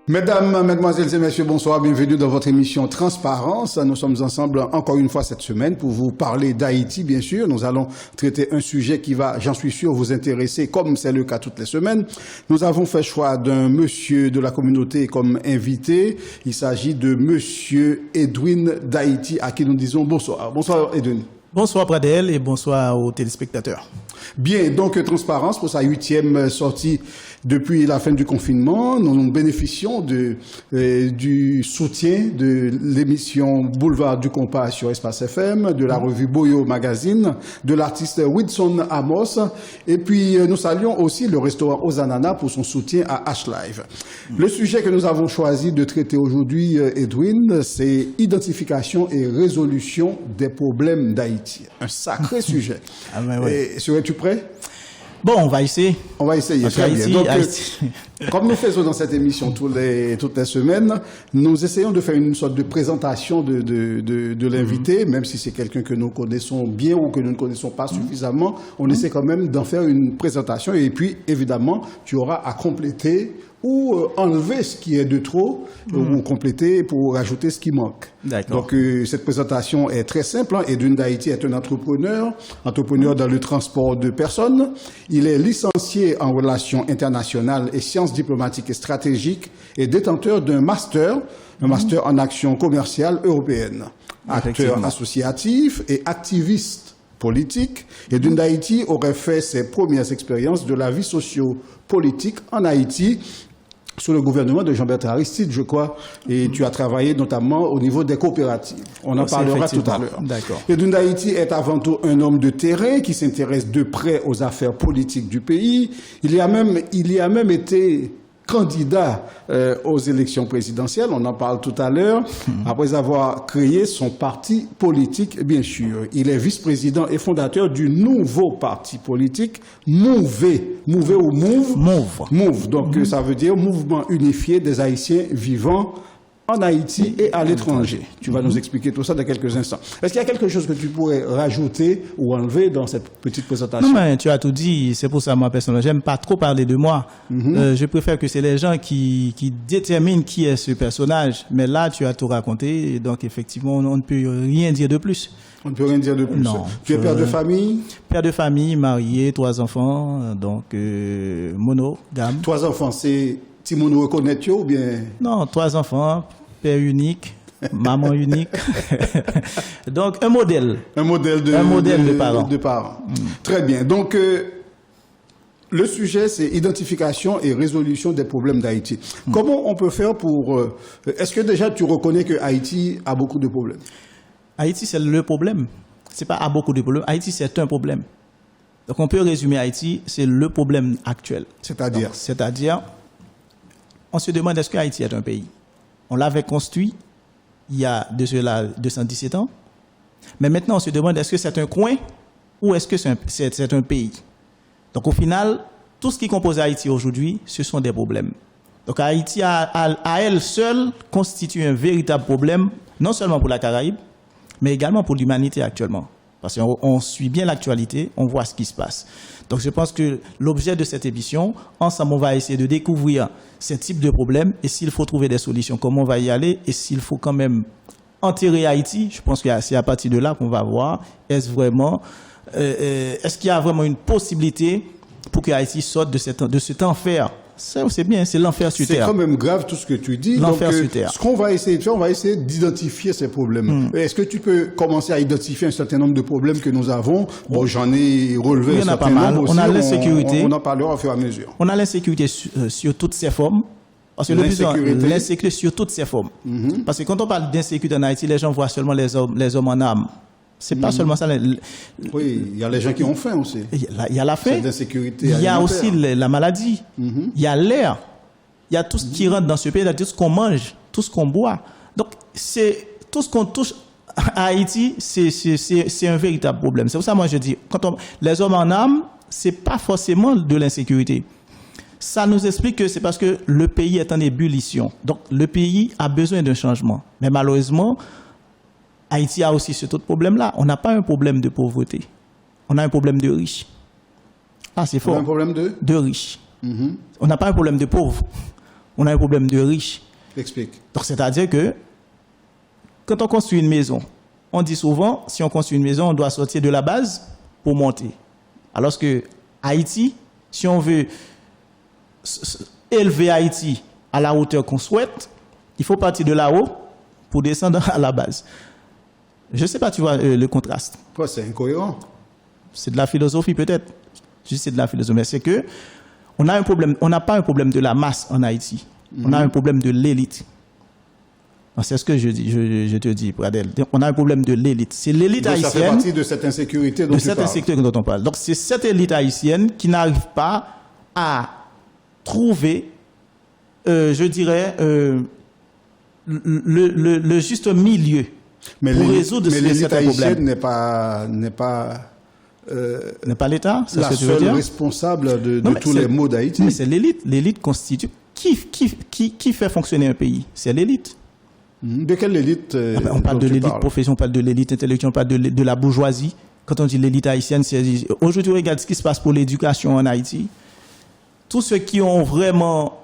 Mesdames, Mesdemoiselles et Messieurs, bonsoir, bienvenue dans votre émission Transparence. Nous sommes ensemble encore une fois cette semaine pour vous parler d'Haïti, bien sûr. Nous allons traiter un sujet qui va, j'en suis sûr, vous intéresser, comme c'est le cas toutes les semaines. Nous avons fait choix d'un monsieur de la communauté comme invité. Il s'agit de monsieur Edwin d'Haïti, à qui nous disons bonsoir. Bonsoir Edwin. Bonsoir Pradel et bonsoir aux téléspectateurs. Bien, donc Transparence pour sa 8e sortie depuis la fin du confinement. Nous bénéficions du soutien de l'émission Boulevard du Compas sur Espace FM, de la revue Boyo Magazine, de l'artiste Wilson Amos. Et puis nous saluons aussi le restaurant Ozanana pour son soutien à H-Live. Le sujet que nous avons choisi de traiter aujourd'hui, Edwin, c'est identification et résolution des problèmes d'Haïti. Un sacré sujet. Ah ben oui. Serais-tu prêt? Bon, on va essayer. On va essayer, très bien. Donc, comme nous faisons dans cette émission toutes les semaines, nous essayons de faire une sorte de présentation de l'invité, même si c'est quelqu'un que nous connaissons bien ou que nous ne connaissons pas suffisamment, on essaie quand même d'en faire une présentation et puis, évidemment, tu auras à compléter ou enlever ce qui est de trop ou compléter pour rajouter ce qui manque. D'accord. Donc, cette présentation est très simple. Edwin d'Haïti est un entrepreneur dans le transport de personnes. Il est licencié en relations internationales et sciences diplomatiques et stratégiques et détenteur d'un master, un master en action commerciale européenne. Acteur associatif et activiste politique, Edwin d'Haïti aurait fait ses premières expériences de la vie socio-politique en Haïti sous le gouvernement de Jean-Bertrand Aristide, je crois, et tu as travaillé notamment au niveau des coopératives. On en parlera tout à l'heure. D'accord. Edwin d'Haïti est avant tout un homme de terrain qui s'intéresse de près aux affaires politiques du pays. Il y a même été candidat aux élections présidentielles, on en parle tout à l'heure, après avoir créé son parti politique, bien sûr. Il est vice-président et fondateur du nouveau parti politique, Mouve ou Mouve. Mouve, donc ça veut dire Mouvement unifié des Haïtiens vivant en Haïti et à l'étranger. Tu vas nous expliquer tout ça dans quelques instants. Est-ce qu'il y a quelque chose que tu pourrais rajouter ou enlever dans cette petite présentation? Non, mais tu as tout dit. C'est pour ça, moi, personnellement, j'aime pas trop parler de moi. Je préfère que c'est les gens qui déterminent qui est ce personnage. Mais là, tu as tout raconté. Et donc, effectivement, on ne peut rien dire de plus. On ne peut rien dire de plus. Non. Tu es père de famille? Père de famille, marié, 3 enfants. Donc, monogame. 3 enfants, c'est... Timoun reconnaît ou bien? Non, 3 enfants, père unique, maman unique. Donc, un modèle. Un modèle de parents. Très bien. Donc, le sujet, c'est identification et résolution des problèmes d'Haïti. Comment on peut faire pour... Est-ce que déjà tu reconnais que Haïti a beaucoup de problèmes? Haïti, c'est le problème. C'est pas à beaucoup de problèmes. Haïti, c'est un problème. Donc, on peut résumer Haïti, c'est le problème actuel. C'est-à-dire, on se demande est-ce que Haïti est un pays. On l'avait construit il y a de cela 217 ans. Mais maintenant, on se demande est-ce que c'est un coin ou est-ce que c'est un pays. Donc au final, tout ce qui compose Haïti aujourd'hui, ce sont des problèmes. Donc Haïti, à elle seule, constitue un véritable problème, non seulement pour la Caraïbe, mais également pour l'humanité actuellement. Parce qu'on suit bien l'actualité, on voit ce qui se passe. Donc je pense que l'objet de cette émission, ensemble, on va essayer de découvrir ces types de problèmes et s'il faut trouver des solutions, comment on va y aller et s'il faut quand même enterrer Haïti, je pense que c'est à partir de là qu'on va voir est-ce qu'il y a vraiment une possibilité pour que Haïti sorte de cet enfer. C'est bien, c'est l'enfer sur terre. C'est quand même grave tout ce que tu dis. L'enfer sur terre. Ce qu'on va essayer de faire, on va essayer d'identifier ces problèmes. Est-ce que tu peux commencer à identifier un certain nombre de problèmes que nous avons? Bon, j'en ai relevé un certain nombre aussi. On a l'insécurité. On en parlera au fur et à mesure. On a l'insécurité sur toutes ses formes. Parce que l'insécurité sur toutes ses formes. Parce que quand on parle d'insécurité en Haïti, les gens voient seulement les hommes en armes. C'est pas seulement ça. Oui, il y a les gens qui ont faim aussi. Il y a la faim. L'insécurité il y a aussi la maladie. Il y a l'air. Il y a tout ce qui rentre dans ce pays, tout ce qu'on mange, tout ce qu'on boit. Donc, c'est tout ce qu'on touche à Haïti, c'est un véritable problème. C'est pour ça moi je dis, les hommes en armes, c'est pas forcément de l'insécurité. Ça nous explique que c'est parce que le pays est en ébullition. Donc, le pays a besoin d'un changement. Mais malheureusement, Haïti a aussi ce autre problème-là. On n'a pas un problème de pauvreté. On a un problème de riches. Ah, c'est fort. On a un problème de riches. On n'a pas un problème de pauvres. on a un problème de riches. Explique. Donc, c'est-à-dire que quand on construit une maison, on dit souvent, si on construit une maison, on doit sortir de la base pour monter. Alors que Haïti, si on veut élever Haïti à la hauteur qu'on souhaite, il faut partir de là-haut pour descendre à la base. Je ne sais pas, tu vois le contraste. Quoi, c'est incohérent. C'est de la philosophie peut-être. C'est de la philosophie. Mais c'est que on a un problème. On n'a pas un problème de la masse en Haïti. On a un problème de l'élite. C'est ce que je dis. Je te dis, Pradel. On a un problème de l'élite. C'est l'élite haïtienne. Ça fait partie de cette insécurité dont tu parles. De cette insécurité dont on parle. Donc c'est cette élite haïtienne qui n'arrive pas à trouver, je dirais, le juste milieu pour résoudre certains problèmes. Mais l'élite haïtienne n'est pas l'État, c'est la ce que tu veux dire? Seule responsable de tous les maux d'Haïti. Mais c'est l'élite. L'élite constitue. Qui fait fonctionner un pays? C'est l'élite. De quelle élite on parle de l'élite profession, on parle de l'élite intellectuelle, on parle de la bourgeoisie. Quand on dit l'élite haïtienne, c'est aujourd'hui, regarde ce qui se passe pour l'éducation en Haïti. Tous ceux qui ont vraiment...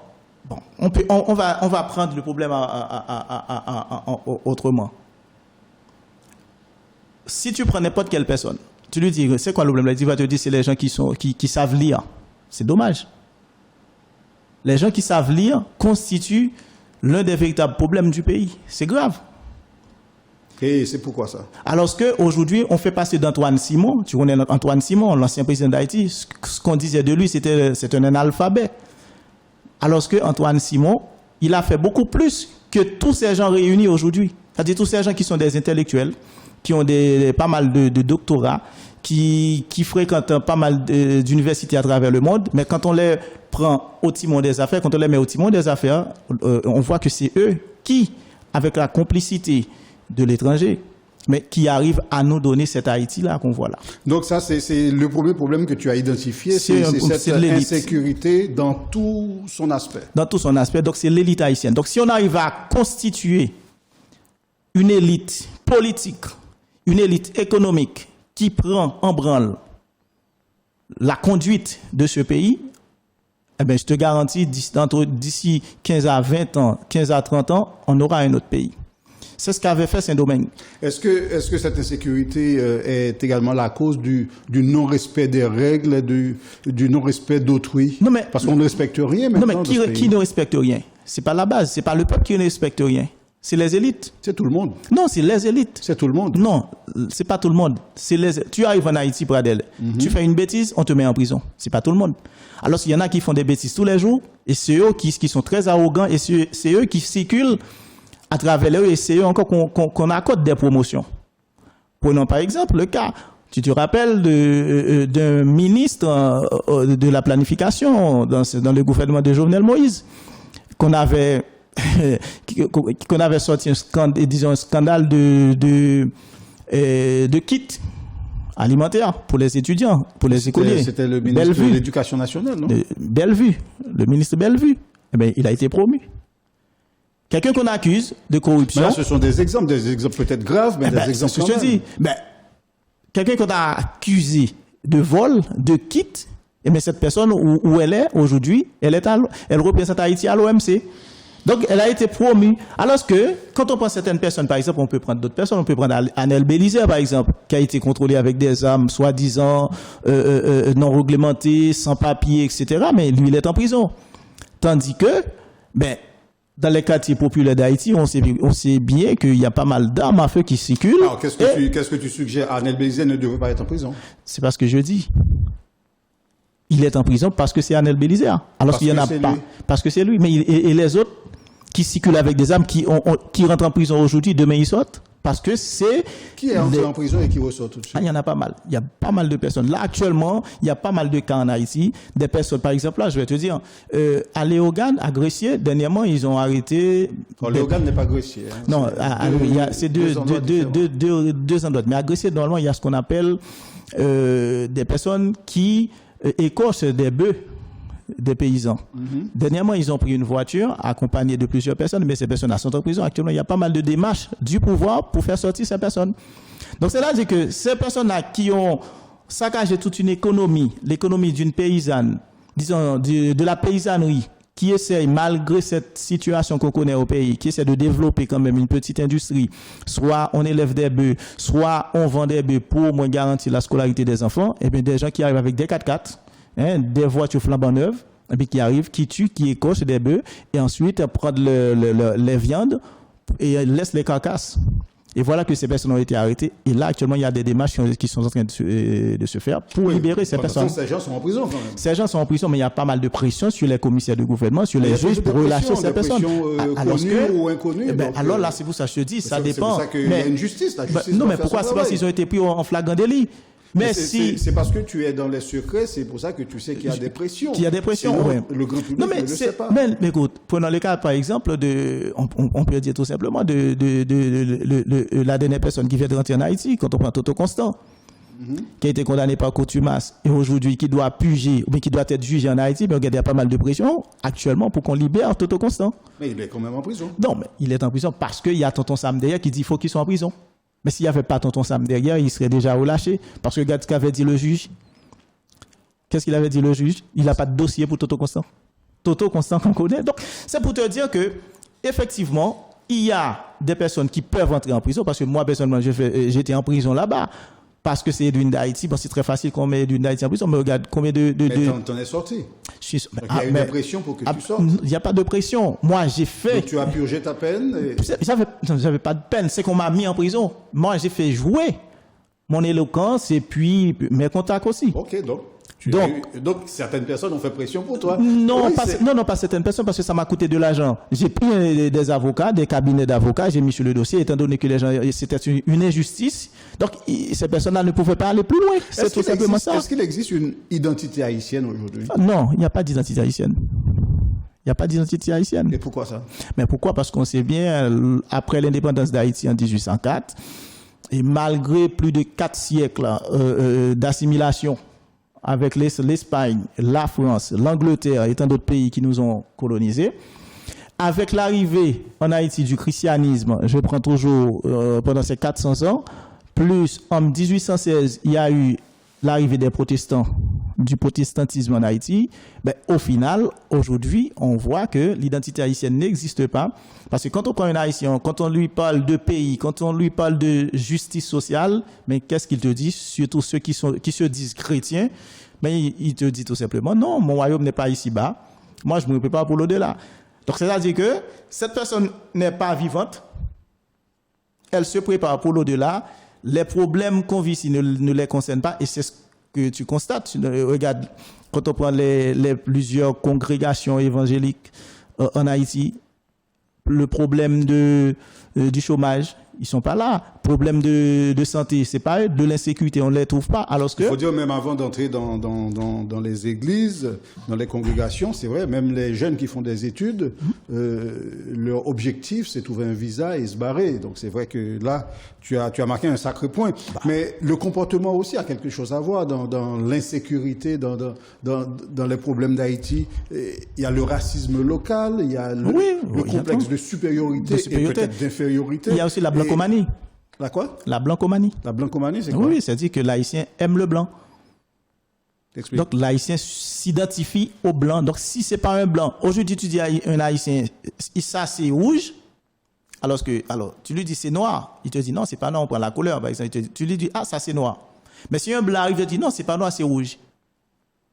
Bon, on va prendre le problème autrement. Si tu prends n'importe quelle personne, tu lui dis, c'est quoi le problème? Il va te dire, c'est les gens qui savent lire. C'est dommage. Les gens qui savent lire constituent l'un des véritables problèmes du pays. C'est grave. Et c'est pourquoi ça? Alors qu'aujourd'hui, on fait passer d'Antoine Simon, tu connais Antoine Simon, l'ancien président d'Haïti, ce qu'on disait de lui, c'est un analphabet. Alors qu'Antoine Simon, il a fait beaucoup plus que tous ces gens réunis aujourd'hui. C'est-à-dire tous ces gens qui sont des intellectuels, qui ont pas mal de doctorats, qui fréquentent pas mal d'universités à travers le monde, mais quand on les prend au timon des affaires, quand on les met au timon des affaires, on voit que c'est eux qui, avec la complicité de l'étranger, mais qui arrivent à nous donner cet Haïti-là qu'on voit là. Donc ça, c'est le premier problème que tu as identifié, c'est cette insécurité dans tout son aspect. Dans tout son aspect, donc c'est l'élite haïtienne. Donc si on arrive à constituer une élite politique, une élite économique, qui prend en branle la conduite de ce pays, eh bien, je te garantis, d'ici 15 à 20 ans, 15 à 30 ans, on aura un autre pays. C'est ce qu'avait fait Saint-Domingue. Est-ce que cette insécurité est également la cause du non-respect des règles, du non-respect d'autrui? Non, mais parce qu'on ne respecte rien maintenant. Non, mais qui ne respecte rien? C'est pas la base, c'est pas le peuple qui ne respecte rien. C'est les élites. C'est tout le monde. Non, c'est les élites. C'est tout le monde. Non, c'est pas tout le monde. Tu arrives en Haïti, Pradel. Tu fais une bêtise, on te met en prison. C'est pas tout le monde. Alors, il y en a qui font des bêtises tous les jours, et c'est eux qui sont très arrogants, et c'est eux qui circulent à travers eux, et c'est eux encore qu'on accorde des promotions. Prenons par exemple le cas, tu te rappelles d'un ministre de la planification dans le gouvernement de Jovenel Moïse, qu'on avait sorti un scandale de kits alimentaires pour les étudiants, pour les écoliers. C'était le ministre de l'Éducation nationale, non? Bellevue, le ministre Bellevue. Eh bien, il a été promu. Quelqu'un qu'on accuse de corruption. Mais là, ce sont des exemples peut-être graves, mais des exemples. C'est ce que je dis. Quelqu'un qu'on a accusé de vol, de kits, et mais cette personne où elle est aujourd'hui, elle représente Haïti à l'OMC. Donc, elle a été promue. Alors que, quand on prend certaines personnes, par exemple, on peut prendre d'autres personnes, on peut prendre Anel Bélizer, par exemple, qui a été contrôlé avec des armes, soi-disant, non réglementées, sans papier, etc. Mais lui, il est en prison. Tandis que, dans les quartiers populaires d'Haïti, on sait bien qu'il y a pas mal d'armes à feu qui circulent. Alors, qu'est-ce que tu suggères? Anel Bélizer ne devrait pas être en prison? C'est parce que je dis. Il est en prison parce que c'est Anel Bélizer. Alors qu'il n'y en a pas. Parce que c'est lui. Mais et les autres qui circulent avec des armes, qui rentrent en prison aujourd'hui, demain ils sortent. Parce que c'est... Qui est entré en prison et qui ressort tout de suite? Il y en a pas mal. Il y a pas mal de personnes. Là, actuellement, il y a pas mal de cas en Haïti. Des personnes, par exemple, là, je vais te dire, à Léogane, à Gressier, dernièrement, ils ont arrêté... Léogane n'est pas Gressier. Hein, non, c'est deux endroits. Mais à Gressier, normalement, il y a ce qu'on appelle des personnes qui écorchent des bœufs des paysans. Dernièrement, ils ont pris une voiture accompagnée de plusieurs personnes, mais ces personnes sont en prison. Actuellement, il y a pas mal de démarches du pouvoir pour faire sortir ces personnes. Donc, c'est là que ces personnes-là qui ont saccagé toute une économie, l'économie d'une paysanne, disons, de la paysannerie, qui essaie, malgré cette situation qu'on connaît au pays, qui essaie de développer quand même une petite industrie, soit on élève des bœufs, soit on vend des bœufs pour au moins garantir la scolarité des enfants, et bien des gens qui arrivent avec des 4x4, des voitures flambant neuves, et puis qui arrivent, qui tuent, qui écorchent des bœufs, et ensuite prennent les viandes et laissent les carcasses. Et voilà que ces personnes ont été arrêtées. Et là, actuellement, il y a des démarches qui sont en train de se faire pour libérer ces personnes. Ces gens sont en prison quand même. Ces gens sont en prison, mais il y a pas mal de pression sur les commissaires de gouvernement, sur les juges pour relâcher ces personnes. Connues ou inconnues. Alors là, c'est pour ça que je te dis, ça dépend. C'est pour ça qu'il y a une justice. La justice non, mais pourquoi? C'est parce qu'ils ont été pris en flagrant délit. Mais c'est parce que tu es dans les secrets, c'est pour ça que tu sais qu'il y a des pressions. Qu'il y a des pressions, sinon, ouais. Le grand public ne le sait pas. Mais écoute, prenons le cas, par exemple, on peut dire tout simplement de la dernière personne qui vient de rentrer en Haïti, quand on prend Toto Constant, qui a été condamné par contumace, et aujourd'hui, qui doit puger, ou bien qui doit être jugé en Haïti, mais regardez, il y a pas mal de pression, actuellement, pour qu'on libère Toto Constant. Mais il est quand même en prison. Non, mais il est en prison parce qu'il y a Tonton Sam derrière qui dit qu'il faut qu'il soit en prison. Mais s'il n'y avait pas Tonton Sam derrière, il serait déjà relâché. Parce que regarde ce qu'avait dit le juge. Qu'est-ce qu'il avait dit le juge? Il n'a pas de dossier pour Toto Constant. Toto Constant qu'on connaît. Donc, c'est pour te dire que, effectivement, il y a des personnes qui peuvent entrer en prison. Parce que moi, personnellement, j'étais en prison là-bas. Parce que c'est Edwin d'Haïti. Bon, c'est très facile qu'on met Edwin d'Haïti en prison. Mais regarde combien de... Mais t'en es sorti. Il y a eu une pression pour que tu sortes. Il n'y a pas de pression. Moi, j'ai fait... Donc, tu as purgé ta peine J'avais pas de peine. C'est qu'on m'a mis en prison. Moi, j'ai fait jouer mon éloquence et puis mes contacts aussi. Ok, donc certaines personnes ont fait pression pour toi. Non, pas certaines personnes, parce que ça m'a coûté de l'argent. J'ai pris des avocats, des cabinets d'avocats, j'ai mis sur le dossier, étant donné que les gens, c'était une injustice. Donc, ces personnes-là ne pouvaient pas aller plus loin. C'est tout simplement ça. Est-ce qu'il existe une identité haïtienne aujourd'hui? Non, il n'y a pas d'identité haïtienne. Il n'y a pas d'identité haïtienne. Et pourquoi ça? Mais pourquoi? Parce qu'on sait bien, après l'indépendance d'Haïti en 1804, et malgré plus de 4 siècles d'assimilation, avec l'Espagne, la France, l'Angleterre et tant d'autres pays qui nous ont colonisés. Avec l'arrivée en Haïti du christianisme, je prends toujours pendant ces 400 ans, plus en 1816, il y a eu l'arrivée des protestants, du protestantisme en Haïti. Ben, au final, aujourd'hui, on voit que l'identité haïtienne n'existe pas. Parce que quand on prend un Haïtien, quand on lui parle de pays, quand on lui parle de justice sociale, mais qu'est-ce qu'il te dit? Surtout ceux qui se disent chrétiens, mais il te dit tout simplement, non, mon royaume n'est pas ici-bas. Moi, je me prépare pour l'au-delà. Donc, c'est-à-dire que cette personne n'est pas vivante. Elle se prépare pour l'au-delà. Les problèmes qu'on vit ici ne les concernent pas. Et c'est ce que tu constates. Regarde, quand on prend les plusieurs congrégations évangéliques en Haïti, le problème du chômage, ils sont pas là. Problème de santé, c'est pas eux. De l'insécurité, on les trouve pas. Alors que... Il faut dire, même avant d'entrer dans les églises, dans les congrégations, c'est vrai, même les jeunes qui font des études, leur objectif, c'est trouver un visa et se barrer. Donc c'est vrai que là, tu as marqué un sacré point. Mais le comportement aussi a quelque chose à voir dans l'insécurité, dans les problèmes d'Haïti. Il y a le racisme local, il y a le complexe de supériorité et peut-être d'infériorité. Il y a aussi la blancomanie. La quoi? La blancomanie. La blancomanie, c'est quoi? Oui, c'est-à-dire que l'Haïtien aime le blanc. Explique. Donc l'Haïtien s'identifie au blanc. Donc si c'est pas un blanc, aujourd'hui tu dis à un Haïtien, ça c'est rouge, alors tu lui dis c'est noir, il te dit non, c'est pas noir, on prend la couleur par exemple. Tu lui dis ça c'est noir. Mais si un blanc arrive et te dit non, c'est pas noir, c'est rouge.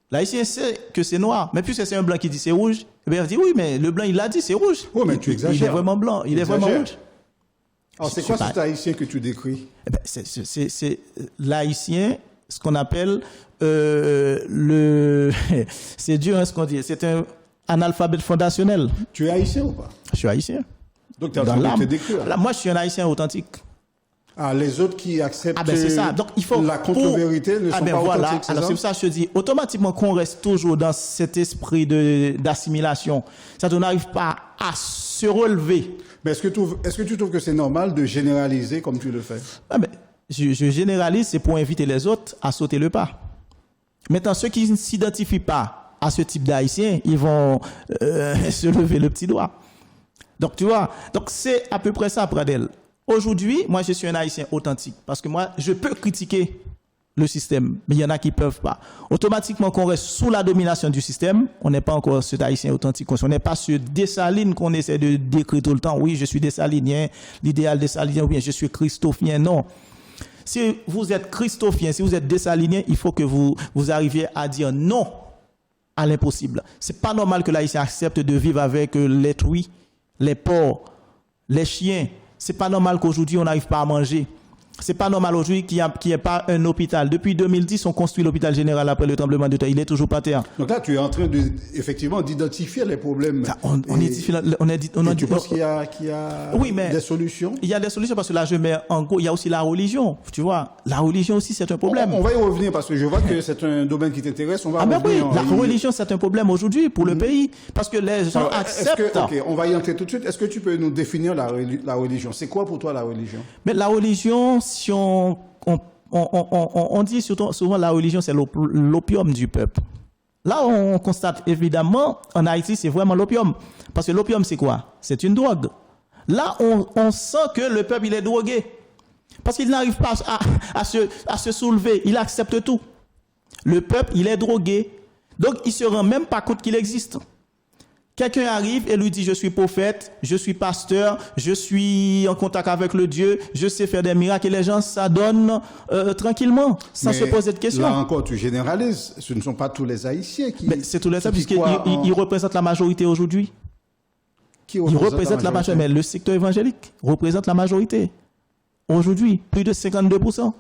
L'Haïtien sait que c'est noir, mais puisque c'est un blanc qui dit c'est rouge, eh bien il dit oui, mais le blanc il l'a dit, c'est rouge. Oui, mais tu exagères. Il est vraiment blanc, il est vraiment rouge. Alors, c'est quoi cet haïtien que tu décris? Eh ben, c'est l'haïtien, ce qu'on appelle c'est dur, hein, ce qu'on dit. C'est un analphabète fondationnel. Tu es haïtien ou pas? Je suis haïtien. Donc, tu es en train de te décrire. Là, moi, je suis un haïtien authentique. Ah, les autres qui acceptent c'est ça. Donc, il faut la contre-vérité ne sont pas authentiques, c'est alors, c'est pour ça que je te dis, automatiquement qu'on reste toujours dans cet esprit d'assimilation. Ça, on n'arrive pas à se relever. Mais est-ce que tu trouves que c'est normal de généraliser comme tu le fais? Je généralise, c'est pour inviter les autres à sauter le pas. Maintenant, ceux qui ne s'identifient pas à ce type d'haïtien, ils vont se lever le petit doigt. Donc, tu vois, donc c'est à peu près ça, Pradel. Aujourd'hui, moi, je suis un haïtien authentique parce que moi, je peux critiquer le système, mais il y en a qui ne peuvent pas. Automatiquement, qu'on reste sous la domination du système, on n'est pas encore ce haïtien authentique, on n'est pas ce Dessalines qu'on essaie de décrire tout le temps. Oui, je suis dessalinien, l'idéal dessalinien, ou bien je suis christophien. Non. Si vous êtes christophien, si vous êtes dessalinien, il faut que vous arriviez à dire non à l'impossible. C'est pas normal que l'haïtien accepte de vivre avec les truies, les porcs, les chiens. C'est pas normal qu'aujourd'hui on n'arrive pas à manger. C'est pas normal aujourd'hui qu'il n'y ait pas un hôpital. Depuis 2010, on construit l'hôpital général après le tremblement de terre. Il est toujours pas terre. Donc là, tu es en train effectivement d'identifier les problèmes. Tu penses qu'il y a oui, mais des solutions? Il y a des solutions parce que là, je mets en gros, il y a aussi la religion. Tu vois, la religion aussi, c'est un problème. On va y revenir parce que je vois que c'est un domaine qui t'intéresse. On va revenir. Oui, la religion, c'est un problème aujourd'hui pour le pays parce que les gens acceptent. Ok, on va y entrer tout de suite. Est-ce que tu peux nous définir la religion? C'est quoi pour toi la religion? Mais la religion, si on dit souvent la religion, c'est l'opium du peuple. Là, on constate évidemment, en Haïti, c'est vraiment l'opium. Parce que l'opium, c'est quoi? C'est une drogue. Là, on sent que le peuple, il est drogué. Parce qu'il n'arrive pas à se soulever. Il accepte tout. Le peuple, il est drogué. Donc, il ne se rend même pas compte qu'il existe. Quelqu'un arrive et lui dit, je suis prophète, je suis pasteur, je suis en contact avec le Dieu, je sais faire des miracles, et les gens s'adonnent tranquillement, sans se poser de questions. Là encore, tu généralises. Ce ne sont pas tous les Haïtiens qui... Mais c'est tous les Haïtiens, puisqu'ils représentent la majorité aujourd'hui. Ils représentent la majorité, mais le secteur évangélique représente la majorité. Aujourd'hui, plus de 52%.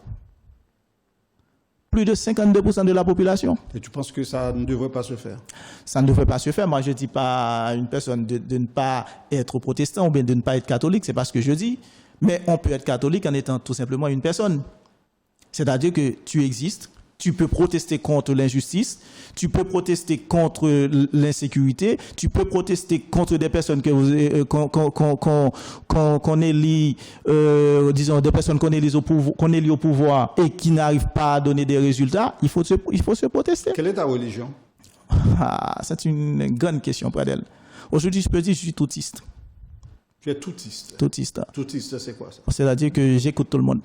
Plus de 52% de la population. Et tu penses que ça ne devrait pas se faire? Ça ne devrait pas se faire. Moi, je ne dis pas à une personne de ne pas être protestant ou bien de ne pas être catholique, c'est pas ce que je dis. Mais on peut être catholique en étant tout simplement une personne. C'est-à-dire que tu existes, tu peux protester contre l'injustice, tu peux protester contre l'insécurité, tu peux protester contre des personnes qu'on élit, disons des personnes qu'on élit au pouvoir et qui n'arrivent pas à donner des résultats. Il faut se protester. Quelle est ta religion? C'est une grande question, Pradel. Aujourd'hui, je peux dire que je suis toutiste. Tu es toutiste? Toutiste. Toutiste, c'est quoi ça? C'est-à-dire que j'écoute tout le monde.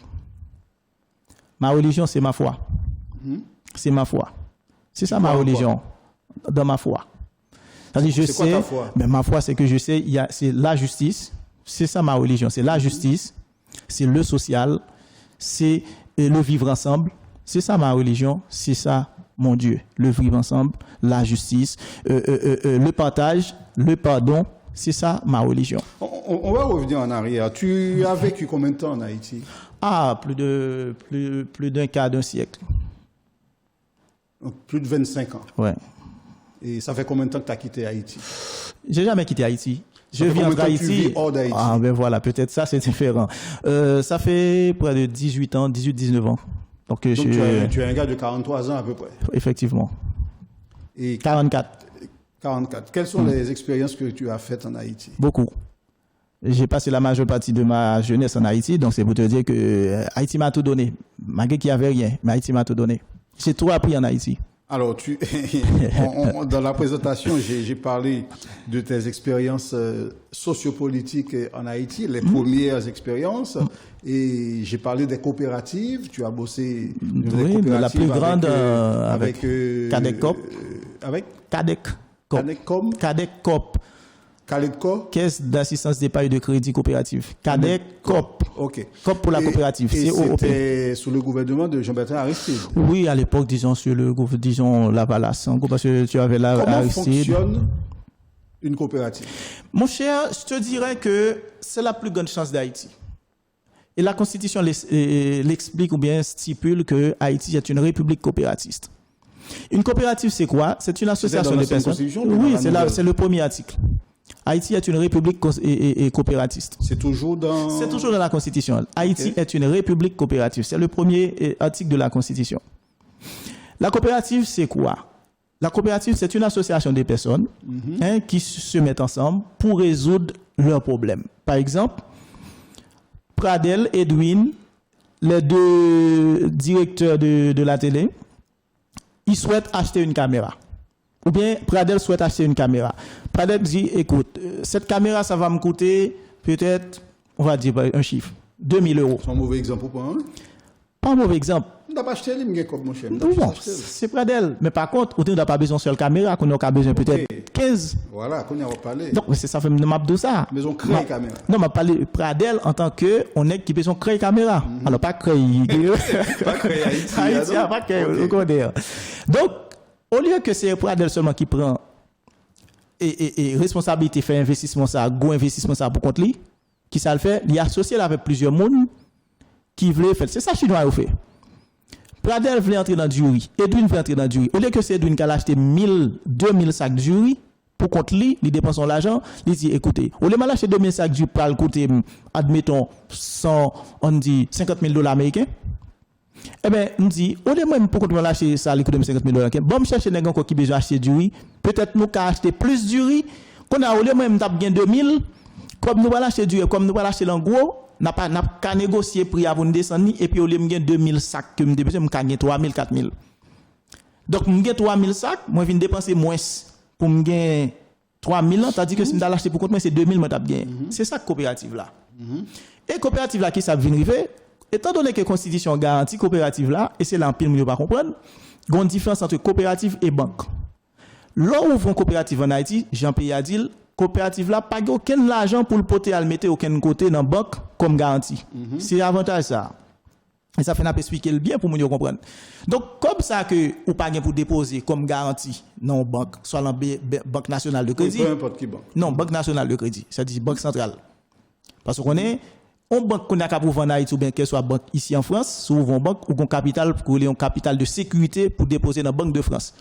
Ma religion, c'est ma foi. C'est ma foi. C'est ça ma religion, dans ma foi. C'est-à-dire, je sais, quoi ta foi? Mais ma foi, c'est que je sais, c'est la justice. C'est ça ma religion. C'est la justice, c'est le social, c'est le vivre ensemble. C'est ça ma religion, c'est ça mon Dieu. Le vivre ensemble, la justice, le partage, le pardon. C'est ça ma religion. On va revenir en arrière. Tu as vécu combien de temps en Haïti? Plus d'un quart d'un siècle. Plus de 25 ans. Ouais. Et ça fait combien de temps que tu as quitté Haïti? J'ai jamais quitté Haïti. Je viens d'Haïti. Tu vis hors d'Haïti? Ah ben voilà, peut-être ça c'est différent. Ça fait près de 18 ans, 18-19 ans. Donc tu es un gars de 43 ans à peu près. Effectivement. Et 44. 44. Quelles sont les expériences que tu as faites en Haïti? Beaucoup. J'ai passé la majeure partie de ma jeunesse en Haïti, donc c'est pour te dire que Haïti m'a tout donné. Malgré qu'il n'y avait rien, mais Haïti m'a tout donné. J'ai tout appris en Haïti. Alors, dans la présentation, j'ai parlé de tes expériences sociopolitiques en Haïti, les premières expériences, et j'ai parlé des coopératives. Tu as bossé dans des coopératives, la plus grande avec Cadec-Cop. Avec Cadec-Cop. Cadec-Cop. Caisse d'assistance d'épargne de crédit coopérative. Cadec-Cop. Ok. COP pour la coopérative. C'était sous le gouvernement de Jean-Bertrand Aristide. Oui, à l'époque, disons, sur le disons, Lavalas. Parce que tu avais là Aristide. Comment fonctionne une coopérative? Mon cher, je te dirais que c'est la plus grande chance d'Haïti. Et la Constitution l'explique ou bien stipule que Haïti est une république coopératiste. Une coopérative, c'est quoi? C'est une association de personnes. Oui, c'est le premier article. Haïti est une république coopératiste. C'est toujours dans la Constitution. Haïti est une république coopérative. C'est le premier article de la Constitution. La coopérative, c'est quoi? La coopérative, c'est une association de personnes qui se mettent ensemble pour résoudre leurs problèmes. Par exemple, Pradel, Edwin, les deux directeurs de la télé, ils souhaitent acheter une caméra. Ou bien Pradel souhaite acheter une caméra. Pradel dit, écoute, cette caméra, ça va me coûter peut-être, on va dire un chiffre, 2 000 €. C'est un mauvais exemple ou pas? Pas un mauvais exemple. On n'a pas acheté les comme mon cher. Non, c'est près d'elle. Mais par contre, on n'a pas besoin de seule caméra, qu'on a besoin peut-être 15. Voilà, qu'on a parlé. Donc, c'est ça, fait m'a dit ça. Mais on crée caméra. Non, m'a parlé près d'elle en tant que on est qui besoin créer caméra. Alors, pas créer. Pas créer Haïti. Haïti, pas créer, on connaît. Donc, au lieu que c'est près d'elle seulement qui prend et responsabilité fait investissement ça, gros investissement ça pour compte lui, qui ça le fait, il est associé avec plusieurs monde qui veulent faire. C'est ça que chinois fait. Pradel voulait entrer dans du riz. Edwin veut entrer dans du riz. Au lieu que c'est Edwin qui a acheté 2000 sacs de riz, pour compte lui, il dépense son l'argent, il dit, écoutez, au lieu de acheter 2000 sacs de riz pour le coûter, admettons, 50 000 $ américains, eh bien, on dit, au lieu même pour qu'on acheter ça, il coûte 50 000 $, bon, me chercher des gens qui besoin acheter du riz, peut-être nous qu'à acheter plus du riz, qu'on a au lieu même d'ab gain 2000, comme nous allons acheter du riz, comme nous allons acheter l'engros, n'a pas négocier prix avant de descendre et puis au lieu de 2000 sacs que me dépenser me gagner 3000 4000. Donc me gagner 3000 sacs, moi viens dépenser moins pour me gagner 3000 tandis que si me d'aller acheter pour compte moi c'est 2000 moi t'a gagné. C'est ça coopérative là. Et coopérative là qui ça vient arriver étant donné que constitution garantit coopérative là et c'est là en pile nous pas comprendre, il y a une différence entre coopérative et banque. Là où vont coopérative en Haïti, Jean-Pierre a dit coopérative là pas aucun l'argent pour le porter à le mettre aucun côté dans banque comme garantie. C'est avantage ça. Et ça fait n'a expliquer bien pour nous comprendre. Donc comme ça que ou pas pour déposer comme garantie non banque soit dans banque nationale de crédit. Peu importe qui banque. Non, banque nationale de crédit, c'est-à-dire banque centrale. Parce qu'on est on banque qu'on a qu'à pour vendre en Haïti ou bien qu'elle soit banque ici en France, souvent banque ou un capital pour un capital de sécurité pour déposer dans la Banque de France.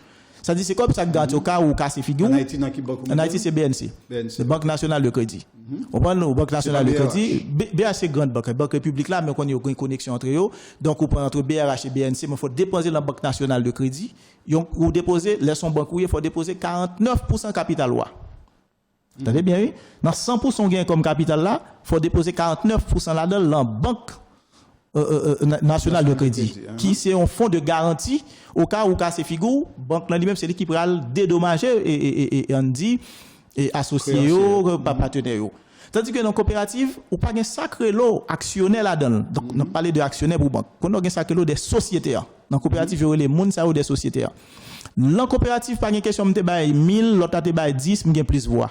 Ça dit c'est comme ça que garantit au cas où casse figure. En Haïti, dans qui banque? En Haïti, c'est BNC. C'est Banque Nationale de Crédit. On prend la Banque Nationale de Crédit. BRH, grande banque. Banque République là, mais on a une connexion entre eux. Donc, on prend entre BRH et BNC, mais il faut déposer dans la Banque Nationale de Crédit. Ou déposer, laissons banque, il faut déposer 49% capital loi. Vous entendez bien, oui? Dans 100% gain comme capital là, il faut déposer 49% là-dedans dans la Banque nationale de crédit, qui c'est un fonds de garantie au cas où casse figure, banque là lui-même c'est lui qui pourra le dédommager et on dit et associé au partenaire. Tandis que dans coopérative, ou pas un sacré lot actionnaire là-dedans. Donc on parle de actionnaire pour banque. Qu'on a un sacré lot des sociétés. Dans coopérative, il y a les monde ça ou des sociétés. Dans coopérative pas une question de bail 1000, l'autre te bail 10, m'gain plus voix.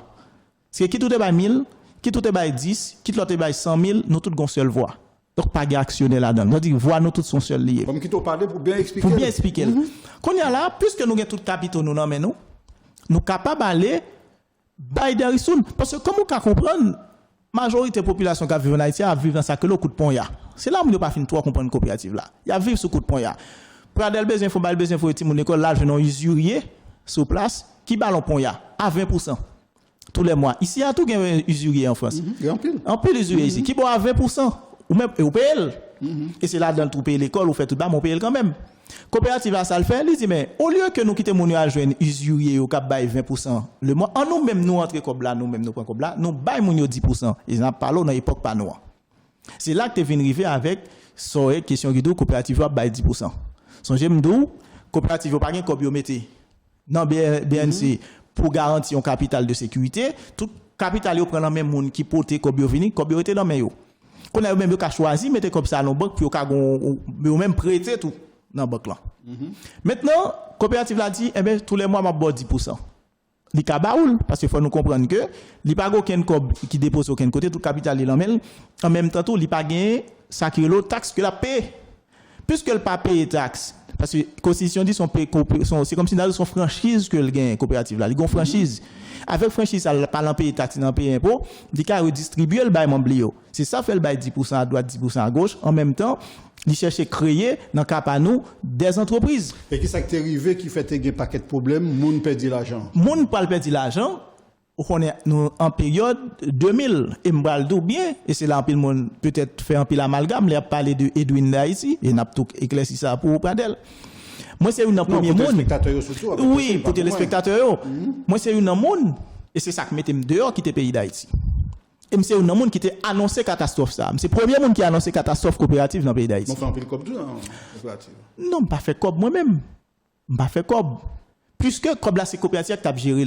Parce que qui tout te bail 1000, qui tout te bail 10, qui l'autre te bail 100 000, nous tous gon seule voix. Donc, pas d'actionnaire là-dedans. On dit, voix nous tous sont seuls liés. Comme qui t'ont parlé pour bien expliquer. Pour bien expliquer. Qu'on y a là, puisque nous avons tout capitaux, nous sommes capables d'aller, by the reason. Parce que, comme on peut comprendre, la majorité de la population qui vit en Haïti, a vivre dans ça que le coup de pont. C'est là où nous n'avons pas fini de comprendre une coopérative là. Il y a vivre ce coup de pont. Pour aller besoin, il faut aller besoin, il faut mon école là, je n'ai usurier sur place, qui ballon pont à 20%. Tous les mois. Ici, il y a tout un usurier en France. En pile usurier ici. Qui boit à 20%. Ou même au PL. Et c'est là dans le tout pays l'école, ou fait tout bas, mon PL quand même. Coopérative à ça le fait, il dit, mais au lieu que nous quitter mon à joindre usurier au cap bail 20% le mois, en nous-mêmes, nous entrer comme là, nous-mêmes, nous prenons comme là, nous bail mon 10%. Ils n'ont pas l'eau dans l'époque pas noire. C'est là que tu viens arriver avec, cette question qui dit, coopérative va bail 10%. Son j'aime d'où, coopérative va pas gagner comme mettez dans BNC pour garantir un capital de sécurité, tout capital, il prend le même monde qui porte comme vini, comme était dans main. Qu'on a même choisi mettre comme ça dans banque pour même prêter tout dans banque là. Maintenant coopérative l'a dit eh ben tous les mois m'a boire 10%. Li ka baoul parce qu'il faut nous comprendre que li pas aucun cob qui dépose aucun côté tout capital il en même temps tout li pas gain ça qui l'autre taxe que la paie. Puisque le pas payer taxe parce que constitution dit c'est comme si dans son franchise que le gain coopérative là, il gon franchise. Avec franchise ça pas l'empêcher taxe non payer impôt, il ka redistribuer le bail membre. C'est ça fait le bail 10% à droite, 10% à gauche en même temps, il cherche créer dans cap à nous des entreprises. Et qui ça qui est arrivé qui fait un paquet de problèmes, moun perdit l'argent. Moun pas perdre l'argent. On est en période 2000 et m'bral dou bien et c'est là un pile monde peut-être fait un pile amalgame, il a parlé de Edwin là ici et n'a tout éclairci ça pour Pradel. Moi c'est une premier monde. Oui, pour téléspectateurs. Moi c'est une monde et c'est ça qui mettait dehors quitter pays d'Haïti. Et c'est une monde qui était annoncé catastrophe ça. C'est premier monde qui a annoncé catastrophe coopérative dans le pays d'Haïti. On fait un pile comme tout coopérative. Non, pas fait comme moi-même. Pas fait comme puisque comme là c'est coopérative qui t'a géré.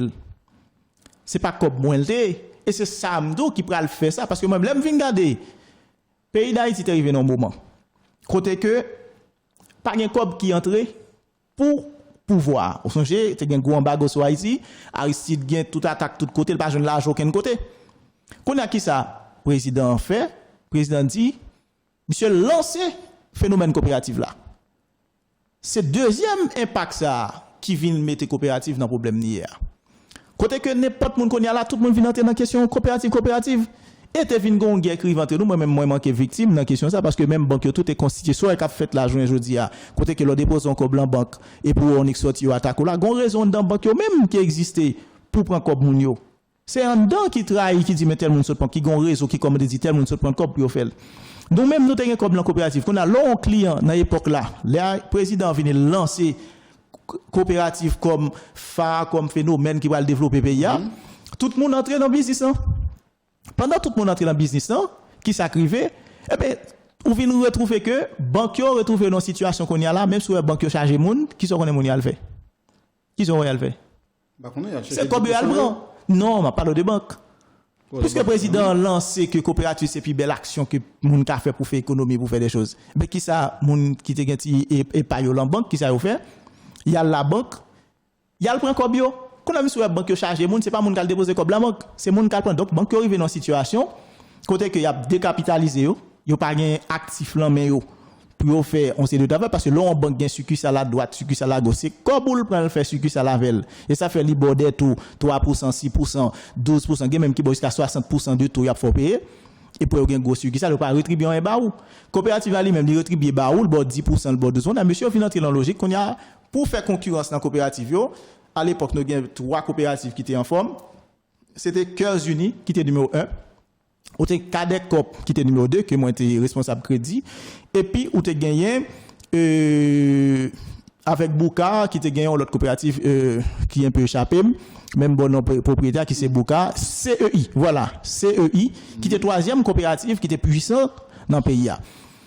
C'est pas comme moi et c'est Samdo qui pral faire ça parce que moi-même l'aime vinn garder pays d'Haïti est arrivé dans un moment côté que pas un cob qui entre pour pouvoir. Au songez, tu as un gros embargo sur Haïti, Aristide gagne toute attaque tout côté, il pas jeune l'argent aucun côté. Qu'on a qui ça président fait, président dit monsieur lancez phénomène coopératif là. C'est deuxième impact ça qui vient mettre coopérative dans problème hier. Côté que n'importe monde connaît là, tout le monde vient entrer dans question coopérative. Et te vinn gon guerre qui entre nous, moi-même moi manqué victime dans question ça parce que même banque tout est constitué soit qu'a fait la journée jodi a côté que l'on dépose un cob en banque et pour on sorti attaque là gon raison dans banque même qui existait pour prendre cob moun yo. C'est en dedans qui trahit qui dit mais tel monde saute qui gon réseau qui comme dit tel monde saute prendre cob pour faire. Donc même nous t'ai cob dans coopérative qu'on a long client dans époque là, le président vient lancer coopérative comme phare comme phénomène qui va le développer pays. Tout le monde entre dans business hein? Pendant tout le monde entre dans le business, qui s'acrivait, eh bien, on vient nous retrouver que banque retrouvé dans une situation qu'on y a là, même si la banque chargé moun, qui sont qu'on est fait? Qui sont qu'on fait? C'est comme Alban. Non, on parle de banque. Puisque le président a lancé que coopérative c'est plus belle action que moun ka fait pour faire économie, pour faire des choses. Mais qui ça, moun qui te genti et pas yo en banque, qui ça yo fait? Il y a la banque, il y a le point cobio. Quand on a mis sur la banque chargé, c'est pas moun qui a déposé comme la banque, c'est moun qui a prend. Donc banque arrive dans situation côté que y a décapitalisé yo pas gain actif là mais yo pour faire on sait de travail parce que là on banque gain succursale à droite, succursale à gauche, c'est comme pour prendre faire succursale à vel et ça fait libordé tout 3%, 6%, 12%, gain même qui jusqu'à 60% de tout y a faut payer. Et pour gagner gros succursale, il pas rétribuer un baou. Coopérative ali même, il rétribue baou, le bord 10%, le bord 12%. On a monsieur vient entrer dans logique qu'on y a pour faire concurrence dans coopérative yo. À l'époque, nous avions 3 coopératives qui étaient en forme. C'était Cœurs Unis qui était numéro 1. Ou était Cadet Corp qui était numéro 2, que moi j'étais responsable crédit. Et puis, ou était gagné avec Bouka qui était gagné l'autre coopérative qui est un peu échappé. Même bon propriétaire qui c'est Bouka. CEI, voilà. CEI, qui était 3e coopérative qui était puissante dans le pays.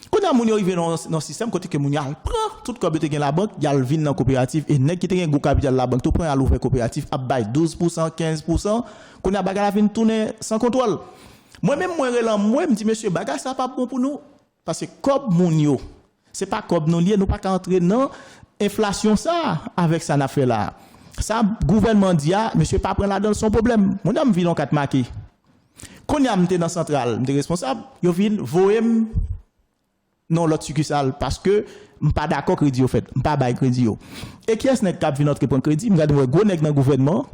Quand on arrive dans le système, côté que Mounia prend tout comme tu la banque, il y a le vin dans coopérative et nèg qui te un gros capital la banque, tu prends à l'ouvrir coopérative à bail 12%, 15%, qu'on a bagarre vinn tourner sans contrôle. Moi-même moi me dit monsieur bagarre ça pas bon pour nous parce que comme Mounio, c'est pas comme nous lié, nous pas entrer dans inflation ça avec ça n'a fait là. Ça gouvernement dit monsieur pas prendre là-dedans son problème. Mon homme vient en 4 marqué. Quand y a m'était dans centrale, m'était responsable, yo vinn voyer non l'autre succursale parce que m pas d'accord crédit au fait m pas bail crédit et qui est-ce nèg cap vinn notre prendre crédit me regarde gros nèg dans gouvernement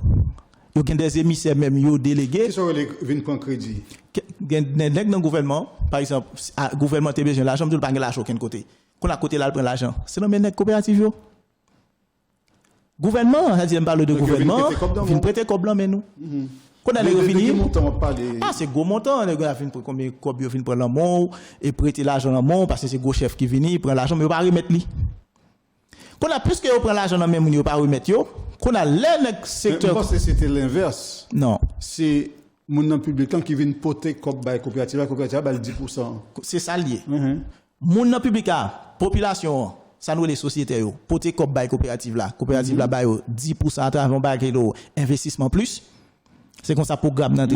yo gen des émissaires même yo délégués qui sont les vinn prendre crédit gen nèg dans gouvernement par exemple gouvernement te besoin l'argent me pas gen l'argent aucun côté qu'on a côté là prend l'argent c'est non mais nèg coopérative yo gouvernement ça dit me parle de gouvernement vinn prêter comme blanc mais nous qu'on a les revenus c'est gros montant les gars fin pour combien cob yo fin prendre l'amont et prêter l'argent en amont parce que c'est gros chef qui vient prend l'argent mais pas remettre lui qu'on a plus que yo prend l'argent dans même yo pas remettre yo qu'on a les secteur parce que c'était l'inverse non c'est mon nan public qui vient porter cob bail coopérative la 10%. C'est ça lié mon nan public population ça nous les sociétés yo porter cob bail coopérative là bail 10% à travers bail investissement plus. C'est comme ça programme dans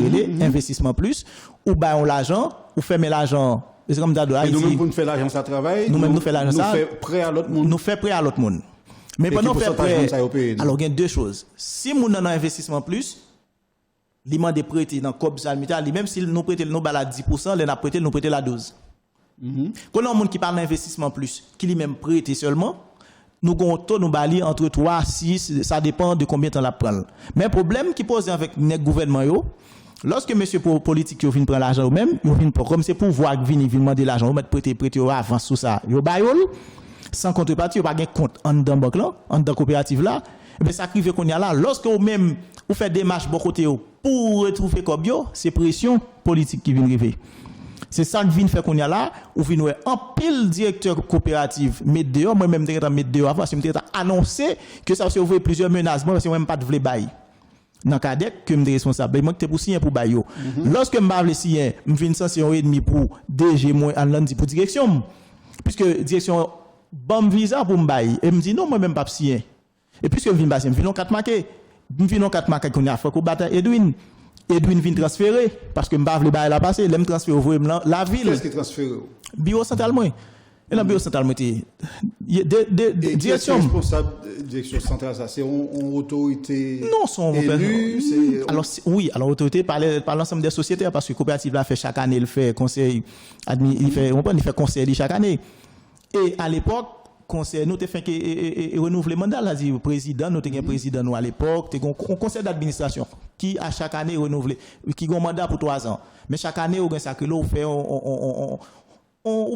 investissement plus ou bah on l'argent ou fermer l'argent c'est comme ça de Haïti. Nous même pour nous faire l'argent ça travaille. Nous même nous faire l'argent ça. Nous fait prêt à l'autre monde. Nous fait prêt à l'autre monde. Mais pendant faire prêt alors il y a deux choses. Si moun dans investissement plus li mande prêter dans cob salmita li même s'il nous prêter nous ba la 10% les n'a prêter nous prêter la 12. Quand on monde qui parle d'investissement plus qui lui même prêter seulement nous avons taux nous bali entre 3 6 ça dépend de combien de temps la prend mais problème qui pose avec les gouvernement yo lorsque monsieur politique yo vinn prendre l'argent même yo vinn comme c'est pour voir vinn demander l'argent mettre prêter avance sur ça yo bayol sans contrepartie yo pas gain compte en dans banque là en dans coopérative là mais ça arrive qu'on y a là lorsque vous même vous fait démarche bon côté pour retrouver comme yo c'est pression politique qui vient arriver. C'est ça qui vient faire qu'on y a là, ou vient en pile directeur coopérative, mettre dehors, moi-même, je mettre dehors avant, je annoncé que ça va ouvrir plusieurs menaces, parce que moi, même pas de vle bail. Dans cadet, que je suis responsable. Moi, je suis pour signer pour bail. Lorsque je vais signer, je viens sanction et demi pour DG, moi, pour direction. Puisque direction, bon visa pour me bail. Et me dit non, moi, même pas signer. Et puisque je viens passer, je viens en 4 marqués. Je viens en 4 marqués qu'on a fait qu'on batte Edwin vient transférer parce que m'pa vle bail la passer l'aime transférer la ville qu'est-ce qui transfère bureau central moi Et dans le bureau central, direction responsable direction centrale, ça c'est une autorité élue. Alors autorité par l'ensemble des sociétés, parce que coopérative là fait chaque année, il fait conseil, il fait conseil chaque année. Et à l'époque, conseil, nous avons fait renouveler le mandat, le président, nous avons un président nous à l'époque, nous avons un conseil d'administration qui à chaque année renouvelé, qui a un mandat pour 3 ans. Mais chaque année, on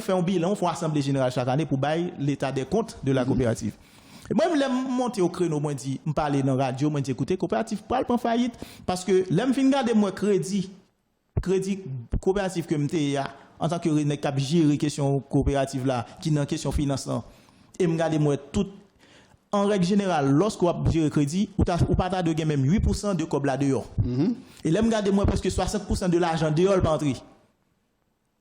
fait un bilan, on fait une assemblée générale chaque année pour bailler l'état des comptes de la coopérative. Et moi, je me monter au créneau, je dis, je parle dans la radio, je dis, écoutez, coopérative, pas en faillite, parce que là, je regarde moi crédit coopératif que je en tant que gérer question coopérative là, qui est en question financement, et je regarde moi tout, en règle générale, lorsqu'on gère crédit, ou pas de même 8% de cob là dehors. Et là, je regarde moi presque 60% de l'argent dehors par entrée.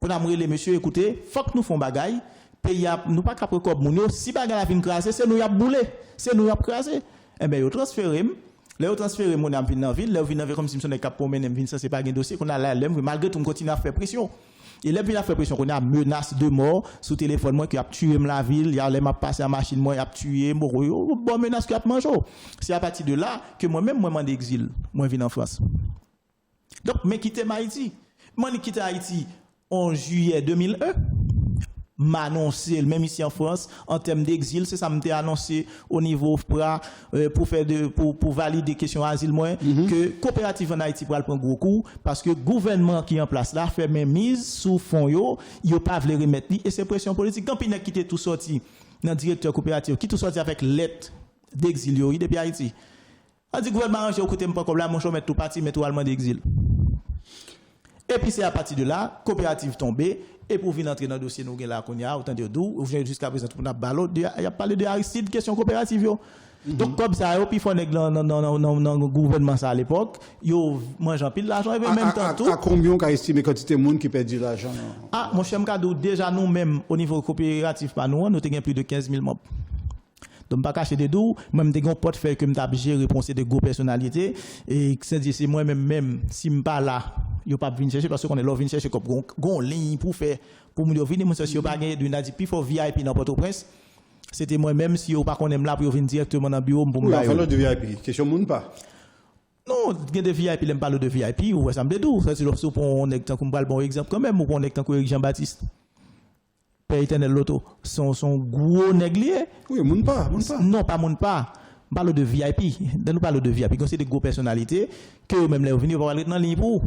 On a dit, les messieurs, écoutez, faut que nous fassions bagaille. Pays, nous pas capable comme nous. Si bagaille vient craser, c'est nous y a boulé, c'est nous y a crasé. Eh ben, ils transféré. Les transféré mon am vinn dans ville, les vinn comme si on est cap pour mener vinn ça c'est pas un dossier qu'on a là, malgré tout on continue à faire pression. Et là puis a fait pression qu'on a menace de mort sous téléphone moi qui a tué la ville, il y a les m'a passé à machine moi il a tué bon menace qui a mangé. C'est à partir de là que moi-même moi demande exil, moi vinn en France. Donc mais quitter Haïti. Moi quitter Haïti en juillet 2001, m'annoncer même ici en France en termes d'exil, c'est ça m'était annoncé au niveau FPRA pour valider question asile moi que coopérative en Haïti pour prendre gros coup parce que gouvernement qui est en place là fait même mise sous fond yo pas veut remettre et c'est pression politique quand il quitté tout sorti dans directeur coopérative qui tout sorti avec lettre d'exil yo depuis Haïti. On dit gouvernement arrangé écoutez pas comme là mon chou mettre tout parti mettre tout allemand d'exil. Et puis c'est à partir de là coopérative tombée. Et pour venir entrer dans le dossier, nous avons là, autant de d'où, jusqu'à présent, on a parlé de Aristide, question coopérative. Donc, comme ça, puis il faut dans le gouvernement ça à l'époque, ils mangent un pile d'argent et en même temps tout. À combien on a estimé quantité de monde qui perd de l'argent? Ah, mon cher Mkadou, déjà nous-mêmes, au niveau coopératif, nous avons plus de 15 000 membres. Donc, pas cacher des doux, même des grands portefeuilles que je géré pour de gros personnalités. Et c'est moi-même, si je pas là, je ne pas venir chercher parce qu'on est là, venir chercher comme une ligne pour faire, pour me venir, moi, si je pas gagné d'une adipie, il faut VIP dans Port-au-Prince. C'était moi-même, si je pas qu'on aime là, pour venir directement dans le bureau, pour me faire. Oui, de VIP, question monde pas. Non, il y a des VIP, il aime pas de VIP, ou ça me dédoue. Ça, c'est pour on est un bon exemple quand même, ou on est un coup Jean-Baptiste. Père éternel Loto, son gros néglier. Oui, moun pas. Non, pas moun pas. On parle de VIP. Nous parlons de VIP. C'est des grosses personnalités que même les venus pour aller dans le pour.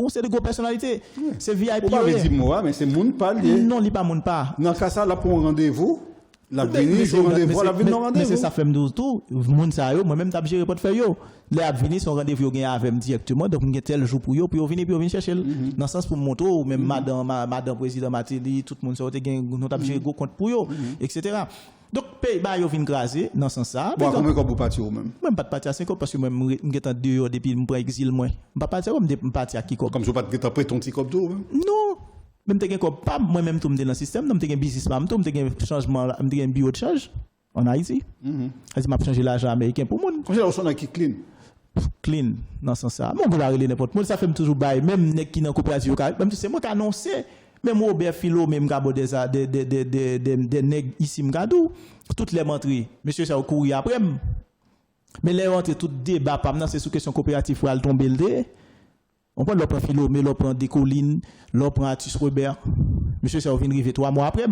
C'est des grosses personnalités. C'est VIP. On va dire moi, mais c'est moun pas lié. Non, il pas moun pas. Dans cas ça, là pour un rendez-vous. La venue, c'est rendez-vous, la venue, non rendez-vous. Mais c'est ça fait tout. Moun ça yo, moi-même t'as géré portefeuille yo. Les venir son rendez-vous gagne avec directement donc on tel jour pour yo puis venir chercher dans sens pour montrer ou même madame président Matéli tout le monde ça gagne nous t'as géré gros compte pour yo etc. Donc pays ba yo vinn craser dans sens ça. Bon combien qu'on pour partir même pas de partir à 5 parce que même m'étant dehors depuis me prend exil moi. Pas partir comme me partir à qui comme je pas te prêter ton petit cop d'eau. Non. Même t'es pas moi-même tout me dans le système, même t'es un business man, tout me t'es un changement, me t'es un bio de change en Haïti. Est-ce m'a changer l'argent américain pour moi. Quand j'ai l'argent qui clean dans ce sens ça. Mon gars relé n'importe moi ça fait toujours bail même nek qui dans coopérative même c'est moi qui annoncé même Robert Philo même gabo des nèg ici m'gadou toutes les menteries. Monsieur ça au courir après. Mais les rentrées tout débat pas maintenant c'est sous question coopérative pour aller tomber le dé. On prend l'opéra Philo, mais l'opéra des collines, l'opéra Artus Robert. Monsieur, ça vient arriver 3 mois après.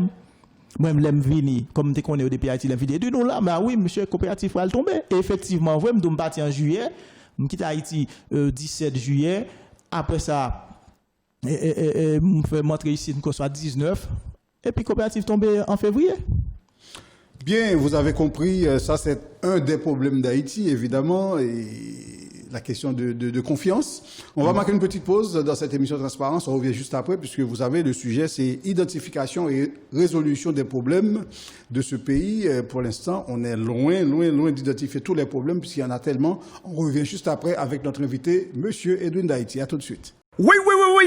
Moi, je l'aime venir, comme tu connais au depuis Haïti, l'invité de nous là, mais oui, monsieur, coopératif va le tomber. Et effectivement, je suis parti en juillet, je quitte Haïti 17 juillet. Après ça, je fais montrer ici, qu'on soit 19. Et puis, coopératif tombé en février. Bien, vous avez compris, ça c'est un des problèmes d'Haïti, évidemment, et la question de confiance. On va marquer une petite pause dans cette émission de Transparence. On revient juste après, puisque vous savez, le sujet, c'est identification et résolution des problèmes de ce pays. Pour l'instant, on est loin d'identifier tous les problèmes, puisqu'il y en a tellement. On revient juste après avec notre invité, Monsieur Edwin Daïti. À tout de suite. Oui,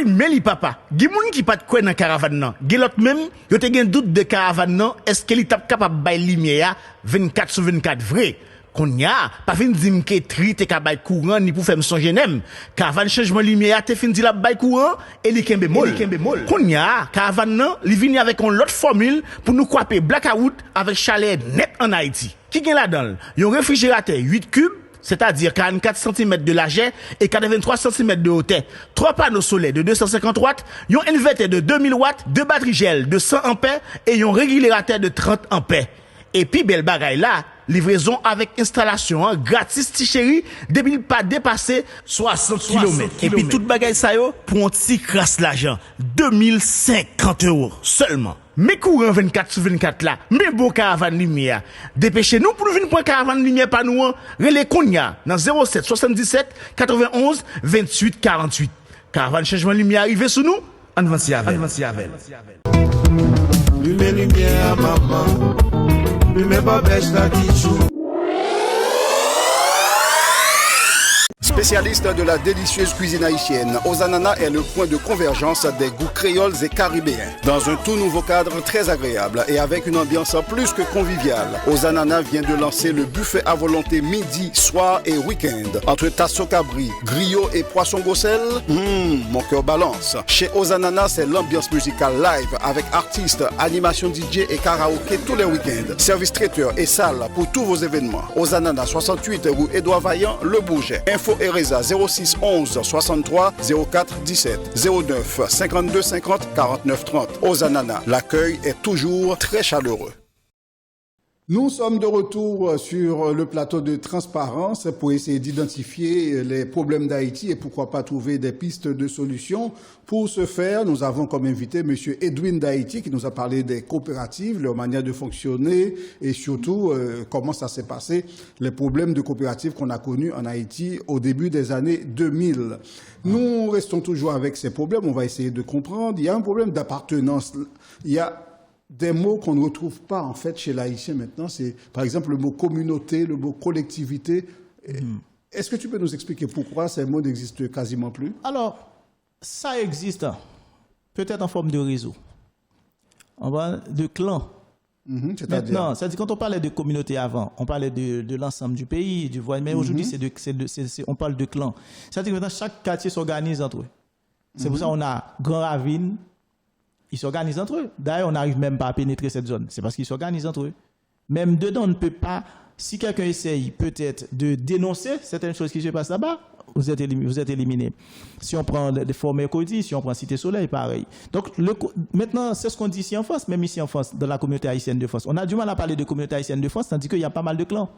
mais li papa. Gi moun qui pas de quoi dans caravane nan. Gi l'autre même, yo te gen doute de caravane nan, est-ce qu'il est capable bay lumière 24/24 vrai? Qu'on y a, pas fin dire que tri te ka bay courant ni pour faire me songer nem. Caravane changement lumière te fin di la bay courant et li kembe mol. Qu'on y a, caravane nan, li vini avec une autre formule pour nous couper blackout avec chalet net en Haïti. Qui gen là-dedans? Yon réfrigérateur 8 cubes, c'est-à-dire 44 cm de largeur et 83 cm de hauteur. 3 panneaux solaires de 250 watts, yon inverter de 2000 watts, 2 batteries gel de 100 ampères et yon régulateur de 30 ampères. Et puis, belle bagaille là, livraison avec installation, gratis ti chéri, depuis pas dépasser 60 km. Et puis, toute bagaille ça yo, pour un petit crasse l'argent. 2050 € seulement. Mais courant 24/24 là, mais beau caravane lumière. Dépêchez-nous pour nous venir prendre caravane lumière par nous, relais Konya, dans 07 77 91 28 48. Caravane changement lumière arrivé sous nous, avance avec. Lumière, maman. Spécialiste de la délicieuse cuisine haïtienne, Ozanana est le point de convergence des goûts créoles et caribéens. Dans un tout nouveau cadre très agréable et avec une ambiance plus que conviviale, Ozanana vient de lancer le buffet à volonté midi, soir et week-end. Entre tasso cabri, griot et poisson gossel, mon cœur balance. Chez Ozanana, c'est l'ambiance musicale live avec artistes, animation DJ et karaoké tous les week-ends. Service traiteur et salle pour tous vos événements. Ozanana 68 rue Édouard Vaillant, Le Bourget. Info Ereza 06 11 63 04 17 09 52 50 49 30. Ozanana, l'accueil est toujours très chaleureux. Nous sommes de retour sur le plateau de transparence pour essayer d'identifier les problèmes d'Haïti et pourquoi pas trouver des pistes de solutions. Pour ce faire, nous avons comme invité M. Edwin d'Haïti qui nous a parlé des coopératives, leur manière de fonctionner et surtout comment ça s'est passé, les problèmes de coopératives qu'on a connus en Haïti au début des années 2000. Nous restons toujours avec ces problèmes, on va essayer de comprendre. Il y a un problème d'appartenance. Il y a des mots qu'on ne retrouve pas en fait chez l'haïtien maintenant, c'est par exemple le mot communauté, le mot collectivité. Est-ce que tu peux nous expliquer pourquoi ces mots n'existent quasiment plus? Alors, ça existe, peut-être en forme de réseau, de clan. Maintenant, c'est-à-dire quand on parlait de communauté avant, on parlait de l'ensemble du pays, du voisin, mais aujourd'hui on parle de clan. C'est-à-dire que maintenant chaque quartier s'organise entre eux. C'est pour ça qu'on a Grand Ravine. Ils s'organisent entre eux. D'ailleurs, on n'arrive même pas à pénétrer cette zone. C'est parce qu'ils s'organisent entre eux. Même dedans, on ne peut pas, si quelqu'un essaye peut-être de dénoncer certaines choses qui se passent là-bas, vous êtes éliminé. Si on prend des Fort Mercredi, si on prend Cité Soleil, pareil. Donc, maintenant, c'est ce qu'on dit ici en France, même ici en France, dans la communauté haïtienne de France. On a du mal à parler de communauté haïtienne de France, tandis qu'il y a pas mal de clans.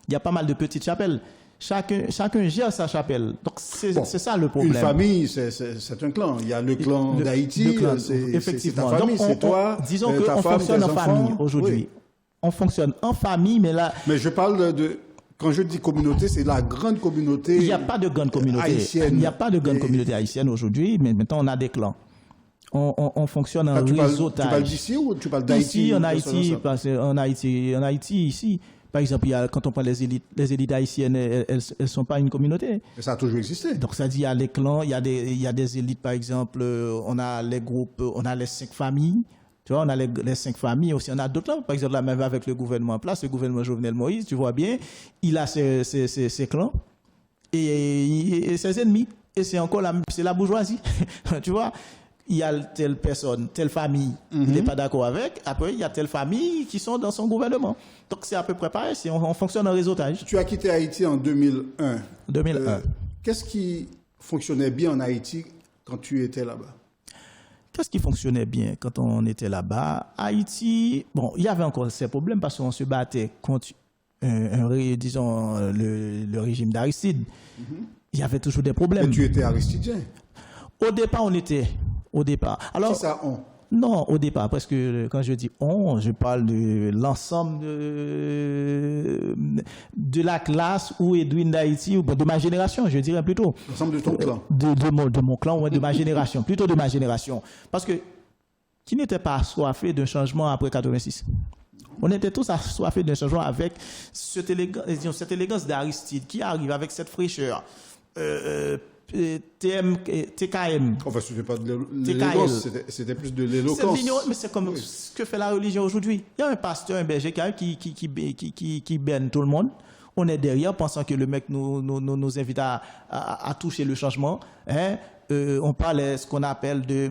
Il y a pas mal de petites chapelles. Chacun gère sa chapelle. Donc, c'est ça le problème. Une famille, c'est un clan. Il y a le clan d'Haïti, c'est ta famille, c'est toi, disons ta qu'on femme, fonctionne tes en famille enfants. aujourd'hui. Oui. On fonctionne en famille, mais là... Mais je parle de... Quand je dis communauté, c'est la grande communauté haïtienne. Il n'y a pas de grande communauté haïtienne. Il n'y a pas de grande communauté haïtienne aujourd'hui, mais maintenant on a des clans. On fonctionne en réseautage. Tu parles d'ici ou tu parles d'Haïti? Ici, en Haïti, parce qu'en Haïti, ici... Par exemple, quand on prend les élites haïtiennes, elles ne sont pas une communauté. Mais ça a toujours existé. Donc, ça dit, il y a les clans, il y a des élites, par exemple, on a les groupes, on a les 5 familles. Tu vois, on a les 5 familles aussi. On a d'autres là. Par exemple, là, même avec le gouvernement en place, le gouvernement Jovenel Moïse, tu vois bien, il a ses clans et ses ennemis. Et c'est encore c'est la bourgeoisie. Tu vois? Il y a telle personne, telle famille, il n'est pas d'accord avec. Après, il y a telle famille qui sont dans son gouvernement. Donc, c'est à peu près pareil. On fonctionne en réseautage. Tu as quitté Haïti en 2001. 2001. Qu'est-ce qui fonctionnait bien en Haïti quand tu étais là-bas? Qu'est-ce qui fonctionnait bien quand on était là-bas? Haïti, bon, il y avait encore ces problèmes parce qu'on se battait contre, disons, le régime d'Aristide. Il y avait toujours des problèmes. Mais tu étais aristidien. Au départ, on était. Au départ. Alors, qui ça, on? Non, au départ, parce que quand je dis on, je parle de l'ensemble de la classe ou Edwin d'Haïti, ou de ma génération, je dirais plutôt. L'ensemble de ton clan? De mon clan, ou de ma génération, plutôt de ma génération. Parce que qui n'était pas assoiffé d'un changement après 86? On était tous assoiffés d'un changement avec cette élégance d'Aristide qui arrive avec cette fraîcheur. TKM. Enfin, c'était pas de l'élégance, c'était plus de l'éloquence. Mais c'est comme ce que fait la religion aujourd'hui. Il y a un pasteur, un berger qui baigne tout le monde. on est derrière, pensant que le mec nous invite à toucher le changement. Hein? On parle de ce qu'on appelle de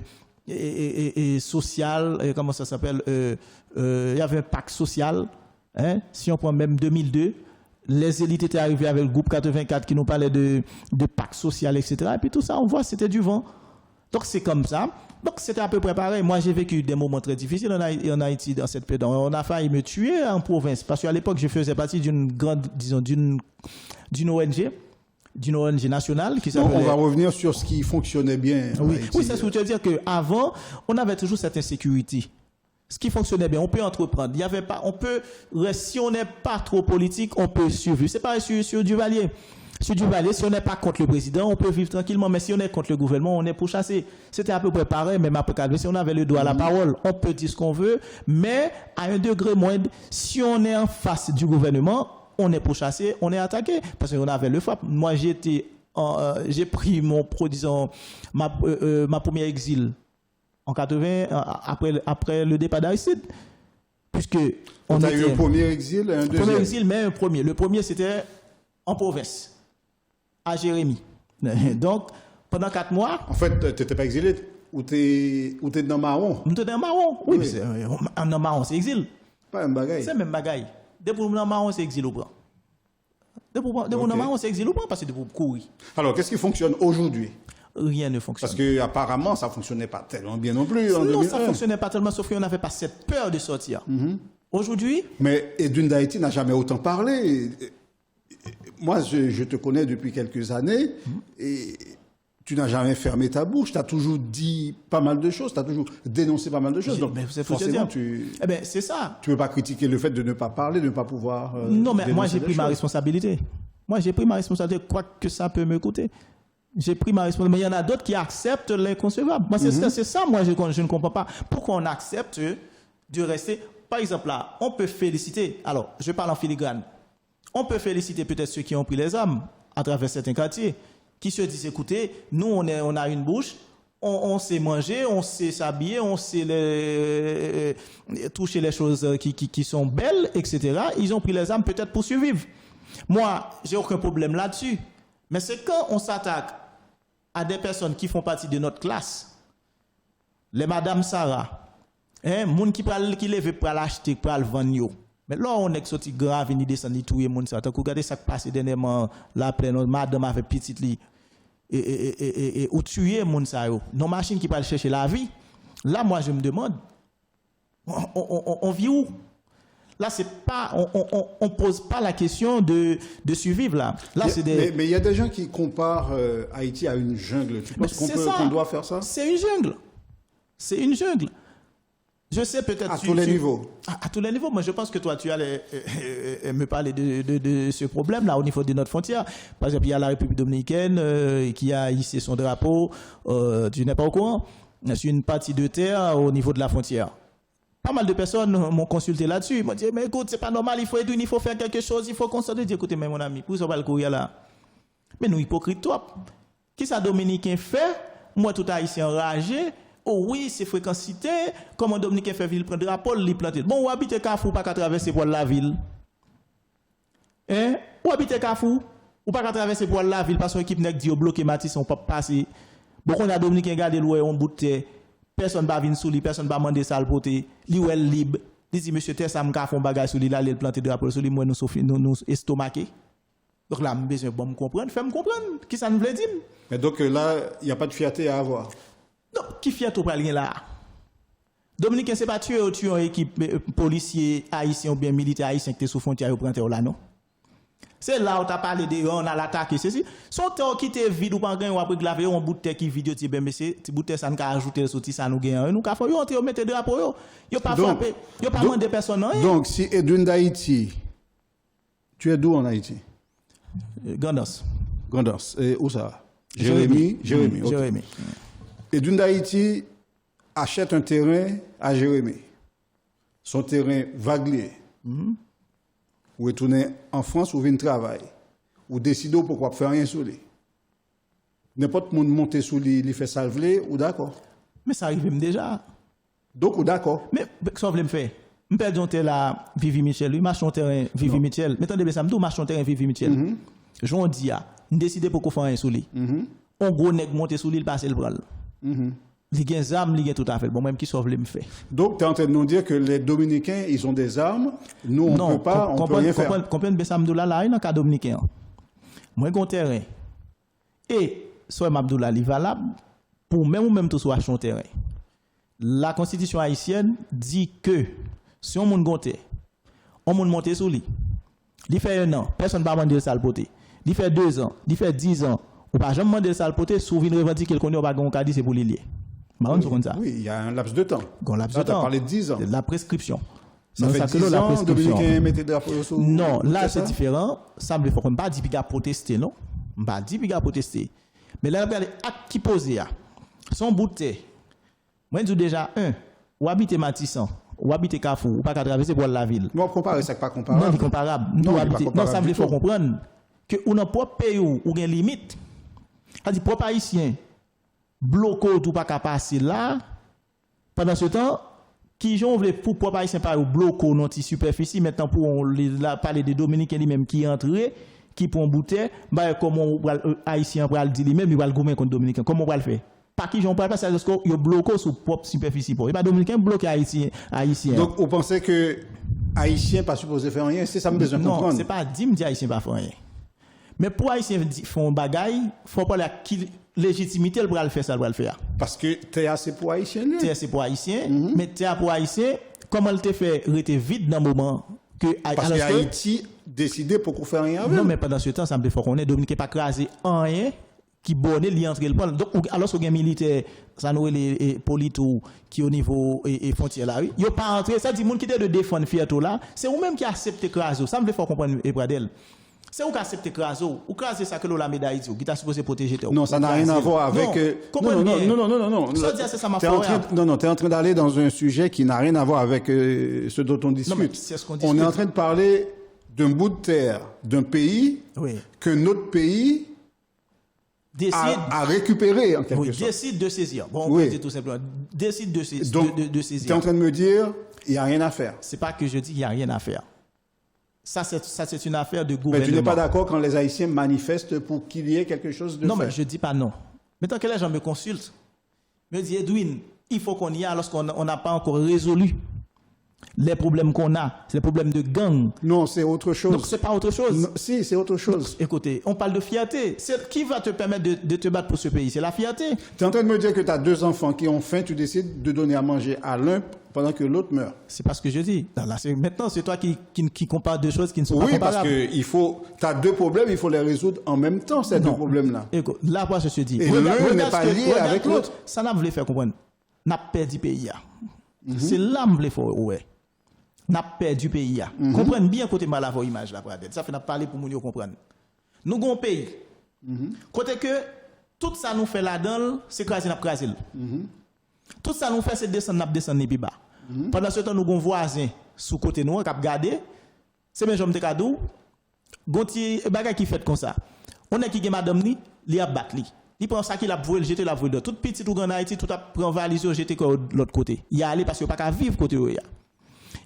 social, comment ça s'appelle? Il y avait un pacte social. Hein? Si on prend même 2002, les élites étaient arrivées avec le groupe 84 qui nous parlait de pacte social, etc. Et puis tout ça, on voit, c'était du vent. Donc c'est comme ça. Donc c'était à peu près pareil. Moi j'ai vécu des moments très difficiles en Haïti dans cette période. On a failli me tuer en province parce qu'à l'époque je faisais partie d'une grande, disons, d'une ONG nationale qui s'appelait... On va revenir sur ce qui fonctionnait bien. Oui, c'est ce que je veux dire qu'avant, on avait toujours cette insécurité. Ce qui fonctionnait bien, on peut entreprendre. Il y avait pas, on peut, si on n'est pas trop politique, on peut survivre. C'est pareil sur Duvalier. Sur Duvalier, si on n'est pas contre le président, on peut vivre tranquillement. Mais si on est contre le gouvernement, on est pourchassé. C'était à peu près pareil, même après si on avait le droit à la parole, on peut dire ce qu'on veut, mais à un degré moindre, si on est en face du gouvernement, on est pourchassé, on est attaqué. Parce qu'on avait le FAP. Moi, j'ai pris ma première exil en 80, après le départ d'Aristide. Puisque on a eu un premier exil et un deuxième. Premier exil, mais un premier. Le premier, c'était en province, à Jérémy. Donc, pendant 4 mois. En fait, tu n'étais pas exilé, ou tu es dans Marron. Tu es dans Marron, oui. Dans Marron, c'est exil. Pas un bagaille. C'est même bagaille. Depuis dans Marron, c'est exil ou pas. Depuis dans Marron, c'est exil ou pas, parce que depuis courir. Alors, qu'est-ce qui fonctionne aujourd'hui? Rien ne fonctionne. Parce que apparemment, ça fonctionnait pas tellement bien non plus. Non, ça fonctionnait pas tellement, sauf qu'on n'avait pas cette peur de sortir. Aujourd'hui. Mais Edwin d'Haïti n'a jamais autant parlé. Moi, je te connais depuis quelques années et tu n'as jamais fermé ta bouche. Tu as toujours dit pas mal de choses. Tu as toujours dénoncé pas mal de choses. Donc, forcément, c'est ça. Tu ne peux pas critiquer le fait de ne pas parler, de ne pas pouvoir. Non, mais moi, j'ai pris ma responsabilité. Moi, j'ai pris ma responsabilité, quoi que ça peut me coûter. J'ai pris ma responsabilité. Mais il y en a d'autres qui acceptent l'inconcevable. Moi, c'est ça, moi, je ne comprends pas. Pourquoi on accepte de rester. Par exemple, là, on peut féliciter. Alors, je parle en filigrane. On peut féliciter peut-être ceux qui ont pris les armes à travers certains quartiers, qui se disent, écoutez, nous, on a une bouche, on sait manger, on sait s'habiller, on sait toucher les choses qui sont belles, etc. Ils ont pris les armes peut-être pour survivre. Moi, j'ai aucun problème là-dessus. Mais c'est quand on s'attaque à des personnes qui font partie de notre classe, les Madame Sarah, moun qui lève pour l'acheter, pour le vendre. Mais là, on est sorti grave, ni descend, ni tout le monde. Tant que regardez ça qui passe dernièrement, la pleine, madame avait petite lit, et ou tuer moun sa yo. Nos machines qui parlent chercher la vie. Là, moi, je me demande, on vit où? Là, c'est pas, on pose pas la question de survivre là. Mais il y a des gens qui comparent Haïti à une jungle. Tu penses qu'on doit faire ça? C'est une jungle. C'est une jungle. Je sais peut-être... À tous les niveaux. À tous les niveaux. Moi, je pense que toi, tu allais me parler de ce problème-là au niveau de notre frontière. Par exemple, il y a la République dominicaine qui a hissé son drapeau, tu n'es pas au courant, sur une partie de terre au niveau de la frontière. Pas mal de personnes m'ont consulté là-dessus. Ils m'ont dit, mais écoute, c'est pas normal, il faut faire quelque chose, il faut qu'on s'en dise. Écoutez, mais mon ami, pour ça, on va le courir là. Mais nous, hypocrites, toi. Qui ça, Dominicain fait? Moi, tout haïtien enragé. Oh oui, c'est fréquencité. Comment Dominicain fait ville prendre drapeau, il plante. Bon, ou habite Carrefour, pas qu'à traverser pour la ville. Ou habite Carrefour, ou pas qu'à traverser pour la ville parce que l'équipe n'est dit bloqué Matisse, on peut pas passer. Bon, on a Dominicain gardé loué on bout de terre. Personne va venir sous lui, personne va demander ça le poter. Li ou elle libre. Il dit monsieur Tessa m'ka font bagage sous lui là, il planter drapeau sous lui moi nous estomaquer. Donc là, je besoin bon me comprendre, faire me comprendre qui ça nous veut dire. Mais donc là, il n'y a pas de fierté à avoir. Non, qui fierté pour rien là? Dominicain, c'est pas tuer une équipe policier haïtien ou bien militaire haïtien qui est sous frontière ou prendre là non? C'est là où tu as parlé de on a l'attaqué ceci. Son temps qui était vide ou pas gain ou après glavé on bout de terre qui vidéo ti ben monsieur, ti bout de terre ça n'a ajouter sorti ça nous gain. Nous ka faut yo entrer yo mettre drapeau yo. Yo pas frapper, yo pas demander personne non. Donc si Edwin d'Haïti, tu es d'où en Haïti? Grandos. Grandos. Et où ça? Jérémy. Okay. Jérémy. Edwin d'Haïti achète un terrain à Jérémy. Son terrain vaguelier. Ou retourner en France ou venir travailler. Ou décider pourquoi faire rien sur lui. N'importe monde monter sous lui, il fait salver ou d'accord. Mais ça arrive même déjà. Donc ou d'accord. Mais ça veut me faire. M'perdons la Vivi Michel, lui marche son terrain Vivi Michel. Mettons des samedi marche son terrain Vivi Michel. J'on dis décider pour qu'on fasse un sous lui. On gros nèg monter sous lui, passer le bras. Li gen zam, li gen tout à fait. Bon même qui sauve me fait. Donc tu es en train de nous dire que les Dominicains, ils ont des armes, nous on peut pas, on peut rien faire. Comprendre Bessamdoula là, il dans cas dominicain. Moi gon terrain. Et soit Abdoulaye li valable pour même tout soit son terrain. La constitution haïtienne dit que si on moun gonte, on moun monter sous lui. Il fait 1 an, personne va demander le salpoté. Il fait 2 ans, il fait 10 ans, ou pas jamais demander le salpoté, souvent revendiquer le connaît ou pas gon dit c'est pour l'ilier. Oui, il y a un laps de temps. Là, tu as parlé de 10 ans. De la prescription. Ça fait 10 ans, Dominicains mettaient des drapeaux sous. Non, là c'est différent. Ça me fait pas dire qu'il a protesté, non? Pas dire qu'il a protesté. Mais là, regardez, acte qui pose là. Son bout de terre. Moi, je dis déjà, ou habiter Matissan, ou habiter Carrefour, ou pas traverser pour la ville. Non, comparer, c'est pas comparable. Non, c'est comparable. Non, ça me fait comprendre que ou dans propre pays ou une limite. C'est-à-dire, propre haïtien, bloqué tout pas qu'à passer là. Pendant ce temps, qui j'en voulait pour propre haïtien pas bloqué dans une superficie, maintenant pour parler des Dominicains lui-même qui entré, qui prend bouteille, bah comment haïtien va le dire lui-même, il va le gommer contre Dominicain. Comment on va le faire? Pas qui j'en parle pas, c'est parce qu'il bloqué sur propre superficie. Il pas Dominicain bloqué haïtien. Donc vous pensez que haïtien pas supposé faire rien, c'est ça me besoin de comprendre. Non, c'est pas dire haïtien pas faire rien. Mais pour haïtien font bagaille, faut pas la légitimité le faire ça le faire. Parce que TA c'est pour haïtien. TA c'est pour haïtien, mais TA pour haïtien, comment elle te fait rester vide dans le moment que parce que Haïti décidé pour qu'on fait rien avec. Non, mais pendant ce temps, ça me fait qu'on est Dominique pas crasé rien qui bonne li entre le point. Donc alors que militaire ça nous les politos qui au niveau et frontière là, oui, yo pas entrer, ça dit monde qui était de défendre fierté là, c'est ou même qui accepte craser. Ça me fait comprendre et Bradel. C'est où qu'accepter craso ou craser ça que la médaille qui t'a supposé protéger. Non, ça n'a rien à voir avec non. Ça dit c'est ça m'a fait. Non, tu es en train d'aller dans un sujet qui n'a rien à voir avec ce dont on discute. Non, mais c'est ce qu'on discute. On est en train de parler d'un bout de terre, d'un pays que notre pays décide à récupérer en quelque sorte. Décide de saisir. Bon, on peut dire tout simplement décide de saisir. Donc, tu es en train de me dire il n'y a rien à faire. C'est pas que je dis qu'il n'y a rien à faire. Ça, c'est une affaire de gouvernement. Mais tu n'es pas d'accord quand les Haïtiens manifestent pour qu'il y ait quelque chose de non, fait. Mais je dis pas non. Maintenant que les gens me consultent, me disent, Edwin, il faut qu'on y aille lorsqu'on n'a pas encore résolu les problèmes qu'on a. C'est les problèmes de gang. Non, c'est autre chose. Donc, c'est pas autre chose. Non, si, c'est autre chose. Donc, écoutez, on parle de fierté. Qui va te permettre de te battre pour ce pays? C'est la fierté. Tu es en train de me dire que tu as 2 enfants qui ont faim, tu décides de donner à manger à l'un pendant que l'autre meurt. C'est pas ce que je dis. Maintenant, c'est toi qui compare deux choses qui ne sont pas comparables. Oui, parce que tu as 2 problèmes, il faut les résoudre en même temps, ces 2 problèmes-là. Écoute, là, moi, je te dis. Et l'un n'est pas lié avec l'autre. Ça n'a voulu faire comprendre. N'a perdu le pays. C'est là que je voulais faire, ouais. N'a perdu le pays. Comprenez bien côté mal à vos images là, ça fait n'a parler pour nous comprendre. Nous avons un pays. Côté que tout ça nous fait là-dedans, c'est craser n'a craser. Tout ça nous fait c'est descendre n'est plus bas. Pendant ce temps nous avons voisin sous côté nous qui a regardé, c'est même jom te cadeau. Gonti bagay qui fait comme ça. On est qui gen madame ni, li a battre li. Il prend ça qu'il a voué, jeter la voué de toute petite ou grand Haïti, tout a prend valise jeter de l'autre côté. Il y a aller parce qu'il pas qu'à vivre côté où il y a.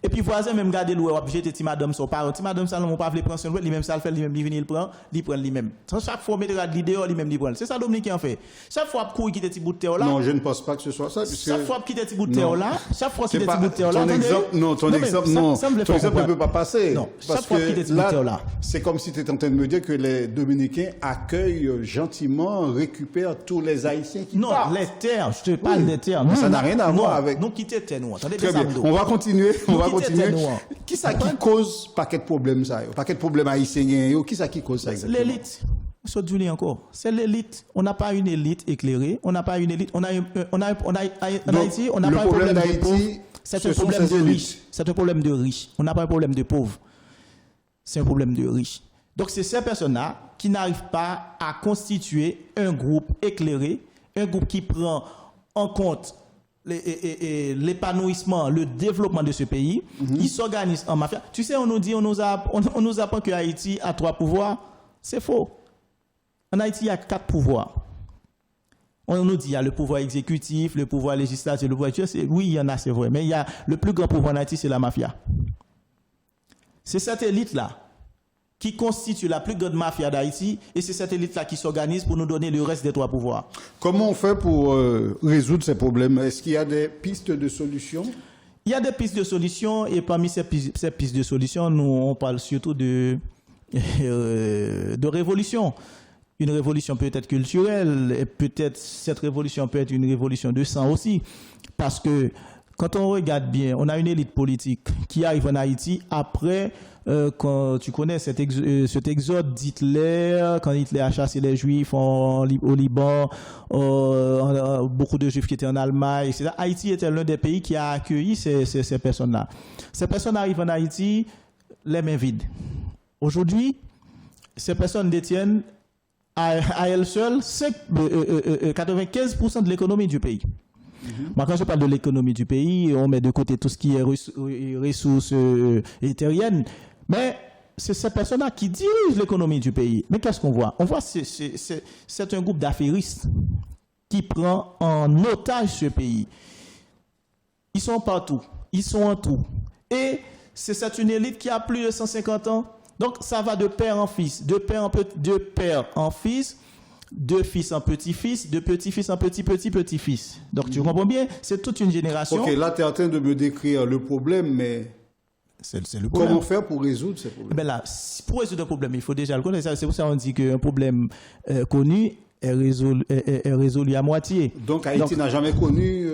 Et puis voisin même garder l'oué ou jeter ti madame son parent, ti madame ça non pas veut prendre son lui même ça le fait lui même il venir il prend lui-même. Chaque fois mettre la vidéo lui même il prend. C'est ça Dominique qui en fait. Chaque fois courir quitter ti bout de terre là. Non, je ne pense pas que ce soit ça puisque chaque fois quitter ti bout de terre là, chaque fois quitter ti bout de terre là. Ton exemple ne peut pas passer. Non, parce que là, c'est comme si tu étais en train de me dire que les Dominicains accueillent gentiment, récupèrent tous les Haïtiens qui partent. Non, les terres, je te parle des terres. Ça n'a rien à voir avec. Non, quitter terre nous. Attendez bien. On va continuer. Qui ça qui cause paquet de problèmes ça? Paquet de problèmes haïtiens, qui ça qui cause ça? C'est l'élite. Je dis encore, c'est l'élite. On n'a pas une élite éclairée, on n'a pas une élite, en Haïti, on n'a pas un problème de pauvres. C'est un problème de riches. C'est un problème de riches. On n'a pas un problème de pauvres. C'est un problème de riches. Donc c'est ces personnes-là qui n'arrivent pas à constituer un groupe éclairé, un groupe qui prend en compte l'épanouissement, le développement de ce pays. Ils s'organisent en mafia. Tu sais, on nous apprend que Haïti a 3 pouvoirs. C'est faux. En Haïti, il y a 4 pouvoirs. On nous dit il y a le pouvoir exécutif, le pouvoir législatif, le pouvoir judiciaire. Oui, il y en a, c'est vrai. Mais il y a le plus grand pouvoir en Haïti, c'est la mafia. C'est cette élite-là qui constitue la plus grande mafia d'Haïti et c'est cette élite-là qui s'organise pour nous donner le reste des trois pouvoirs. Comment on fait pour résoudre ces problèmes? Est-ce qu'il y a des pistes de solutions? Il y a des pistes de solutions et parmi ces pistes de solutions, nous, on parle surtout de révolution. Une révolution peut être culturelle et peut-être cette révolution peut être une révolution de sang aussi. Parce que quand on regarde bien, on a une élite politique qui arrive en Haïti après, quand tu connais cet exode d'Hitler, quand Hitler a chassé les Juifs au Liban, beaucoup de Juifs qui étaient en Allemagne, etc. Haïti était l'un des pays qui a accueilli ces personnes-là. Ces personnes arrivent en Haïti les mains vides. Aujourd'hui, ces personnes détiennent à elles seules 95% de l'économie du pays. Moi, quand je parle de l'économie du pays, on met de côté tout ce qui est ressources éthériennes, mais c'est ces personnes-là qui dirigent l'économie du pays. Mais qu'est-ce qu'on voit? On voit c'est un groupe d'affairistes qui prend en otage ce pays. Ils sont partout, ils sont en tout. Et c'est une élite qui a plus de 150 ans. Donc, ça va de père en fils, de père en fils, de fils en petit-fils, de petit-fils en petit-petit-petit-fils. Donc, tu comprends bien? C'est toute une génération. Ok, là, tu es en train de me décrire le problème, mais c'est le problème. Comment faire pour résoudre ces problèmes? Ben là, pour résoudre un problème, il faut déjà le connaître. C'est pour ça qu'on dit qu'un problème connu est résolu à moitié. Donc Haïti n'a jamais connu,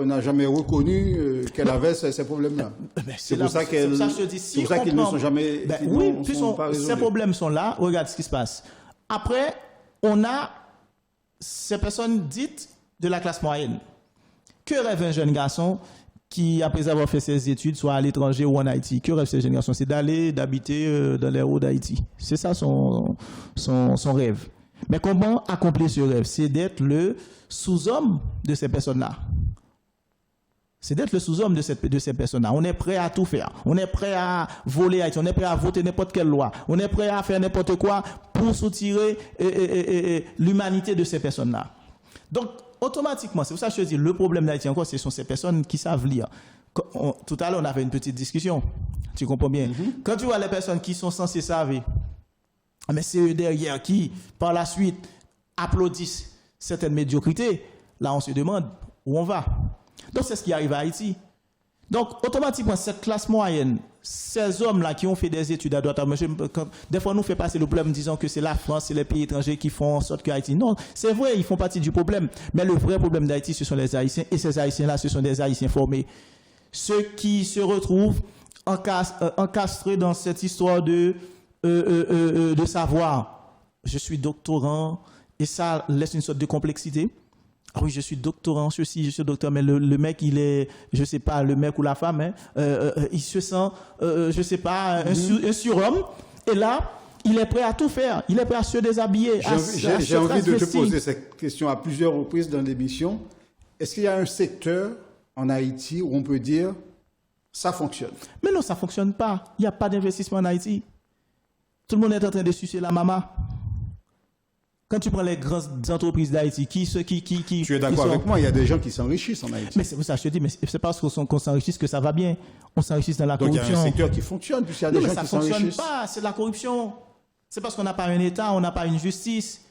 n'a jamais reconnu qu'elle avait ces problèmes-là. C'est pour ça qu'ils ne sont jamais. Oui, ces problèmes sont là. Regarde ce qui se passe. Après, on a ces personnes dites de la classe moyenne. Que rêve un jeune garçon qui, après avoir fait ses études, soit à l'étranger ou en Haïti? Que rêve ce jeune garçon? C'est d'habiter dans les hauts d'Haïti. C'est ça son rêve. Mais comment accomplir ce rêve? C'est d'être le sous-homme de ces personnes-là. C'est d'être le sous-homme de ces personnes-là. On est prêt à tout faire. On est prêt à voler Haïti. On est prêt à voter n'importe quelle loi. On est prêt à faire n'importe quoi pour soutirer l'humanité de ces personnes-là. Donc, automatiquement, c'est pour ça que je dis, le problème d'Haïti encore, ce sont ces personnes qui savent lire. Tout à l'heure, on avait une petite discussion. Tu comprends bien? Quand tu vois les personnes qui sont censées savoir, mais c'est eux derrière qui, par la suite, applaudissent certaines médiocrités. Là, on se demande où on va. Donc, c'est ce qui arrive à Haïti. Donc, automatiquement, cette classe moyenne, ces hommes-là qui ont fait des études à droite à gauche, des fois, nous fait passer le problème disant que c'est la France, c'est les pays étrangers qui font en sorte que Haïti. Non, c'est vrai, ils font partie du problème. Mais le vrai problème d'Haïti, ce sont les Haïtiens. Et ces Haïtiens-là, ce sont des Haïtiens formés. Ceux qui se retrouvent encastrés dans cette histoire de savoir. Je suis doctorant et ça laisse une sorte de complexité. Ah oui, je suis doctorant, je suis docteur, mais le mec, il est, je sais pas, le mec ou la femme, il se sent, je sais pas, un surhomme. Et là, il est prêt à tout faire. Il est prêt à se déshabiller. J'ai envie de te poser cette question à plusieurs reprises dans l'émission. Est-ce qu'il y a un secteur en Haïti où on peut dire ça fonctionne? Mais non, ça fonctionne pas. Il n'y a pas d'investissement en Haïti. Tout le monde est en train de sucer la maman. Quand tu prends les grandes entreprises d'Haïti, qui tu es d'accord avec moi, il y a des gens qui s'enrichissent en Haïti. Mais c'est pour ça que je te dis, mais c'est parce qu'on s'enrichisse que ça va bien. On s'enrichisse dans la corruption. Donc il y a un secteur qui fonctionne, puisqu'il y a des gens qui s'enrichissent. Ça ne fonctionne pas, c'est de la corruption. C'est parce qu'on n'a pas un État, on n'a pas une justice.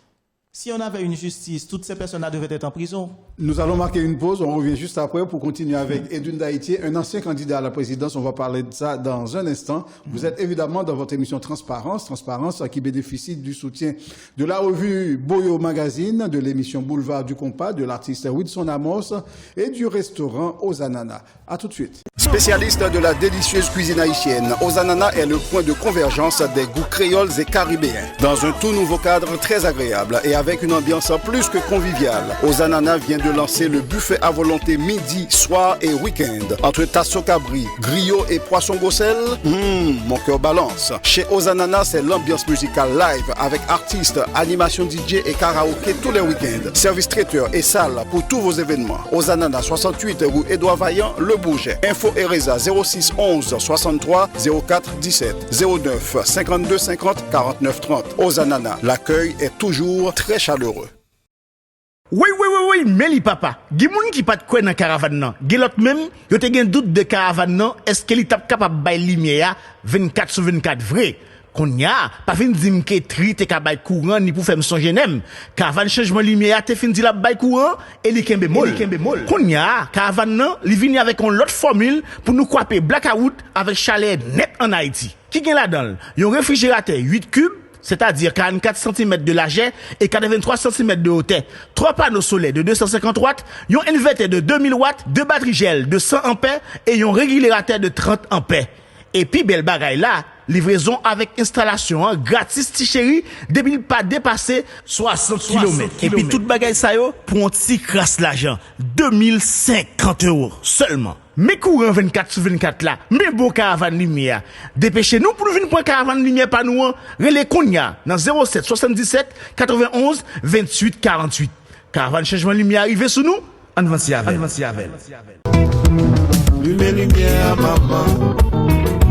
Si on avait une justice, toutes ces personnes-là devraient être en prison. Nous allons marquer une pause. On revient juste après pour continuer avec Edwin Daïtié, un ancien candidat à la présidence. On va parler de ça dans un instant. Vous êtes évidemment dans votre émission Transparence. Transparence qui bénéficie du soutien de la revue Boyo Magazine, de l'émission Boulevard du Compas, de l'artiste Wilson Amos et du restaurant Ozanana. À tout de suite. Spécialiste de la délicieuse cuisine haïtienne, Ozanana est le point de convergence des goûts créoles et caribéens. Dans un tout nouveau cadre très agréable et avec une ambiance plus que conviviale, Ozanana vient de lancer le buffet à volonté midi, soir et week-end. Entre tasso cabri, griot et poisson gossel, mon cœur balance. Chez Ozanana, c'est l'ambiance musicale live avec artistes, animation DJ et karaoké tous les week-ends. Service traiteur et salle pour tous vos événements. Ozanana 68 rue Édouard Vaillant, Le Bourget. Info Ereza 06 11 63 04 17 09 52 50 49 30. Ozanana, l'accueil est toujours très chaleureux. Oui, mais li papa. Gi moun qui pas de quoi dans caravane nan. Gi l'autre même, yo te gen doute de caravane nan, est-ce que li tap capable bay lumière 24/24 vrai. Qu'on y a, pas fin dim ke tri te ka bay courant ni pour faire songe nem. Caravane changement lumière te fin di la bay courant et li kembe mol. Qu'on y a, caravane nan, li vini avec une autre formule pour nous couper blackout avec chalet net en Haïti. Qui gen là-dedans? Yon réfrigérateur 8 cubes, c'est-à-dire 44 cm de largeur et 83 cm de hauteur. 3 panneaux solaires de 250 watts, un inverteur de 2000 watts, 2 batteries gel de 100 ampères et un régulateur de 30 ampères. Et puis, belle bagaille là, livraison avec installation gratis, ti chéri, depuis pas dépasser 60 km. Et puis, toute bagaille ça yo, pour un petit crasse l'argent. 2050 € seulement. Mais courant 24/24 là, mais beau caravane lumière. Dépêchez-nous pour nous venir pour caravane lumière par nous, relais Kounia, dans 07 77 91 28 48. Caravane changement lumière arrivé sous nous, en avance avec. Lumière, maman.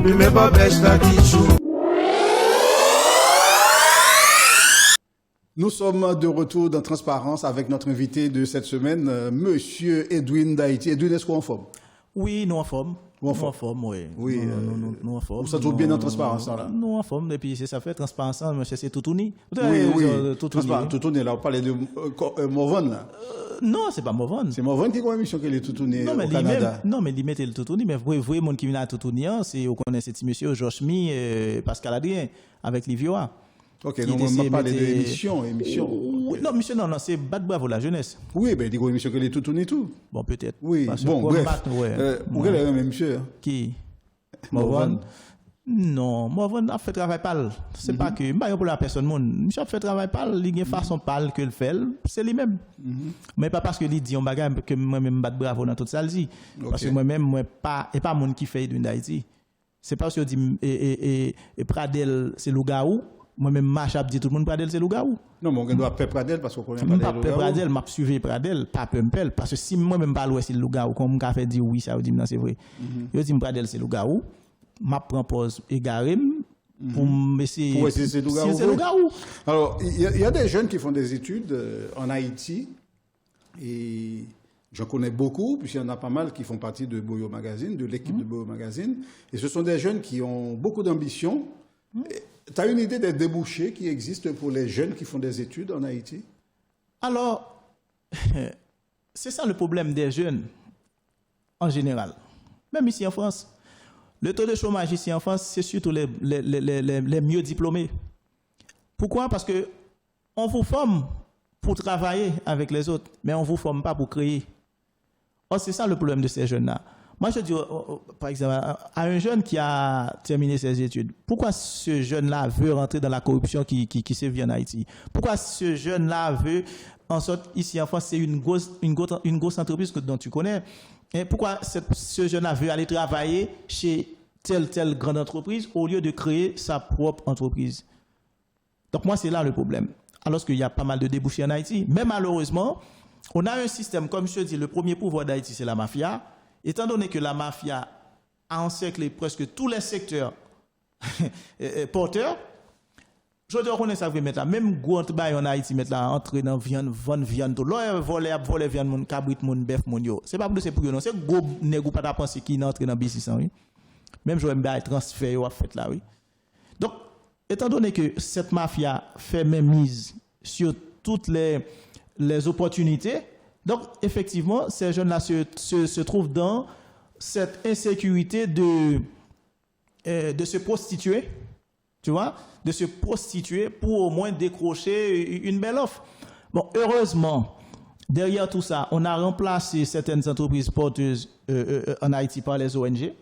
Lumière, pas bêche, la tichou. Nous sommes de retour dans Transparence avec notre invité de cette semaine, Monsieur Edwin d'Haïti. Edwin, est-ce qu'on est en forme? Oui, nous en forme. Nous en Nous en forme, oui. Oui, Nous en forme. vous sentez bien dans Transparence, là? Nous en forme, et puis c'est ça fait Transparence, monsieur, c'est tout uni. Oui. Tout Tout là, on parlait de Morvan, là. Non, c'est pas Morvan. C'est Morvan qui a une émission qui est tout uni au Canada. Non, mais il mettait le tout uni, mais vrai monde qui vient à tout uni, c'est, on connaît cet monsieur, Georges Mi, Pascal Adrien, avec Livioa. Ok, donc on va parler de émission. Oui, non, monsieur, non, c'est Bat Bravo la jeunesse. Oui, ben, il y a une émission qui est tout uni tout. Bon, peut-être. Oui, bon, bref. Pourquoi il y a un même monsieur? Qui? Morvan? Non, Morvan a fait travail pâle. C'est pas que, bah, pour la personne, monsieur a fait travail pâle, il y a une façon pâle que le fait, c'est lui-même. Mais pas parce que il dit un bagage que moi-même Bat Bravo dans toute ça, parce que moi-même, moi, pas, et pas mon qui fait d'une d'Haïti. C'est parce que dit, et Pradel, c'est Lougaou. Moi-même, Machap dit tout le monde Pradel, c'est Lougaou. Non, mais on doit faire Pradel parce qu'on connaît pas Pradel, m'a suivi Pradel, pas Pempel. Parce que si moi-même pas l'ouest, c'est Lougaou, comme on fait dire oui, ça veut dire non, c'est vrai. Je dis Pradel, c'est Lougaou. M'a prend pause égaré pour essayer. Pour essayer c'est Lougaou. C'est Lougaou. Alors, il y a des jeunes qui font des études en Haïti. Et j'en connais beaucoup, puisqu'il y en a pas mal qui font partie de Boyo Magazine, de l'équipe de Boyo Magazine. Et ce sont des jeunes qui ont beaucoup d'ambition. Tu as une idée des débouchés qui existent pour les jeunes qui font des études en Haïti? Alors, c'est ça le problème des jeunes en général. Même ici en France. Le taux de chômage ici en France, c'est surtout les mieux diplômés. Pourquoi? Parce que on vous forme pour travailler avec les autres, mais on ne vous forme pas pour créer. Or, c'est ça le problème de ces jeunes-là. Moi, je dis, par exemple, à un jeune qui a terminé ses études, pourquoi ce jeune-là veut rentrer dans la corruption qui sévit en Haïti? Pourquoi ce jeune-là veut, en sorte, ici en France, c'est une grosse entreprise dont tu connais, et pourquoi ce jeune-là veut aller travailler chez telle grande entreprise au lieu de créer sa propre entreprise? Donc, moi, c'est là le problème. Alors qu'il y a pas mal de débouchés en Haïti. Mais malheureusement, on a un système, comme je te dis, le premier pouvoir d'Haïti, c'est la mafia. Étant donné que la mafia a encerclé presque tous les secteurs porteurs, je te reconnais ça, même gros bail en Haïti, mettre là, entrer dans viande, vendre viande, tout. Là, voler viande, mon cabrit, mon bœuf, mon yo. C'est pas pour c'est pour eux, non. C'est gros négou pas penser qui entre dans business, oui. Même je vais me transfert, ou fait là, oui. Donc, étant donné que cette mafia fait même mise sur toutes les opportunités, donc, effectivement, ces jeunes-là se trouvent dans cette insécurité de se prostituer, tu vois, de se prostituer pour au moins décrocher une belle offre. Bon, heureusement, derrière tout ça, on a remplacé certaines entreprises porteuses en Haïti par les ONG.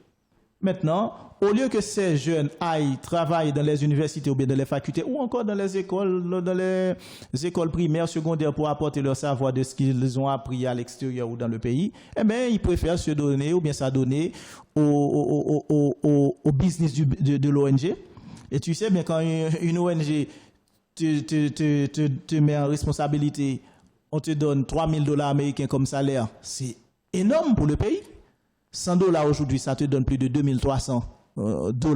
Maintenant, au lieu que ces jeunes aillent travailler dans les universités ou bien dans les facultés ou encore dans les écoles primaires, secondaires pour apporter leur savoir de ce qu'ils ont appris à l'extérieur ou dans le pays, eh bien, ils préfèrent se donner ou bien s'adonner au business de l'ONG. Et tu sais bien, quand une ONG te met en responsabilité, on te donne $3,000 américains comme salaire, c'est énorme pour le pays. $100 aujourd'hui, ça te donne plus de $2,300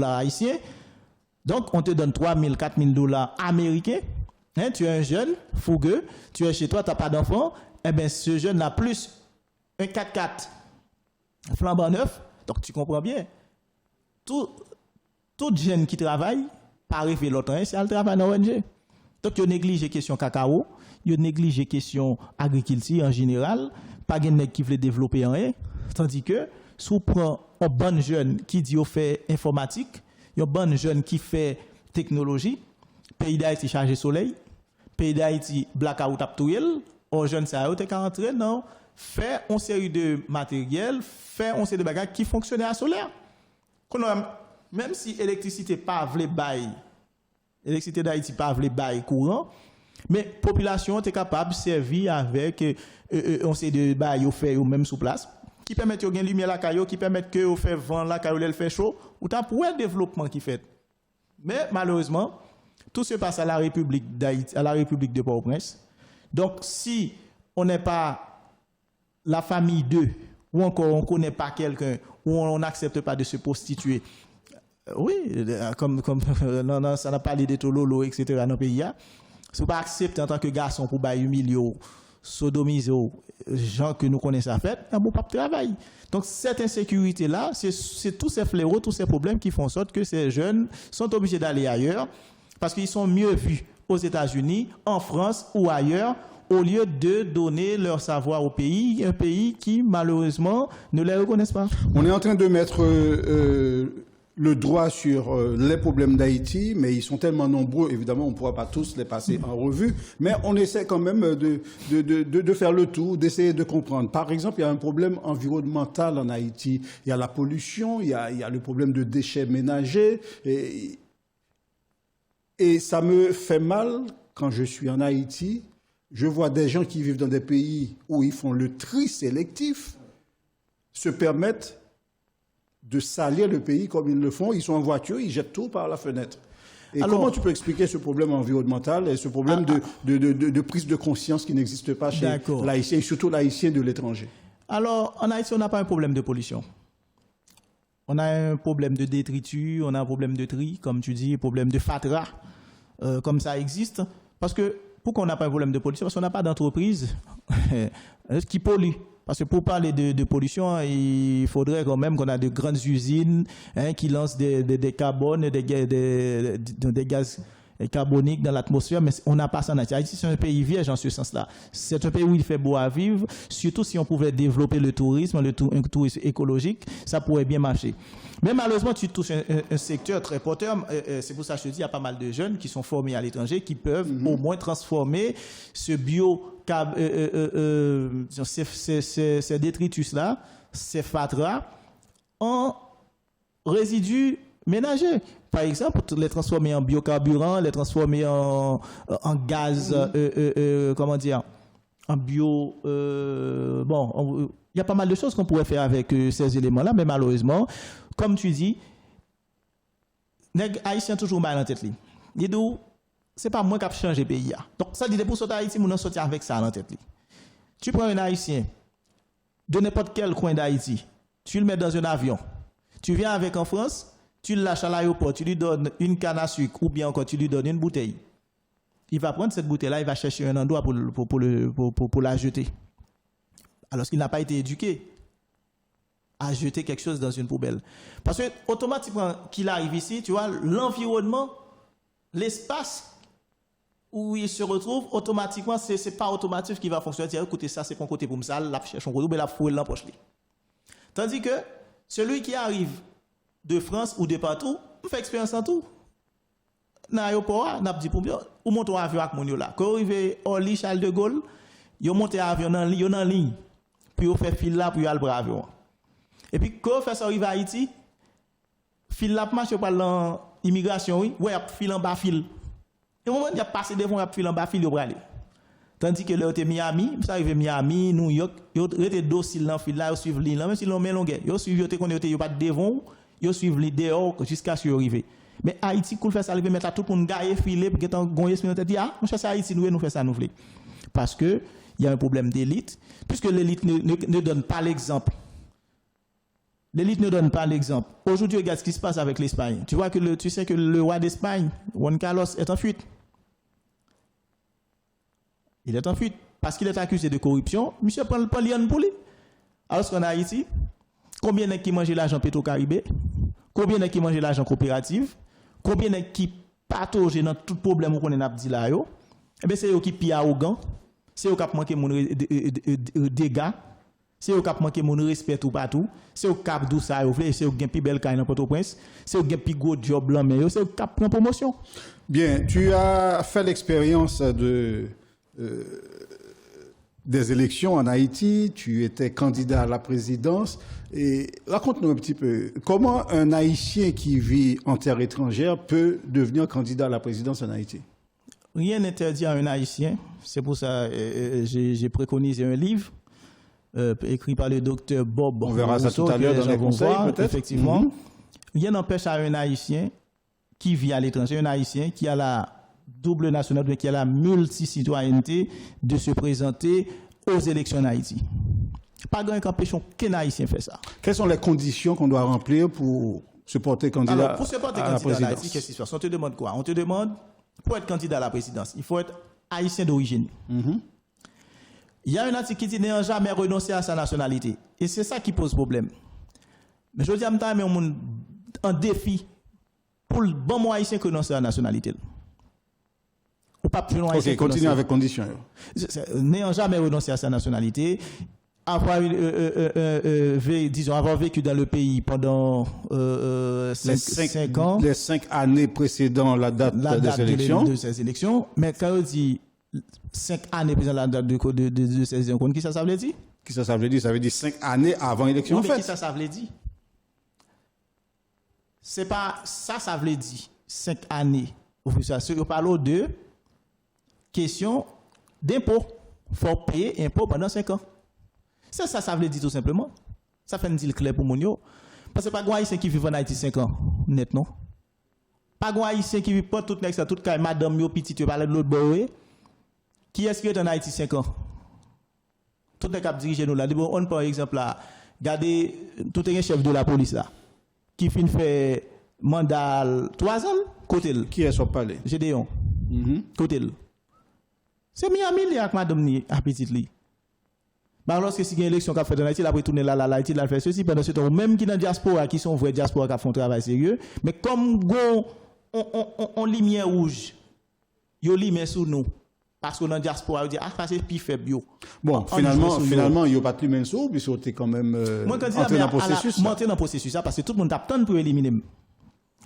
haïtiens. Donc, on te donne $3,000, $4,000 américains. Hein, tu es un jeune, fougueux, tu es chez toi, tu n'as pas d'enfant, eh ben, ce jeune a plus un 4x4 flambant neuf. Donc, tu comprends bien. Tout jeune qui travaille, pas arriver l'autre, c'est le travail dans l'ONG. Donc, il néglige les questions cacao, il néglige les questions agriculture en général, pas de gens qui veulent développer rien. Tandis que, si on prend un bon jeune qui dit qu'il fait informatique, un bon jeune qui fait technologie, pays d'Haïti chargé soleil, pays d'Haïti blackout aptouil, un jeune ça a été rentré non, fait une série de matériel, fait une série de bagages qui fonctionnent à solaire. Même si l'électricité pas vle bail, l'électricité d'Haïti pas vle bail courant, mais population est capable de servir avec on sait de bail au fait au même sous place qui permet de gagner lumière la caillou, qui permet que au fait vent la caillou elle fait chaud, ou t'as pour un développement qui fait. Mais malheureusement, tout se passe à la République d'Haïti, à la République de Port-au-Prince. Donc si on n'est pas la famille d'eux, ou encore on ne connaît pas quelqu'un, ou on n'accepte pas de se prostituer, oui, comme non, ça n'a pas parlé de Tololo, etc. dans le pays. Si on ne pas accepter en tant que garçon pour bailler humilier, sodomiser, gens que nous connaissons à faire, on ne peut pas travailler. Donc cette insécurité-là, c'est tous ces fléaux, tous ces problèmes qui font en sorte que ces jeunes sont obligés d'aller ailleurs, parce qu'ils sont mieux vus aux États-Unis, en France ou ailleurs, au lieu de donner leur savoir au pays, un pays qui malheureusement ne les reconnaît pas. On est en train de mettre le droit sur les problèmes d'Haïti, mais ils sont tellement nombreux, évidemment, on ne pourra pas tous les passer en revue, mais on essaie quand même de faire le tour, d'essayer de comprendre. Par exemple, il y a un problème environnemental en Haïti. Il y a la pollution, il y a le problème de déchets ménagers, et ça me fait mal quand je suis en Haïti. Je vois des gens qui vivent dans des pays où ils font le tri sélectif, se permettent de salir le pays comme ils le font. Ils sont en voiture, ils jettent tout par la fenêtre. Et alors, comment tu peux expliquer ce problème environnemental et ce problème de prise de conscience qui n'existe pas chez l'Haïtien, et surtout l'Haïtien de l'étranger? Alors, en Haïti, on n'a pas un problème de pollution. On a un problème de détritus, on a un problème de tri, comme tu dis, un problème de fatra, comme ça existe. Parce que, pourquoi on n'a pas un problème de pollution? Parce qu'on n'a pas d'entreprise qui pollue. Parce que pour parler de pollution, il faudrait quand même qu'on ait de grandes usines qui lancent des carbones, des gaz carboniques dans l'atmosphère, mais on n'a pas ça en Haïti. Haïti, c'est un pays vierge en ce sens-là. C'est un pays où il fait beau à vivre, surtout si on pouvait développer le tourisme, un tourisme écologique, ça pourrait bien marcher. Mais malheureusement, tu touches un secteur très porteur. C'est pour ça que je te dis, il y a pas mal de jeunes qui sont formés à l'étranger, qui peuvent au moins transformer ce ces détritus-là, ces fatras, en résidus ménagers. Par exemple, les transformer en biocarburant, les transformer en gaz, comment dire, en bio. Bon, il y a pas mal de choses qu'on pourrait faire avec ces éléments-là, mais malheureusement, comme tu dis, les Haïtiens toujours mal en tête. Ils disent, c'est pas moi qui a changé le pays. Donc, ça dit, pour sortir Haïti, nous sortir avec ça en tête. Tu prends un Haïtien de n'importe quel coin d'Haïti, tu le mets dans un avion, tu viens avec en France, tu le lâches à l'aéroport, tu lui donnes une canne à sucre ou bien encore tu lui donnes une bouteille. Il va prendre cette bouteille-là, il va chercher un endroit pour la jeter. Alors qu'il n'a pas été éduqué à jeter quelque chose dans une poubelle. Parce que automatiquement qu'il arrive ici, tu vois, l'environnement, l'espace où il se retrouve, automatiquement, c'est pas automatique qui va fonctionner. Tiens, écoutez, ça c'est mon côté pour me sale, la cherche son côté, mais la fouille l'empoche. Tandis que celui qui arrive de France ou de partout, on fait expérience en tout. Dans l'aéroport, on a dit pour moi, on monte en avion avec mon là. Quand on arrive au Orly Charles de Gaulle, on monte en avion en ligne, puis on fait fil là, puis on a le bras avion. Et puis quand on fait ça arrive à Haïti, fil là, marche par l'immigration, oui, ouais, fil en bas fil. Et au moment où il a passé devant, il a fil en bas fil, il va aller. Tandis que là, on était Miami, ça arrive Miami, New York, il était docile dans fil là, ils suivent l'île, même si l'on met longueur, ils suivent, ils pas devant, ils suivent les dehors jusqu'à ce qu'ils arrivent. Mais Haïti, qu'on fait ça, il veut mettre tout pour nous gailler, filer, pour que nous gonyer, nous dit, ah, nous cherchons Haïti, nous fait ça, nous voulons. Parce que, il y a un problème d'élite, puisque l'élite ne donne pas l'exemple. L'élite ne donne pas l'exemple. Aujourd'hui, regarde ce qui se passe avec l'Espagne. Tu vois que tu sais que le roi d'Espagne, Juan Carlos, est en fuite. Il est en fuite. parce qu'il est accusé de corruption, monsieur prend le palion pour lui. Alors qu'en Haïti, combien de qui mangent l'argent Petro-Caribé, combien de qui mangent l'argent coopérative, combien de qui patauge dans tout problème qu'on a dit là yo, eh bien c'est eux qui pire arrogant, c'est eux qui manquent mon dégâts, c'est eux qui manquent mon respect tout partout, c'est eux qui dou ça yo, c'est eux qui plus belle caille dans Port-au-Prince, c'est eux qui plus gros job là mais c'est eux qui prend promotion. Bien, tu as fait l'expérience des élections en Haïti, tu étais candidat à la présidence. Et raconte-nous un petit peu, comment un Haïtien qui vit en terre étrangère peut devenir candidat à la présidence en Haïti? Rien n'interdit à un Haïtien. C'est pour ça que j'ai préconisé un livre écrit par le docteur Bob. On verra ça tout à l'heure dans les conseils, peut-être. Effectivement. Rien n'empêche à un Haïtien qui vit à l'étranger, un Haïtien qui a la double nationalité, qui a la multicitoyenneté, de se présenter aux élections en Haïti. Pas grand empêche qu'un Haïtien fait ça. Quelles sont les conditions qu'on doit remplir pour se porter candidat? Alors, pour se porter candidat à Haïti, qu'est-ce qui se passe? On te demande quoi? On te demande, pour être candidat à la présidence, il faut être haïtien d'origine. Il y a un article qui dit n'ayant jamais renoncé à sa nationalité. Et c'est ça qui pose problème. Mais je dis à moi, un défi pour le bon mot haïtien que renoncer à la nationalité. Ou pas plus loin. Ok, continue avec condition. N'ayant jamais renoncé à sa nationalité, avoir vécu dans le pays pendant 5 ans. Les 5 années précédant la date des élections. De ces élections. Mais quand on dit 5 années précédant la date de ces élections, qui ça veut dire? Qui ça veut dire? Ça veut dire 5 années avant l'élection. Oui, mais qui ça veut dire? C'est pas ça veut dire 5 années. On parle de question d'impôt. Il faut payer impôt pendant 5 ans. Ça veut dire tout simplement. Ça fait une deal clair pour Mounio. Parce que pas de Haïtien qui vit en Haïti 5 ans, net non. Pas de Haïtien qui vit pas tout next, tout cas madame yo petit tu parler de l'autre boy. Qui est-ce qui est en Haïti 5 ans? Tout les cap diriger nous là. On par exemple là, regardez tout un chef de la police là qui fin fait mandat 3 ans côté. Qui est son palais? Gédéon. Côté. C'est Miami avec madame ni à petite li. Bah lorsque si il y a une élection qu'a fait en Haïti, il a retourné là Haïti, il a fait ceci pendant ce temps même qui dans diaspora qui sont vrais diaspora qui font un travail sérieux, mais comme on lumière rouge. Yo lumière sous nous. Parce que dans diaspora, on dit ah c'est plus faible yo. Bon, finalement, il y a pas plus même sous, puis c'était quand même entrer dans le processus. Monter dans le processus ça parce que tout le monde t'attend pour éliminer.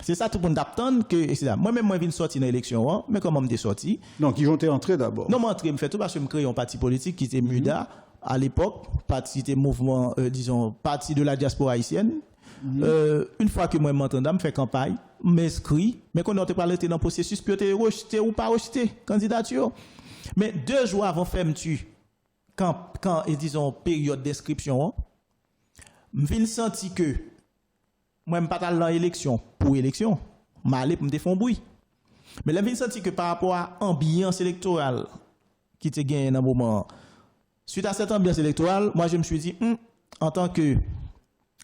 C'est ça tout le monde t'attend que c'est ça. Moi-même moi viens sortir dans l'élection, mais comment me sorti? Donc ils vont entrer d'abord. Non, m'entrer me fait tout parce que me créer un parti politique qui était MUDA à l'époque, parti c'était mouvement disons parti de la diaspora haïtienne. Une fois que moi m'entendais me fait campagne, m'inscrit, mais quand on te parlé dans le processus puis te rejeté ou pas rejeté candidature. Mais 2 jours avant fermeture quand disons période d'inscription, me vinn senti que moi me pas dans élection pour élection, m'aller pour me défendre bruit. Mais là vinn senti que par rapport à ambiance électorale qui te gagné dans moment suite à cette ambiance électorale, moi je me suis dit en tant que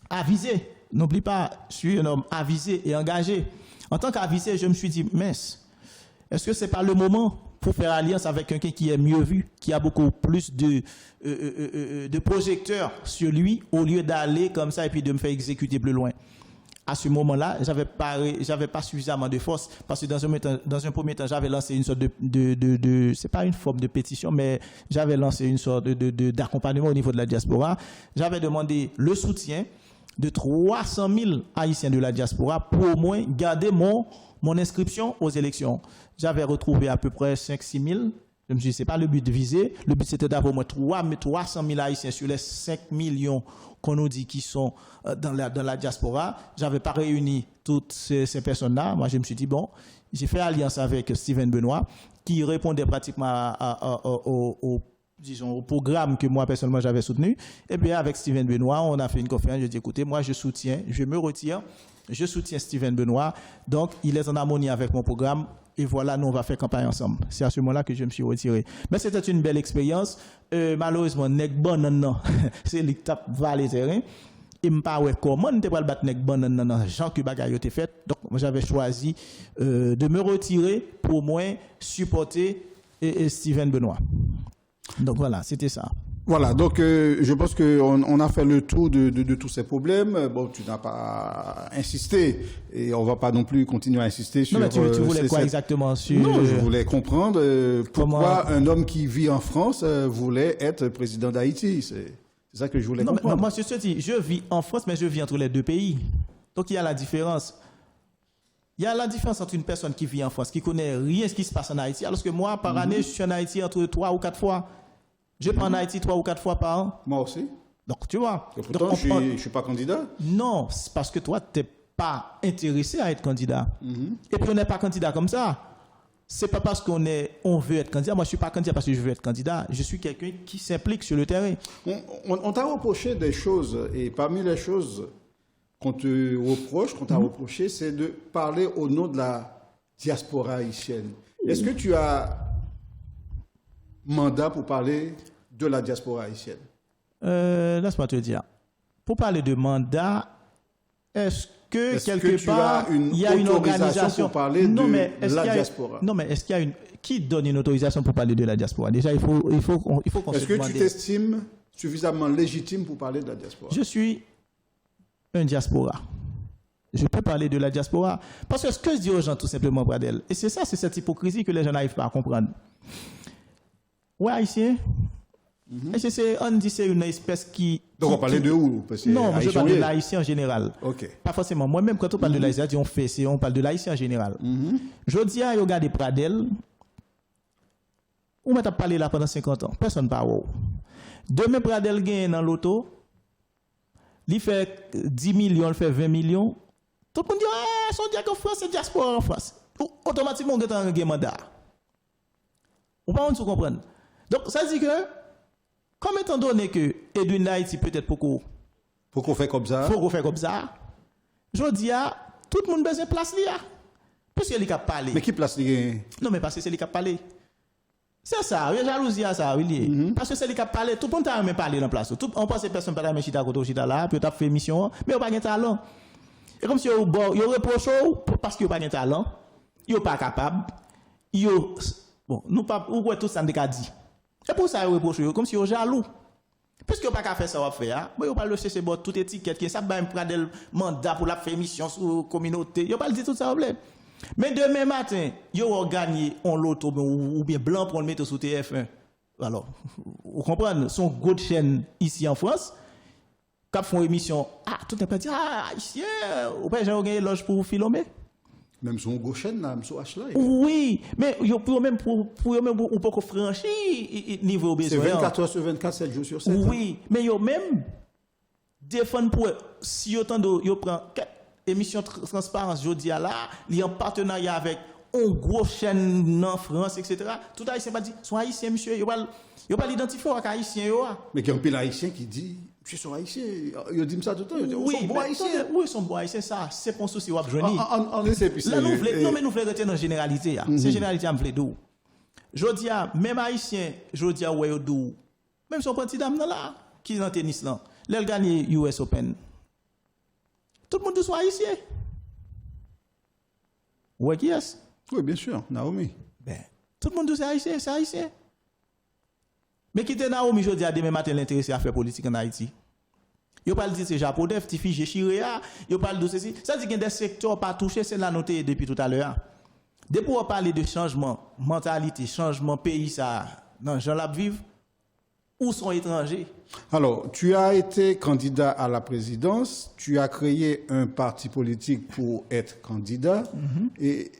avisé, n'oublie pas, je suis un homme avisé et engagé. En tant qu'avisé, je me suis dit mince, est-ce que c'est pas le moment pour faire alliance avec quelqu'un qui est mieux vu, qui a beaucoup plus de projecteurs sur lui, au lieu d'aller comme ça et puis de me faire exécuter plus loin. À ce moment-là, j'avais pas suffisamment de force parce que dans un premier temps, j'avais lancé une sorte de c'est pas une forme de pétition, mais j'avais lancé une sorte d'accompagnement au niveau de la diaspora. J'avais demandé le soutien de 300 000 Haïtiens de la diaspora pour au moins garder mon inscription aux élections. J'avais retrouvé à peu près 5-6 000. Je me suis dit, c'est pas le but de viser. Le but, c'était d'avoir au moins 300 000 Haïtiens sur les 5 millions qu'on nous dit qui sont dans la diaspora. J'avais pas réuni toutes ces personnes-là. Moi, je me suis dit, bon, j'ai fait alliance avec Steven Benoît, qui répondait pratiquement au programme que moi, personnellement, j'avais soutenu. Et bien, avec Steven Benoît, on a fait une conférence. Je dis, écoutez, moi, je me retire. Je soutiens Steven Benoît. Donc, il est en harmonie avec mon programme. Et voilà, nous, on va faire campagne ensemble. C'est à ce moment-là que je me suis retiré. Mais c'était une belle expérience. Malheureusement, nek bon non, c'est l'étape valet terrain. Et me pas ouais comment on te pas le battre nek bon non, Jean que bagaille était fait. Donc, moi, j'avais choisi de me retirer pour moins supporter Steven Benoît. Donc voilà, c'était ça. Voilà, donc je pense qu'on a fait le tour de tous ces problèmes. Bon, tu n'as pas insisté et on va pas non plus continuer à insister sur... Non, mais tu voulais quoi exactement sur... Non, je voulais comprendre pourquoi un homme qui vit en France voulait être président d'Haïti. C'est ça que je voulais comprendre. Moi, je te dis, je vis en France, mais je vis entre les deux pays. Donc il y a la différence. Il y a la différence entre une personne qui vit en France, qui connaît rien de ce qui se passe en Haïti, alors que moi, par année, je suis en Haïti entre 3 ou 4 fois. Je prends en Haïti 3 ou 4 fois par an. Moi aussi. Donc, tu vois. Et pourtant, je ne suis pas candidat. Non, c'est parce que toi, tu n'es pas intéressé à être candidat. Et puis, on n'est pas candidat comme ça. C'est pas parce qu'on veut être candidat. Moi, je ne suis pas candidat parce que je veux être candidat. Je suis quelqu'un qui s'implique sur le terrain. On t'a reproché des choses, et parmi les choses qu'on te reproche, qu'on t'a reproché, c'est de parler au nom de la diaspora haïtienne. Est-ce que tu as mandat pour parler de la diaspora haïtienne? Laisse-moi te dire. Pour parler de mandat, est-ce que quelque part, il y a une organisation pour parler de la diaspora? Non, mais est-ce qu'il y a qui donne une autorisation pour parler de la diaspora? Déjà, il faut qu'on se demande. Est-ce que tu t'estimes suffisamment légitime pour parler de la diaspora? Je suis un diaspora. Je peux parler de la diaspora. Parce que ce que je dis aux gens, tout simplement, Pradel, et c'est cette hypocrisie que les gens n'arrivent pas à comprendre. Ouais, haïtien. On dit c'est une espèce qui... Donc on parlait de où? Non, je parle de l'haïtien en général. Ok. Pas forcément. Moi-même, quand on parle de l'haïtien, on parle de l'haïtien en général. Je dis à regarder Pradel, on m'a parlé là pendant 50 ans. Personne ne parle. Demain, Pradel gagne dans l'auto, il fait 10 millions, il fait 20 millions. Tout le monde dit, ah, son diacre en France, c'est diaspora en France. Automatiquement, on gagne un mandat. On va se comprendre. Donc, ça dit que, comme étant donné que Edwin Haïti peut-être beaucoup. Faut qu'on fait comme ça. Faut qu'on fait comme ça. Je dis à tout le monde besoin de place là. Parce qu'il y a parlé. Mais qui place là? Non, mais parce que c'est lui qui a parlé. C'est ça, il y a jalousie à ça, oui. Parce que c'est lui qui a parlé, tout le monde a même parlé dans la place. On pense que personne ne peut pas chita côté chita là, puis on a fait mission, mais on n'a pas de talent. Et comme si on reproche parce qu'il n'y a pas de talent, il n'est pas capable, bon, nous pas, ou quoi tout ça n'a dit. Et pour ça, il reproche, comme si il est jaloux. Puisque vous n'avez pas faire ça, vous faire, vous pas le chercher toute étiquette, qui ça va prendre le mandat pour la faire mission sur la communauté. Vous pas le dire tout ça, mais demain matin, vous avez gagné en loto ou bien blanc pour le mettre sous TF1. Alors, vous comprenez, son gros chaîne ici en France, quand font émission, tout n'est pas dit, ici, ou pas j'ai gagné loge pour filmer. Même son gros chaîne là, sur H là. Oui, mais pour même ou pas franchir niveau besoin. C'est 24 heures sur 24, 7 jours sur 7. Oui, mais yo même défendre pour si yo prend émission transparence jodi là, il y a un partenariat avec une grosse chaîne en France, etc. Tout haïtien pas dit sont haïtien monsieur, yo pas l'identifier à haïtien yo. Mais il y a un pile haïtien qui dit je suis haïtien, yo dit ça tout le temps, oui, sont bons haïtiens. Oui, sont bons haïtiens, ça c'est pour souci wap joni. On essaie plus là nous voulons non mais nous voulons retirer dans généralité là. C'est généralité am vle dou. Jodi a même haïtien, jodi a ouais dou. Même son petit dame là qui dans tennis là, l'elle gagne US Open. Tout le monde soit haïtien. Ouais, qui est-ce? Oui, bien sûr, Naomi. Ben, tout le monde c'est haïtien, c'est haïtien. Mais qui était Naomi, je dis à demain matin l'intéressé à faire politique en Haïti. Yo parle de ces japonais, petit fille Chiréa, yo parle de ceci. Ça dit qu'il y a des secteurs pas touchés, c'est la noté depuis tout à l'heure. Depuis on parle de changement, mentalité, changement pays, ça, non, Jean Lab vive, ou sont étrangers? Alors, tu as été candidat à la présidence, tu as créé un parti politique pour être candidat. Et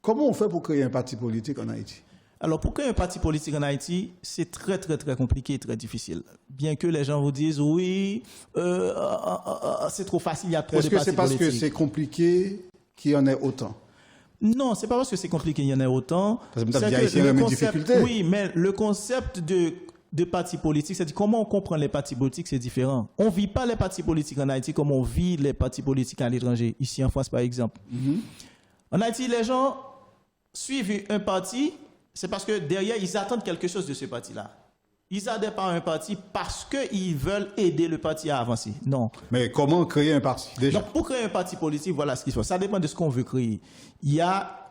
comment on fait pour créer un parti politique en Haïti? Alors, pour créer un parti politique en Haïti, c'est très, très, très compliqué et très difficile. Bien que les gens vous disent, oui, c'est trop facile, il y a trop de partis politiques. Est-ce que c'est parce que c'est compliqué qu'il y en ait autant? Non, c'est pas parce que c'est compliqué qu'il y en ait autant. Parce que le concept, oui, mais le concept de partis politiques, c'est comment on comprend les partis politiques, c'est différent. On vit pas les partis politiques en Haïti comme on vit les partis politiques à l'étranger, ici en France par exemple. En Haïti, les gens suivent un parti, c'est parce que derrière, ils attendent quelque chose de ce parti-là. Ils adhèrent pas à un parti parce qu'ils veulent aider le parti à avancer. Non. Mais comment créer un parti déjà? Donc, pour créer un parti politique, voilà ce qu'il faut. Ça dépend de ce qu'on veut créer.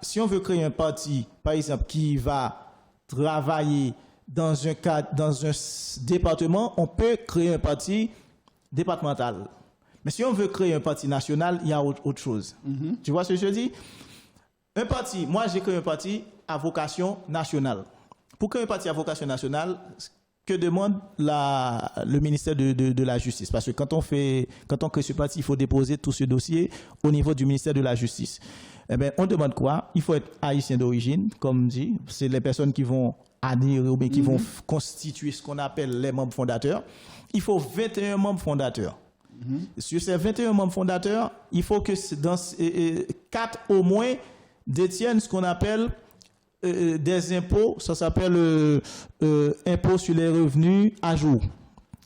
Si on veut créer un parti, par exemple, qui va travailler dans un cadre, dans un département, on peut créer un parti départemental. Mais si on veut créer un parti national, il y a autre chose. Tu vois ce que je dis? Un parti, moi j'ai créé un parti à vocation nationale. Pour créer un parti à vocation nationale, que demande le ministère de la Justice? Parce que quand on crée ce parti, il faut déposer tout ce dossier au niveau du ministère de la Justice. Eh bien, on demande quoi? Il faut être haïtien d'origine, comme dit. C'est les personnes qui vont adhérer ou bien qui vont constituer ce qu'on appelle les membres fondateurs. Il faut 21 membres fondateurs. Sur ces 21 membres fondateurs, il faut que dans 4 au moins détiennent ce qu'on appelle des impôts, ça s'appelle impôt sur les revenus à jour.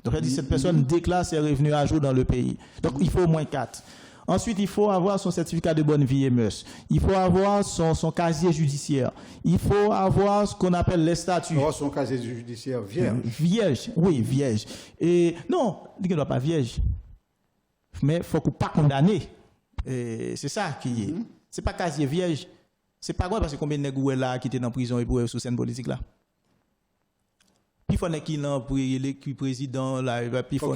Donc, cette personne déclare ses revenus à jour dans le pays. Donc, il faut au moins 4. Ensuite, il faut avoir son certificat de bonne vie et mœurs. Il faut avoir son casier judiciaire. Il faut avoir ce qu'on appelle les statuts. Il faut avoir son casier judiciaire vierge. Vierge, oui, vierge. Et non, il ne doit pas vierge. Mais il faut qu'on pas condamné. C'est ça qui est. C'est pas casier vierge. C'est pas grave parce que combien de nègres là qui étaient dans prison et pour sous scène politique là. Puis il faut qu'il qui président là, puis il faut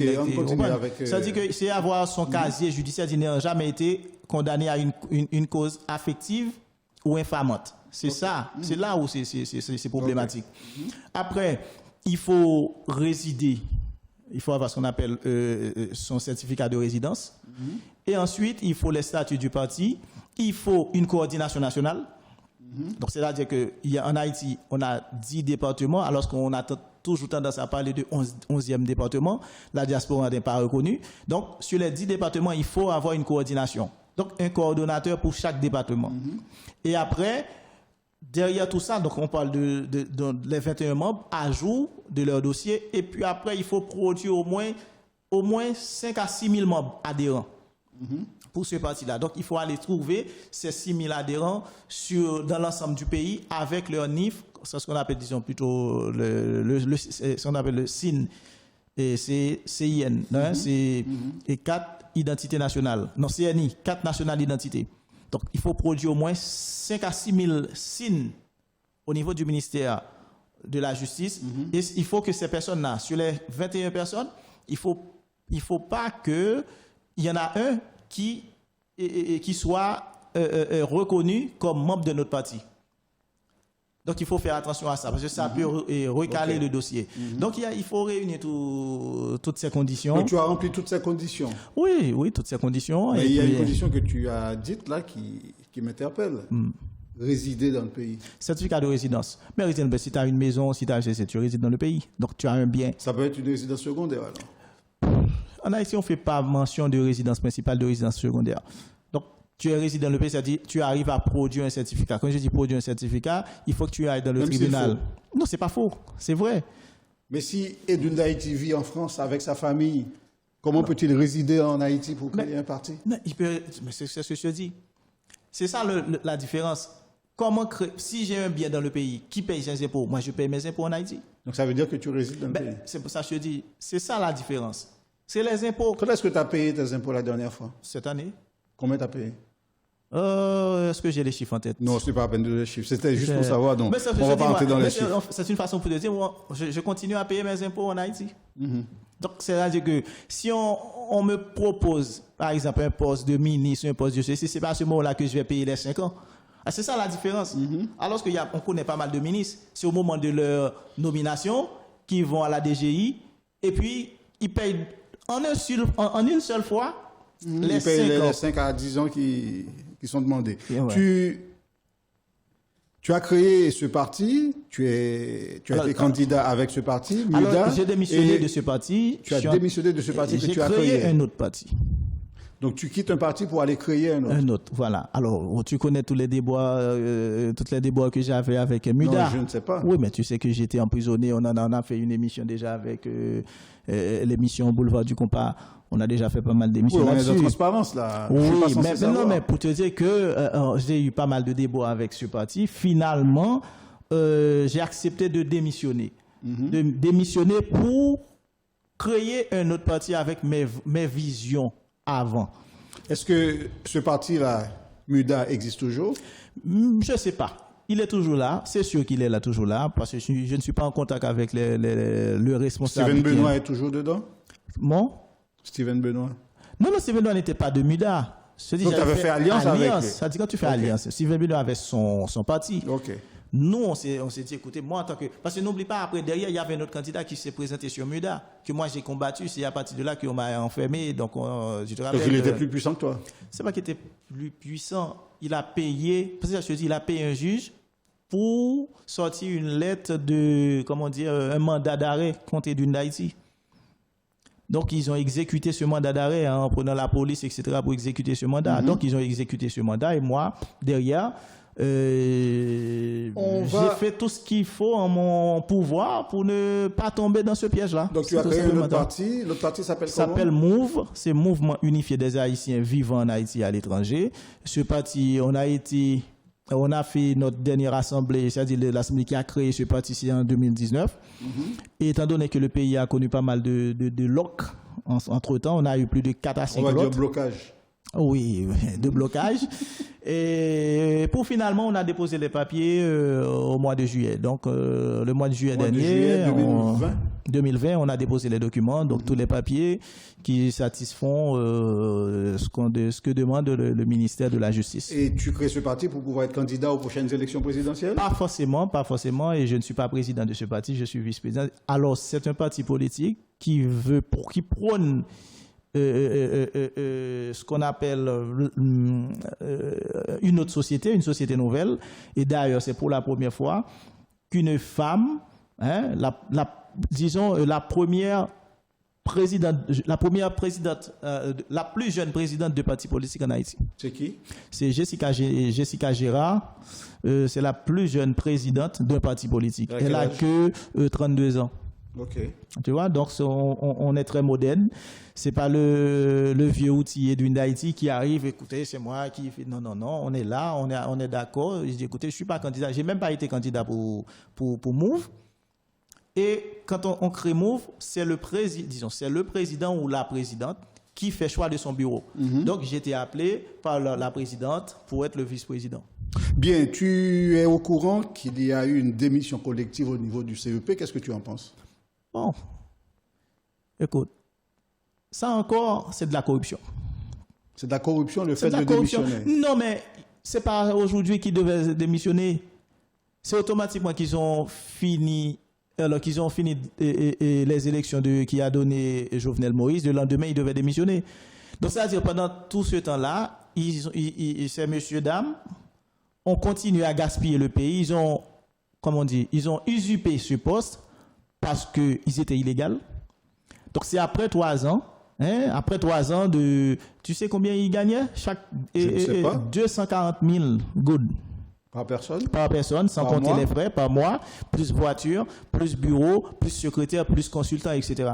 ça dit que c'est avoir son casier judiciaire, il n'a jamais été condamné à une cause affective ou infamante. C'est ça, c'est là où c'est problématique. Après, il faut résider. Il faut avoir ce qu'on appelle son certificat de résidence. Et ensuite, il faut les statuts du parti. Il faut une coordination nationale. Donc, c'est-à-dire qu'en Haïti, on a 10 départements, alors qu'on a toujours tendance à parler de 11e département. La diaspora n'est pas reconnue. Donc, sur les 10 départements, il faut avoir une coordination. Donc, un coordonnateur pour chaque département. Et après, derrière tout ça, donc on parle de les 21 membres à jour de leur dossier. Et puis après, il faut produire au moins 5 à 6 000 membres adhérents pour ce parti-là. Donc, il faut aller trouver ces 6 000 adhérents dans l'ensemble du pays avec leur NIF, c'est ce qu'on appelle, disons, plutôt ce qu'on appelle le CIN. Et c'est CIN, hein, c'est 4 identités nationales. Non, CNI, 4 nationales d'identité. Donc, il faut produire au moins 5 à 6 000 signes au niveau du ministère de la Justice. Et il faut que ces personnes-là, sur les 21 personnes, il faut pas qu'il y en a un qui soit reconnu comme membre de notre parti. Donc, il faut faire attention à ça, parce que ça peut recaler le dossier. Donc, il faut réunir toutes ces conditions. Donc, tu as rempli toutes ces conditions? Oui, toutes ces conditions. Mais il y a une condition que tu as dite là qui m'interpelle. Résider dans le pays. Certificat de résidence. Mais si tu as une maison, si tu résides dans le pays. Donc, tu as un bien. Ça peut être une résidence secondaire alors? En Haïti, on ne fait pas mention de résidence principale, de résidence secondaire. Donc, tu es résident dans le pays, c'est-à-dire tu arrives à produire un certificat. Quand je dis produire un certificat, il faut que tu ailles dans le tribunal. Non, c'est pas faux, c'est vrai. Mais si Edwin d'Haïti vit en France avec sa famille, comment peut-il résider en Haïti pour créer un parti? Non, mais c'est ce que je te dis. C'est ça la différence. Comment si j'ai un bien dans le pays, qui paye ses impôts? Moi, je paye mes impôts en Haïti. Donc ça veut dire que tu résides dans le pays. C'est pour ça que je te dis, c'est ça la différence. C'est les impôts. Quand est-ce que tu as payé tes impôts la dernière fois? Cette année. Combien tu as payé? Est-ce que j'ai les chiffres en tête? Non, ce n'est pas à peine de les chiffres. C'était juste pour savoir. Donc, on va pas rentrer dans les chiffres. C'est une façon pour te dire, moi, je continue à payer mes impôts en Haïti. Donc, c'est-à-dire que si on me propose, par exemple, un poste de ministre, un poste de ceci, c'est pas à ce moment-là que je vais payer les 5 ans. Ah, c'est ça la différence. Alors qu'on connaît pas mal de ministres, c'est au moment de leur nomination qu'ils vont à la DGI et puis ils payent en une seule fois les 5 à 10 ans qui sont demandés. Ouais. Tu as créé ce parti, tu as été candidat avec ce parti, MUDA. Alors, j'ai démissionné de ce parti. Tu as démissionné de ce parti que tu as créé. J'ai créé un autre parti. Donc, tu quittes un parti pour aller créer un autre. Un autre, voilà. Alors, tu connais tous les débats que j'avais avec MUDA. Non, je ne sais pas. Oui, mais tu sais que j'étais emprisonné. On en a fait une émission déjà avec l'émission Boulevard du Compas. On a déjà fait pas mal d'émissions là-dessus. On est de transparence, là. Oui, mais pour te dire que j'ai eu pas mal de débats avec ce parti. Finalement, j'ai accepté de démissionner. De démissionner pour créer un autre parti avec mes visions avant. Est-ce que ce parti-là, MUDA, existe toujours? Je ne sais pas. Il est toujours là, c'est sûr qu'il est là toujours là, parce que je ne suis pas en contact avec le responsable. Steven Benoît est toujours dedans? Bon? Steven Benoît? Non, Steven Benoît n'était pas de MUDA. Donc tu avais fait alliance avec lui? Ça dit quand tu fais alliance. Steven Benoît avait son parti. Ok. Nous, on s'est dit, écoutez, moi en tant que... Parce que n'oublie pas, après, derrière, il y avait un autre candidat qui s'est présenté sur MUDA, que moi j'ai combattu, c'est à partir de là qu'on m'a enfermé, donc je te rappelle... Donc il était plus puissant que toi? C'est pas qu'il était plus puissant, il a payé, parce que je te dis, il a payé un juge pour sortir une lettre de, comment dire, un mandat d'arrêt contre d'une d'Haïti. Donc, ils ont exécuté ce mandat d'arrêt en prenant la police, etc., pour exécuter ce mandat. Donc, ils ont exécuté ce mandat et moi, derrière, j'ai fait tout ce qu'il faut en mon pouvoir pour ne pas tomber dans ce piège-là. Donc, tu as créé un autre parti. L'autre parti s'appelle comment? S'appelle MOVE. C'est Mouvement Unifié des Haïtiens vivant en Haïti et à l'étranger. Ce parti, on a fait notre dernière assemblée, c'est-à-dire l'assemblée qui a créé ce parti en 2019. Et étant donné que le pays a connu pas mal de locs, entre-temps, on a eu plus de 4 à 5 On va locs. dire blocage. Oui, de blocage. Et pour finalement, on a déposé les papiers au mois de juillet. Donc, le mois de juillet dernier, 2020, on a déposé les documents, donc tous les papiers qui satisfont ce que demande le ministère de la Justice. Et tu crées ce parti pour pouvoir être candidat aux prochaines élections présidentielles? Pas forcément, et je ne suis pas président de ce parti, je suis vice-président. Alors, c'est un parti politique qui prône ce qu'on appelle une autre société, une société nouvelle. Et d'ailleurs, c'est pour la première fois qu'une femme, la première présidente, la plus jeune présidente de parti politique en Haïti. C'est qui? C'est Jessica Gérard. C'est la plus jeune présidente d'un parti politique. Elle a que 32 ans. Ok. Tu vois, donc on est très moderne. C'est pas le vieux outillé d'une Haïti qui arrive, écoutez, c'est moi qui fait. Non, on est là, on est d'accord. Je dis, écoutez, je suis pas candidat. J'ai même pas été candidat pour MOVE. Et quand on crée MOVE, c'est le président ou la présidente qui fait choix de son bureau. Donc j'ai été appelé par la présidente pour être le vice-président. Bien, tu es au courant qu'il y a eu une démission collective au niveau du CEP. Qu'est-ce que tu en penses? Bon, écoute, ça encore, c'est de la corruption. C'est de la corruption, le fait de démissionner? Non, mais c'est pas aujourd'hui qu'ils devaient démissionner. C'est automatiquement qu'ils ont fini les élections qui a donné Jovenel Moïse. Le lendemain, ils devaient démissionner. Donc, c'est-à-dire, pendant tout ce temps-là, ces messieurs, dames, ont continué à gaspiller le pays. Ils ont usurpé ce poste parce qu'ils étaient illégaux. Donc, c'est après 3 ans, après 3 ans tu sais combien ils gagnaient? 240 000 good. Par personne? Par personne, sans compter les frais, par mois, plus voiture, plus bureau, plus secrétaire, plus consultant, etc.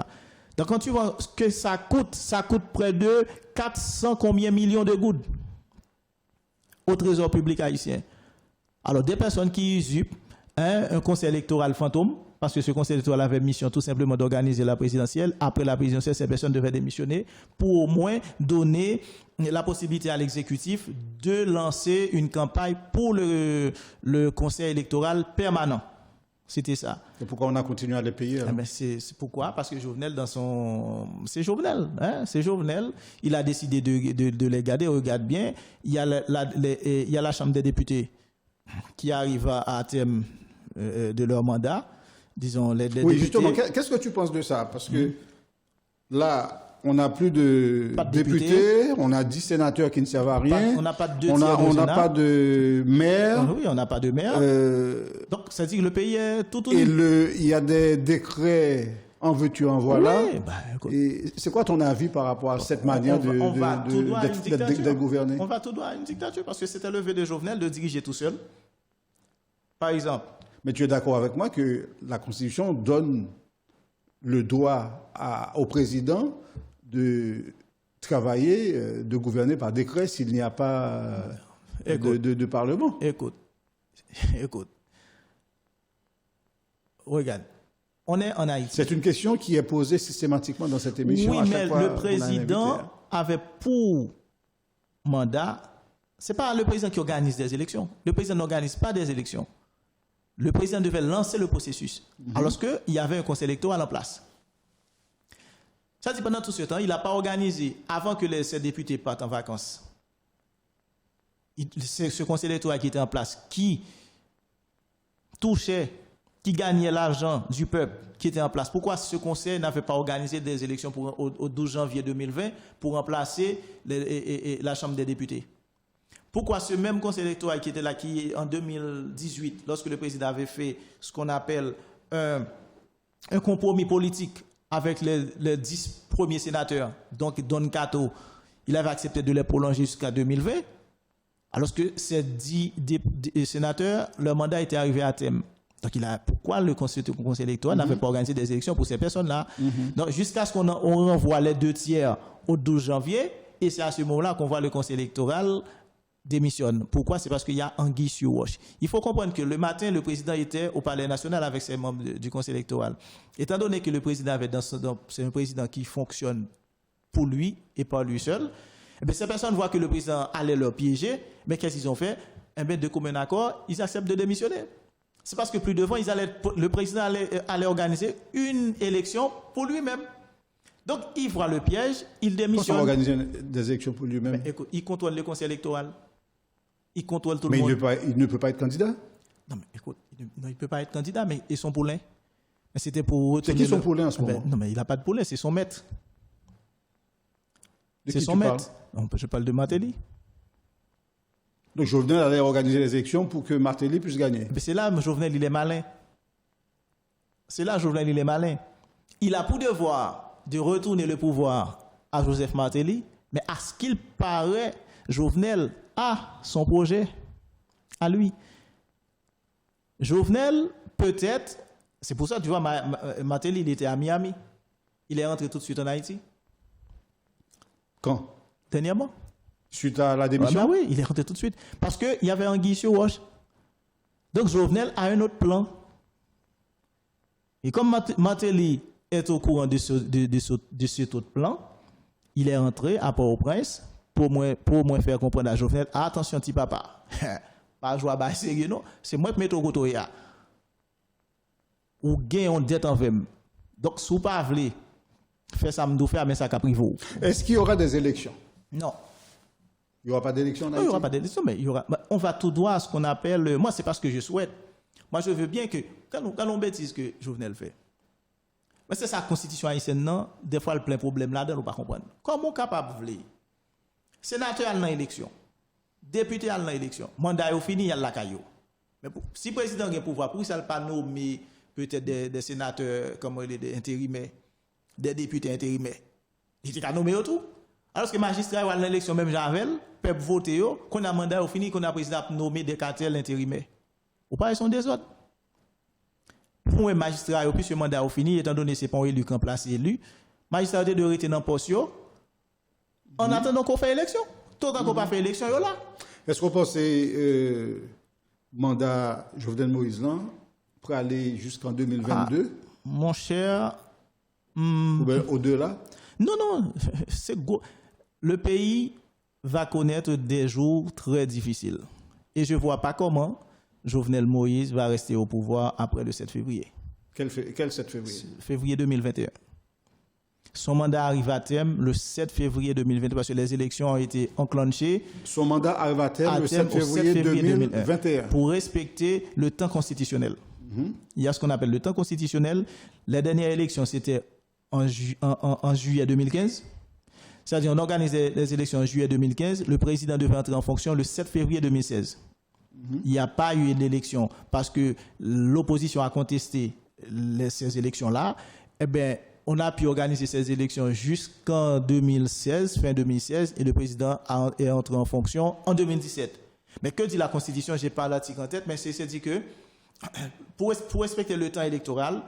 Donc, quand tu vois ce que ça coûte près de 400 combien millions de gouttes au trésor public haïtien. Alors, des personnes qui usurpent un conseil électoral fantôme, parce que ce conseil électoral avait mission tout simplement d'organiser la présidentielle. Après la présidentielle, ces personnes devaient démissionner pour au moins donner la possibilité à l'exécutif de lancer une campagne pour le conseil électoral permanent. C'était ça. Et pourquoi on a continué à les payer? C'est pourquoi? Parce que Jovenel, c'est Jovenel, il a décidé de les garder. Regarde bien, il y a la Chambre des députés qui arrive à terme de leur mandat. Disons, les oui, députés... justement, qu'est-ce que tu penses de ça? Parce que là, on n'a plus de députés, on a 10 sénateurs qui ne servent à rien. On n'a pas de on n'a pas de maire. Oui, on n'a pas de maire. Donc, ça dit que le pays est tout et il y a des décrets en veux-tu, en voilà. Oui, et c'est quoi ton avis par rapport à cette manière d'être gouverné? On va tout droit à une dictature parce que c'était le vœu de Jovenel de diriger tout seul. Par exemple. Mais tu es d'accord avec moi que la Constitution donne le droit au président de travailler, de gouverner par décret s'il n'y a pas de Parlement. Écoute. Regarde. On est en Haïti. C'est une question qui est posée systématiquement dans cette émission. Oui, mais le président avait pour mandat Ce n'est pas le président qui organise des élections. Le président n'organise pas des élections. Le président devait lancer le processus. Alors qu'il y avait un conseil électoral en place. Ça dit pendant tout ce temps, il n'a pas organisé avant que ces députés partent en vacances. C'est ce conseil électoral qui était en place, qui touchait, qui gagnait l'argent du peuple, qui était en place. Pourquoi ce conseil n'avait pas organisé des élections au 12 janvier 2020 pour remplacer la Chambre des députés? Pourquoi ce même conseil électoral qui était là, qui en 2018, lorsque le président avait fait ce qu'on appelle un compromis politique avec les 10 premiers sénateurs, donc Don Cato, il avait accepté de les prolonger jusqu'à 2020, alors que ces 10 sénateurs, leur mandat était arrivé à terme. Donc, pourquoi le conseil électoral n'avait pas organisé des élections pour ces personnes-là? Donc, jusqu'à ce qu'on renvoie les 2/3 au 12 janvier, et c'est à ce moment-là qu'on voit le conseil électoral démissionne. Pourquoi? C'est parce qu'il y a anguille sur roche. Il faut comprendre que le matin, le président était au Palais national avec ses membres du conseil électoral. Étant donné que le président c'est un président qui fonctionne pour lui et pas lui seul, eh bien, ces personnes voient que le président allait leur piéger, mais qu'est-ce qu'ils ont fait? Eh bien, de commun accord, ils acceptent de démissionner. C'est parce que plus devant, le président allait organiser une élection pour lui-même. Donc, il voit le piège, il démissionne. Pourquoi organiser des élections pour lui-même? Écoute, il contrôle le conseil électoral. Il contrôle tout le monde. Mais il ne peut pas être candidat? Non, mais écoute, il ne peut pas être candidat, mais et son poulain? Mais c'était pour... C'est qui son poulain en ce moment? Non, mais il n'a pas de poulain, c'est son maître. C'est son maître. Je parle de Martelly. Donc Jovenel allait organiser les élections pour que Martelly puisse gagner. Mais c'est là, Jovenel, il est malin. C'est là, Jovenel, il est malin. Il a pour devoir de retourner le pouvoir à Joseph Martelly, mais à ce qu'il paraît, Jovenel a son projet à lui. Jovenel, peut-être, c'est pour ça que tu vois, Martelly, il était à Miami. Il est rentré tout de suite en Haïti. Quand? Dernièrement. Suite à la démission? Oui, il est rentré tout de suite. Parce qu'il y avait anguille sur roche. Donc Jovenel a un autre plan. Et comme Martelly est au courant de cet autre plan, il est rentré à Port-au-Prince pour moi faire comprendre à Jovenel, attention petit papa, pas jouer à sérieux non, c'est moi qui mets au côté là. Ou gagne on dette en vem. Donc si vous pas voulez faire ça me faire mais ça qu'a privé. Est-ce qu'il y aura des élections? Non. Il n'y aura pas d'élection en Haïti? Il n'y aura pas d'élection, mais on va tout droit à ce qu'on appelle... Moi, c'est pas ce que je souhaite. Moi, je veux bien que... Quand on bêtise que Jovenel fait, mais c'est sa constitution haïtienne, non? Des fois, le plein problème là-dedans, on ne peut pas comprendre. Comment capable de sénateur à l'élection, député à l'élection, mandat est fini, il y a la caillou. Mais si le président a le pouvoir, pourquoi ça ne pas nommer peut-être des sénateurs, comme des intérimaires, des députés intérimaires? Il était qu'à nommer tout. Alors que le magistrat à l'élection, même Javel, peut voter, qu'on a mandat fini, qu'on a président nommé des cartels intérimaires. Ou pas, ils sont des autres. Pour un magistrat, puisque le mandat fini, étant donné que ce n'est pas un élu qui en place élu, le magistrat de rester dans le poste, en attendant qu'on fait élection. Tout temps qu'on pas fait élection, là. Est-ce qu'on pense que mandat Jovenel Moïse là, pour aller jusqu'en 2022? Mon cher... Ou bien au-delà? Non, c'est gros. Le pays va connaître des jours très difficiles. Et je ne vois pas comment Jovenel Moïse va rester au pouvoir après le 7 février. Quel 7 février? Février 2021. Son mandat arrive à terme le 7 février 2021 parce que les élections ont été enclenchées. Son mandat arrive à terme le 7 février 2021. Pour respecter le temps constitutionnel. Il y a ce qu'on appelle le temps constitutionnel. Les dernières élections, c'était en juillet 2015. C'est-à-dire, on organisait les élections en juillet 2015. Le président devait entrer en fonction le 7 février 2016. Il n'y a pas eu d'élection parce que l'opposition a contesté ces élections-là. Eh bien, on a pu organiser ces élections jusqu'en 2016, fin 2016, et le président est entré en fonction en 2017. Mais que dit la Constitution? Je n'ai pas l'article en tête, mais c'est dit que pour respecter le temps électoral,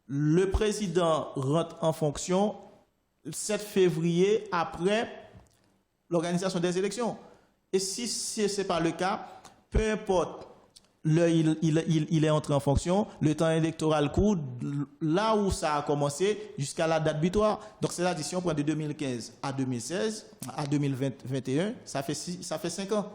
le président rentre en fonction le 7 février après l'organisation des élections. Et si ce n'est pas le cas, peu importe il est entré en fonction, le temps électoral court, là où ça a commencé jusqu'à la date butoir. Donc c'est l'addition de 2015 à 2016, à 2021, ça fait 5 ans.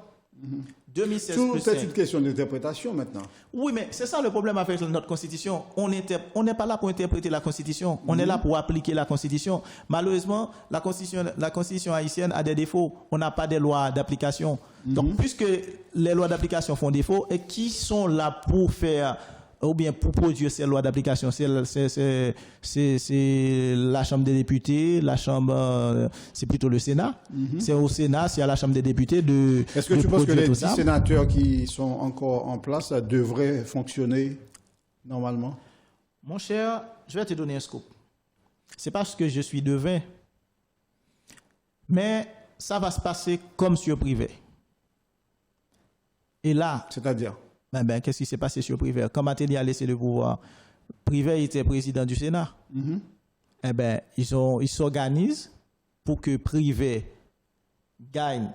2016 Tout plus est 5. une question d'interprétation maintenant. Oui, mais c'est ça le problème avec notre Constitution. On n'est pas là pour interpréter la Constitution. On est là pour appliquer la Constitution. Malheureusement, la Constitution haïtienne a des défauts. On n'a pas des lois d'application. Donc, puisque les lois d'application font défaut, et qui sont là pour faire ou bien pour produire ces lois d'application, c'est la Chambre des députés, c'est plutôt le Sénat. C'est au Sénat, c'est à la Chambre des députés de. Est-ce que tu penses que les 10 sénateurs qui sont encore en place devraient fonctionner normalement? Mon cher, je vais te donner un scoop. C'est parce que je suis devin, mais ça va se passer comme sur Privé. Et là. C'est-à-dire? Qu'est-ce qui s'est passé sur Privé? Quand Matéli a laissé le pouvoir, Privé était président du Sénat. Ils s'organisent pour que Privé gagne.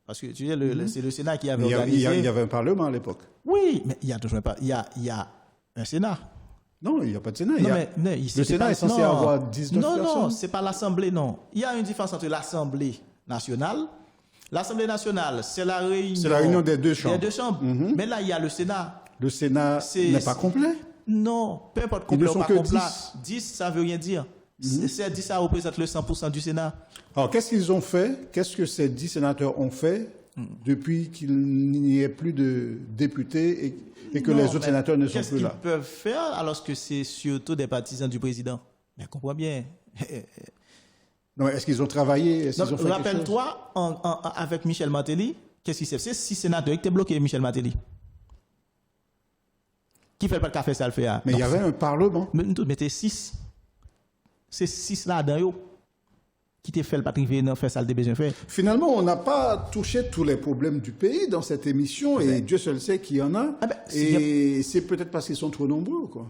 Parce que tu sais, c'est le Sénat qui avait organisé. Il y avait un parlement à l'époque. Oui, mais il y a toujours pas. Il y a un Sénat. Non, il n'y a pas de Sénat. Le Sénat est censé avoir 19 personnes. Non, ce n'est pas l'Assemblée, non. Il y a une différence entre l'Assemblée nationale. L'Assemblée nationale, c'est la réunion des deux chambres. Mais là, il y a le Sénat. Le Sénat n'est pas complet? Non, peu importe complet ou pas complet. 10, ça ne veut rien dire. 10, ça représente le 100% du Sénat. Alors, qu'est-ce qu'ils ont fait? Qu'est-ce que ces 10 sénateurs ont fait depuis qu'il n'y ait plus de députés et que les autres sénateurs ne sont plus là? Qu'est-ce qu'ils peuvent faire alors que c'est surtout des partisans du président? Mais comprends bien. Non, est-ce qu'ils ont travaillé? Rappelle-toi, avec Michel Matéli, qu'est-ce qui s'est fait? C'est 6 sénateurs qui étaient bloqués, Michel Matéli. Qui fait pas de café, ça le fait? Mais il y avait un parlement. Mais c'est 6. C'est 6 là-dedans, qui te fait le patrivé, non, fait ça le besoin faire. Finalement, on n'a pas touché tous les problèmes du pays dans cette émission, et Dieu seul sait qu'il y en a. Et c'est peut-être parce qu'ils sont trop nombreux, quoi.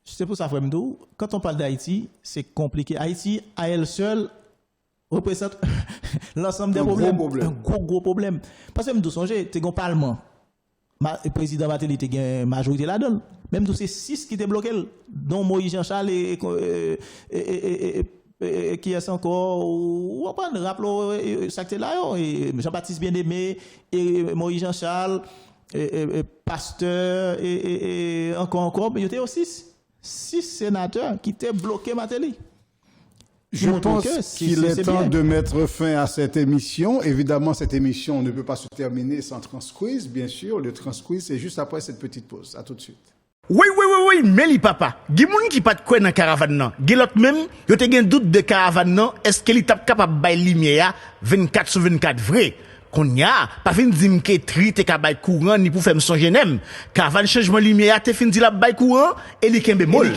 C'est pour ça, Fremdo, quand on parle d'Haïti, c'est compliqué. Haïti, à elle seule, représente l'ensemble des problèmes. Un gros problème. Parce que même songez, tu as un parlement. Le président Matéli, tu as une majorité là-dedans. Même tous ces 6 qui étaient bloqués, dont Moïse Jean-Charles et qui est encore, ou on rappelons, ça là, Jean-Baptiste Bien-Aimé, et Moïse Jean-Charles, et Pasteur, et encore, mais il y était aussi 6 sénateurs qui étaient bloqués Matéli. Je pense qu'il est temps de mettre fin à cette émission. Évidemment, cette émission ne peut pas se terminer sans Transquiz, bien sûr. Le Transquiz, c'est juste après cette petite pause. À tout de suite. Oui, mais li papa. Gi moun qui pas de quoi dans caravane nan. Gi l'autre même, yo te gen doute de caravane nan, est-ce qu'il est capable bay lumière 24/24 vrai? Qu'on y a, pas fin dim que tri te ka bay courant ni pour faire songer nem. Caravane changement lumière te fin di la bay courant et li kembe mol.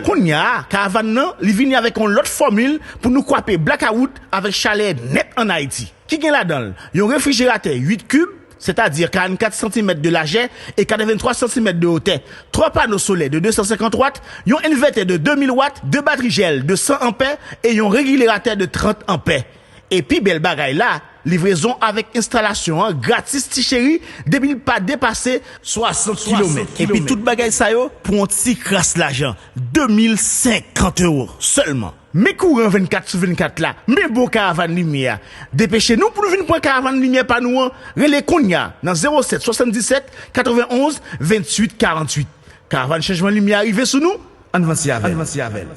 Qu'on y a, caravane nan, li vini avec une autre formule pour nous couper blackout avec chalet net en Haïti. Qui gen là-dedans? Yon réfrigérateur 8 cubes, c'est-à-dire 44 cm de largeur et 83 cm de hauteur. 3 panneaux solaires de 250 watts, un inverteur de 2000 watts, 2 batteries gel de 100 ampères et un régulateur de 30 ampères. Et puis, belle bagaille là, livraison avec installation gratis, ti chéri, depuis pas dépasser 60 km. Et puis, toute bagaille ça yo, pour un petit crasse l'argent. 2050 € seulement. Mais courant 24/24 là, mais bon caravane lumière. Dépêchez-nous pour nous venir pour caravane lumière par nous, relais Kounia, dans 07 77 91 28 48. Caravane changement lumière arrivé sous nous, en avance avec.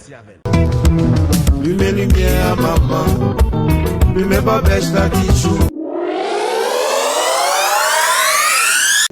Lumière, maman. Lumière, pas bêche, la tijou.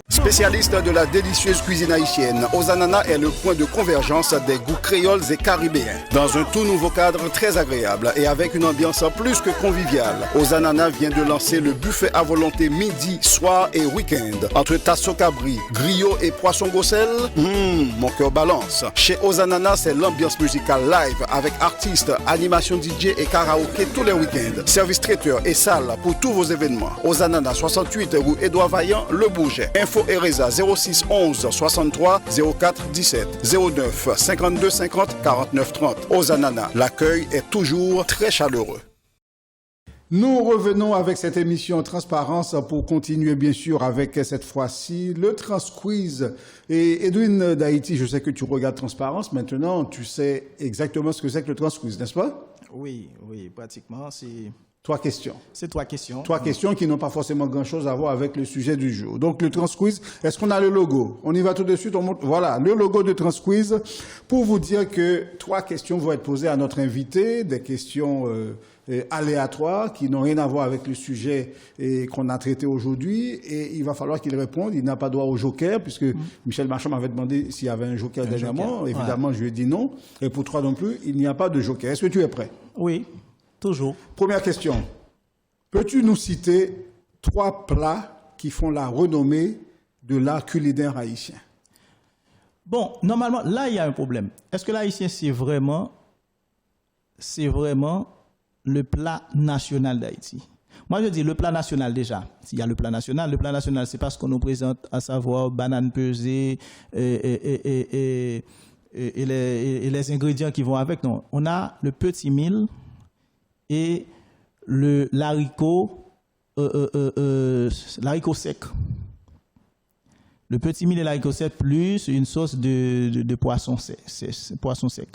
Spécialiste de la délicieuse cuisine haïtienne, Ozanana est le point de convergence des goûts créoles et caribéens. Dans un tout nouveau cadre très agréable et avec une ambiance plus que conviviale, Ozanana vient de lancer le buffet à volonté midi, soir et week-end. Entre tasso cabri, griot et poisson gossel, mon cœur balance. Chez Ozanana, c'est l'ambiance musicale live avec artistes, animation DJ et karaoké tous les week-ends. Service traiteur et salle pour tous vos événements. Ozanana 68 rue Édouard Vaillant, Le Bourget. Info Ereza 06 11 63 04 17 09 52 50 49 30. Ozanana, l'accueil est toujours très chaleureux. Nous revenons avec cette émission Transparence pour continuer bien sûr avec cette fois-ci le Transquiz. Et Edwin d'Haïti, je sais que tu regardes Transparence. Maintenant, tu sais exactement ce que c'est que le Transquiz, n'est-ce pas? Oui, pratiquement, c'est... 3 questions. C'est 3 questions. 3 questions qui n'ont pas forcément grand-chose à voir avec le sujet du jour. Donc, le Transquiz, est-ce qu'on a le logo? On y va tout de suite, on montre. Voilà, le logo de Transquiz pour vous dire que 3 questions vont être posées à notre invité, des questions aléatoires qui n'ont rien à voir avec le sujet qu'on a traité aujourd'hui, et il va falloir qu'il réponde. Il n'a pas droit au joker, puisque Michel Marchand m'avait demandé s'il y avait un joker dernièrement. Évidemment, je lui ai dit non. Et pour toi non plus, il n'y a pas de joker. Est-ce que tu es prêt? Oui. Toujours. Première question. Peux-tu nous citer 3 plats qui font la renommée de l'art culinaire haïtien? Bon, normalement, là, il y a un problème. Est-ce que l'haïtien, c'est vraiment le plat national d'Haïti? Moi, je dis le plat national déjà. S'il y a le plat national, c'est pas ce qu'on nous présente, à savoir banane pesée et les ingrédients qui vont avec. Non, on a le petit mil et l'haricot sec. Le petit mil et l'haricot sec plus une sauce de poisson sec. Poisson sec.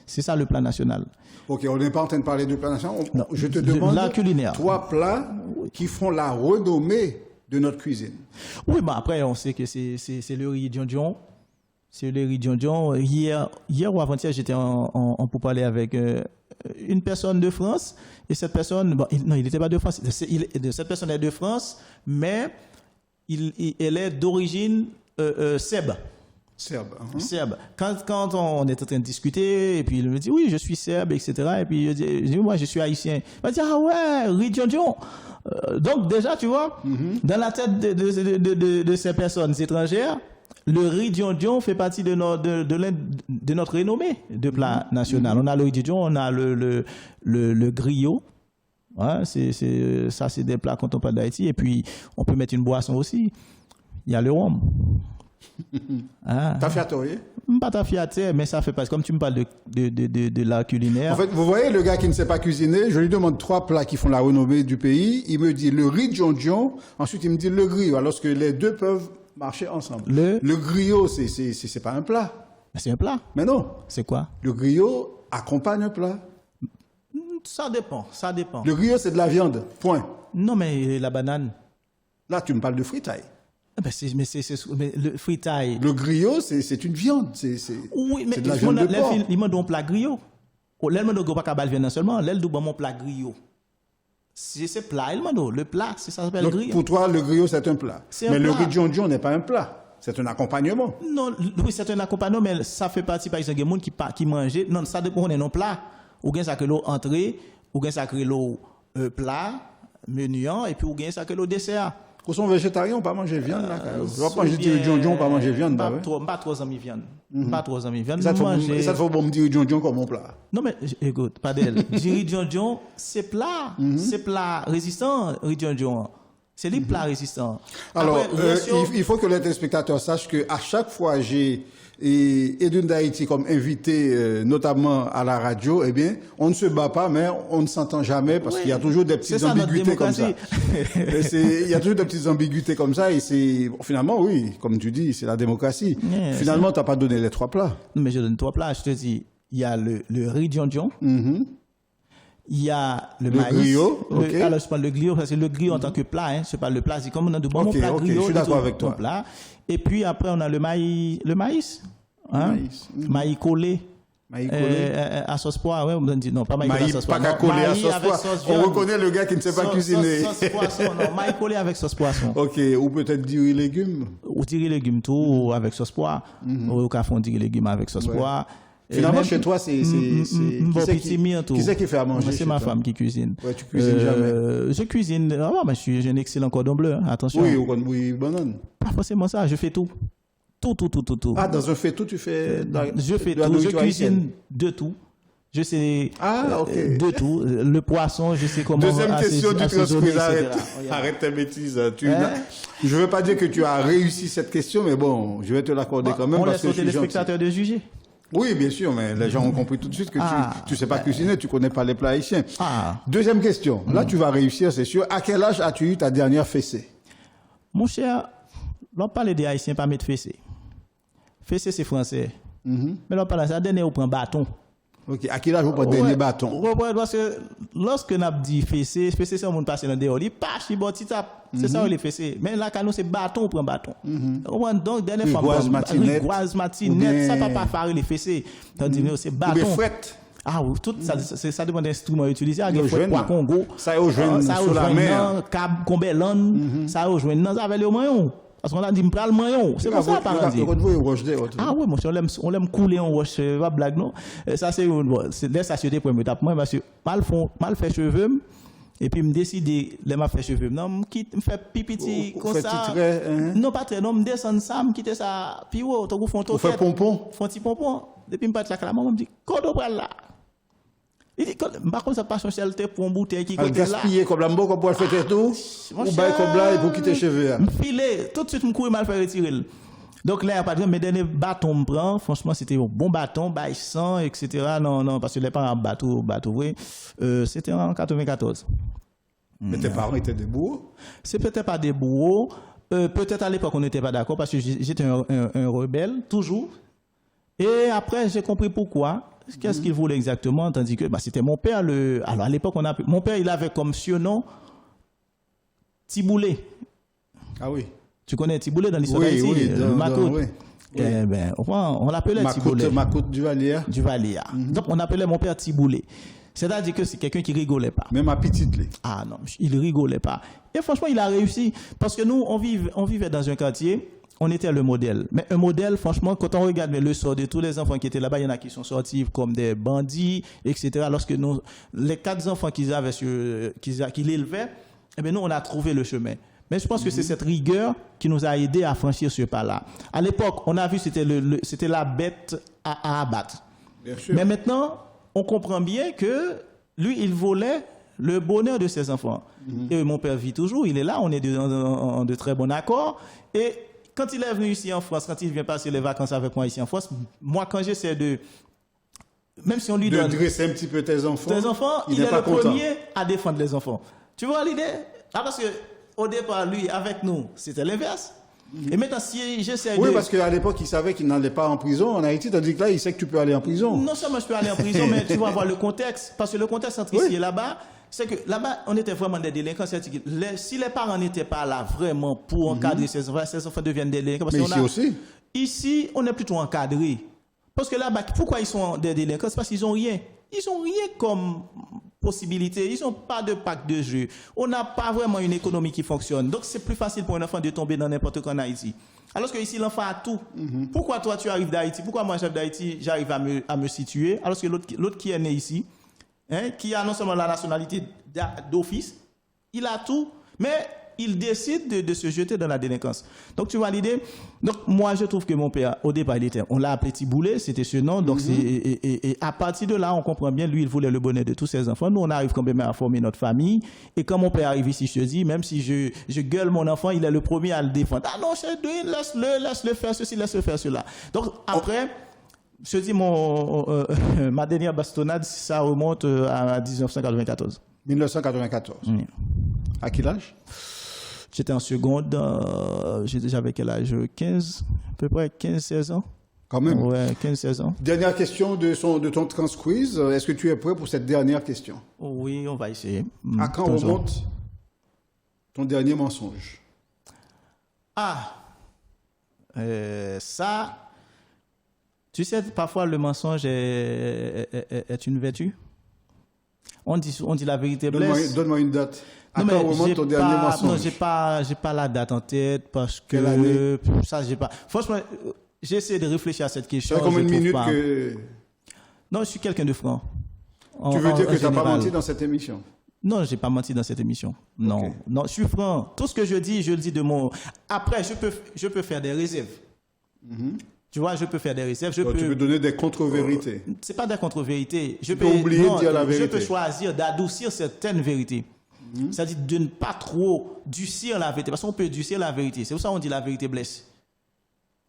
C'est ça le plat national. Ok, on n'est pas en train de parler du plat national. Non, je te demande la culinaire. 3 plats qui font la renommée de notre cuisine. Oui, bah après on sait que c'est le riz diondion. C'est le riz diondion. Hier ou avant-hier, j'étais en pour parler avec une personne de France, et cette personne, bon, il n'était pas de France. Cette personne est de France, mais elle est d'origine serbe. Serbe. Quand on est en train de discuter, et puis il me dit oui, je suis serbe, etc. Et puis je dis moi, je suis haïtien. Il m'a dit ah ouais, riz diondion. Donc déjà, tu vois, dans la tête de ces personnes étrangères, le riz diondion fait partie de notre renommée de plat national. On a le riz diondion, on a le griot. Ouais, ça, c'est des plats quand on parle d'Haïti. Et puis, on peut mettre une boisson aussi. Il y a le rhum. T'as fiaté? Pas ta fiaté, mais ça fait pas. Comme tu me parles de la culinaire. En fait, vous voyez le gars qui ne sait pas cuisiner, je lui demande 3 plats qui font la renommée du pays. Il me dit le riz diondion. Ensuite, il me dit le griot. Alors que les deux peuvent marcher ensemble. Le griot, c'est pas un plat. C'est un plat. Mais non. C'est quoi? Le griot accompagne un plat. Ça dépend. Le griot, c'est de la viande. Point. Non, mais la banane. Là, tu me parles de fritaille. Mais le fritaille. Le griot, c'est une viande. Oui, mais c'est de la viande de porc. Il m'a donné un plat griot. L'aile m'a donné pas qu'à viande seulement. L'aile donne mon plat griot. C'est plat, il m'a donné. Le plat, ça s'appelle griot. Pour toi, le griot, c'est un plat. Mais le riz diondion n'est pas un plat. C'est un accompagnement. Non, oui, c'est un accompagnement, mais ça fait partie, par exemple, des gens qui mangent. Non, ça dépend de non plat. Ou bien ça que l'eau entrée, ou bien ça que l'eau plat, menu, et puis ou bien ça que l'eau dessert. Ils sont végétariens, on pas manger viande là. Je vois pas, je dis diondion, pas manger viande. Pas trop amis viande. Pas trop amis viande. Ça te faut bon me dire diondion comme mon plat. Non mais écoute, pas d'elle. Dire diondion, c'est plat, c'est plat résistant, diondion. C'est les plats résistants. Alors, il faut que les téléspectateurs sachent que à chaque fois j'ai Edwin d'Haïti comme invité, notamment à la radio, eh bien, on ne se bat pas, mais on ne s'entend jamais parce qu'il y a toujours des petites ambiguïtés comme ça. Il y a toujours des petites ambiguïtés comme ça, et finalement, oui, comme tu dis, c'est la démocratie. Finalement, t'as pas donné les 3 plats. Non, mais je donne 3 plats. Je te dis, il y a le riz diondion. Il y a le maïs. Griot, okay. Alors, je parle de griot, parce que le griot en tant que plat, je parle le plat, c'est comme on a de bons plats griot. Je suis d'accord avec toi. Plat. Et puis après, on a le maïs. Maïs collé. À sauce poire, ouais, on me dit non, pas maïs collé à sauce poire. Pas collé à sauce poire. On reconnaît le gars qui ne sait pas cuisiner. Sauce poisson, non, maïs collé avec sauce poisson. Ok, ou peut-être diri légumes. Ou diri légumes tout, avec sauce poire. Ou café, on diri légumes avec sauce poire. Finalement, chez toi, c'est qui c'est qui fait à manger? C'est ma femme qui cuisine. Ouais, tu cuisines jamais? Je cuisine. Mais j'ai un excellent cordon bleu, hein, attention. Oui, banane. Pas forcément ça, je fais tout. Tout. Ah, dans un fait tout, tu fais je fais tout, je cuisine de tout. Je sais de tout. Le poisson, je sais comment. Deuxième question du Transquiz. Arrête tes bêtises. Je veux pas dire que tu as réussi cette question, mais bon, je vais te l'accorder quand même. On laisse aux téléspectateurs de juger. Oui, bien sûr, mais les gens ont compris tout de suite que tu sais pas cuisiner, tu connais pas les plats haïtiens. Deuxième question. Là, tu vas réussir, c'est sûr. À quel âge as-tu eu ta dernière fessée? Mon cher, l'on parle des Haïtiens, pas mettre fessée. Fessée, c'est français. Mais l'on parle de ça, dernier, on prend bâton. Ok, à quel âge vous prenez dernier bâton? Parce que lorsque on a dit fessé, c'est un monde passé dans le dehors. Il passe, il boit, il tape. C'est ça, il est fessé. Mais là, quand nous, c'est bâton, on prend bâton. Donc, dernière fois, rigoise, matinette, ça ne pas faire les fessés. Tandis que c'est bâton. Ou fouette. Ah oui, tout ça dépend d'instruments utilisés. Il faut poids Congo. Ça au jeune sur la mer. Cab, combelon, ça au jeune. Non, ça va le moyen. Parce qu'on a dit, m'pral maillon. C'est pour ça, par exemple. Ah oui, monsieur, on l'aime couler en roche, pas blague, non? Ça, c'est la satiété pour me taper. Moi, parce que mal fait cheveux, et puis me décider, les m'a fait cheveux. Non, me fait pipiti, comme ça. Non, pas très, non, me descendre ça, me quitter ça. Puis, oh, t'as font tout. Fait pompon. Font petit pompon. Depuis me battre la maman, me dit, quand on prend là? Il dit, par contre, ça passe un saleté pour une bouteille qui côté là. Gaspiller comme l'ambo, comme pour faire tout. Ou bail comme là, et pour quitter cheveux. Filer, tout de suite, me courir mal faire retirer. Donc là, par exemple, mes derniers bâtons me prend, franchement, c'était un bon bâton, bail 100, etc. Non, parce que les parents bateau, oui. C'était en 94. Mais tes parents étaient des bourreaux? C'est peut-être pas des bourreaux. Peut-être à l'époque, on n'était pas d'accord parce que j'étais un rebelle, toujours. Et après, j'ai compris pourquoi. Qu'est-ce qu'il voulait exactement, tandis que c'était mon père. Alors à l'époque, mon père, il avait comme surnom Tiboulé. Ah oui. Tu connais Tiboulé dans l'histoire d'Haïti? Oui, Macoute. Oui. Eh ben, on l'appelait Tiboulé. Macoute du Valier. Donc on appelait mon père Tiboulé. C'est-à-dire que c'est quelqu'un qui rigolait pas. Même à petite. Ah non, il rigolait pas. Et franchement, il a réussi parce que nous, on vivait dans un quartier. On était le modèle. Mais un modèle, franchement, quand on regarde le sort de tous les enfants qui étaient là-bas, il y en a qui sont sortis comme des bandits, etc. Lorsque les 4 enfants qu'ils avaient, qu'ils élevaient, eh bien, nous, on a trouvé le chemin. Mais je pense que c'est cette rigueur qui nous a aidés à franchir ce pas-là. À l'époque, on a vu c'était la bête à abattre. Bien sûr. Mais maintenant, on comprend bien que lui, il volait le bonheur de ses enfants. Et mon père vit toujours, il est là, on est en de très bons accords. Et quand il est venu ici en France, quand il vient passer les vacances avec moi ici en France, moi, quand j'essaie même si on lui donne... De dresser un petit peu tes enfants, il est le premier à défendre les enfants. Tu vois l'idée? Parce que au départ, lui, avec nous, c'était l'inverse. Et maintenant, si j'essaie Oui, parce qu'à l'époque, il savait qu'il n'allait pas en prison en Haïti, tandis que là, il sait que tu peux aller en prison. Non seulement je peux aller en prison, mais tu vas voir le contexte. Parce que le contexte entre ici et là-bas, c'est que là-bas, on était vraiment des délinquants. Si les parents n'étaient pas là vraiment pour encadrer ces enfants deviennent des délinquants. Parce mais ici aussi. Ici, on est plutôt encadré. Parce que là-bas, pourquoi ils sont des délinquants? C'est parce qu'ils n'ont rien. Ils n'ont rien comme possibilité. Ils n'ont pas de pack de jeu. On n'a pas vraiment une économie qui fonctionne. Donc, c'est plus facile pour un enfant de tomber dans n'importe quoi en Haïti. Alors que ici, l'enfant a tout. Pourquoi toi, tu arrives d'Haïti? Pourquoi moi, j'arrive d'Haïti, j'arrive à me situer? Alors que l'autre qui est né ici, qui a non seulement la nationalité d'office, il a tout, mais il décide de se jeter dans la délinquance. Donc, tu vois l'idée? Donc, moi, je trouve que mon père, au départ, on l'a appelé Tiboulé, c'était ce nom. Donc, et à partir de là, on comprend bien, lui, il voulait le bonheur de tous ses enfants. Nous, on arrive quand même à former notre famille. Et quand mon père arrive ici, je te dis, même si je gueule mon enfant, il est le premier à le défendre. Ah non, laisse-le faire ceci, laisse-le faire cela. Donc, après... Je dis, ma dernière bastonnade, ça remonte à 1994. 1994. À quel âge? J'étais en seconde, j'avais quel âge? 15, à peu près 15-16 ans. Quand même. Ouais, 15-16 ans. Dernière question de ton transquiz. Est-ce que tu es prêt pour cette dernière question? Oui, on va essayer. À quand remonte ton dernier mensonge? Ça... Tu sais, parfois le mensonge est une vertu. On dit la vérité blesse. Donne-moi une date. À quand remonte ton dernier mensonge? Non, j'ai pas la date en tête parce que ça j'ai pas. Franchement, j'essaie de réfléchir à cette question. Ça fait combien de minutes que... Non, je suis quelqu'un de franc. Tu veux dire que tu n'as pas menti dans cette émission? Non, j'ai pas menti dans cette émission. Non, okay. Non, je suis franc. Tout ce que je dis le dis de mon. Après, je peux faire des réserves. Tu vois, je peux faire des réserves. Tu peux donner des contre-vérités. C'est pas des contre-vérités. Je peux oublier de dire la vérité. Je peux choisir d'adoucir certaines vérités. C'est-à-dire de ne pas trop durcir la vérité. Parce qu'on peut durcir la vérité. C'est pour ça qu'on dit la vérité blesse.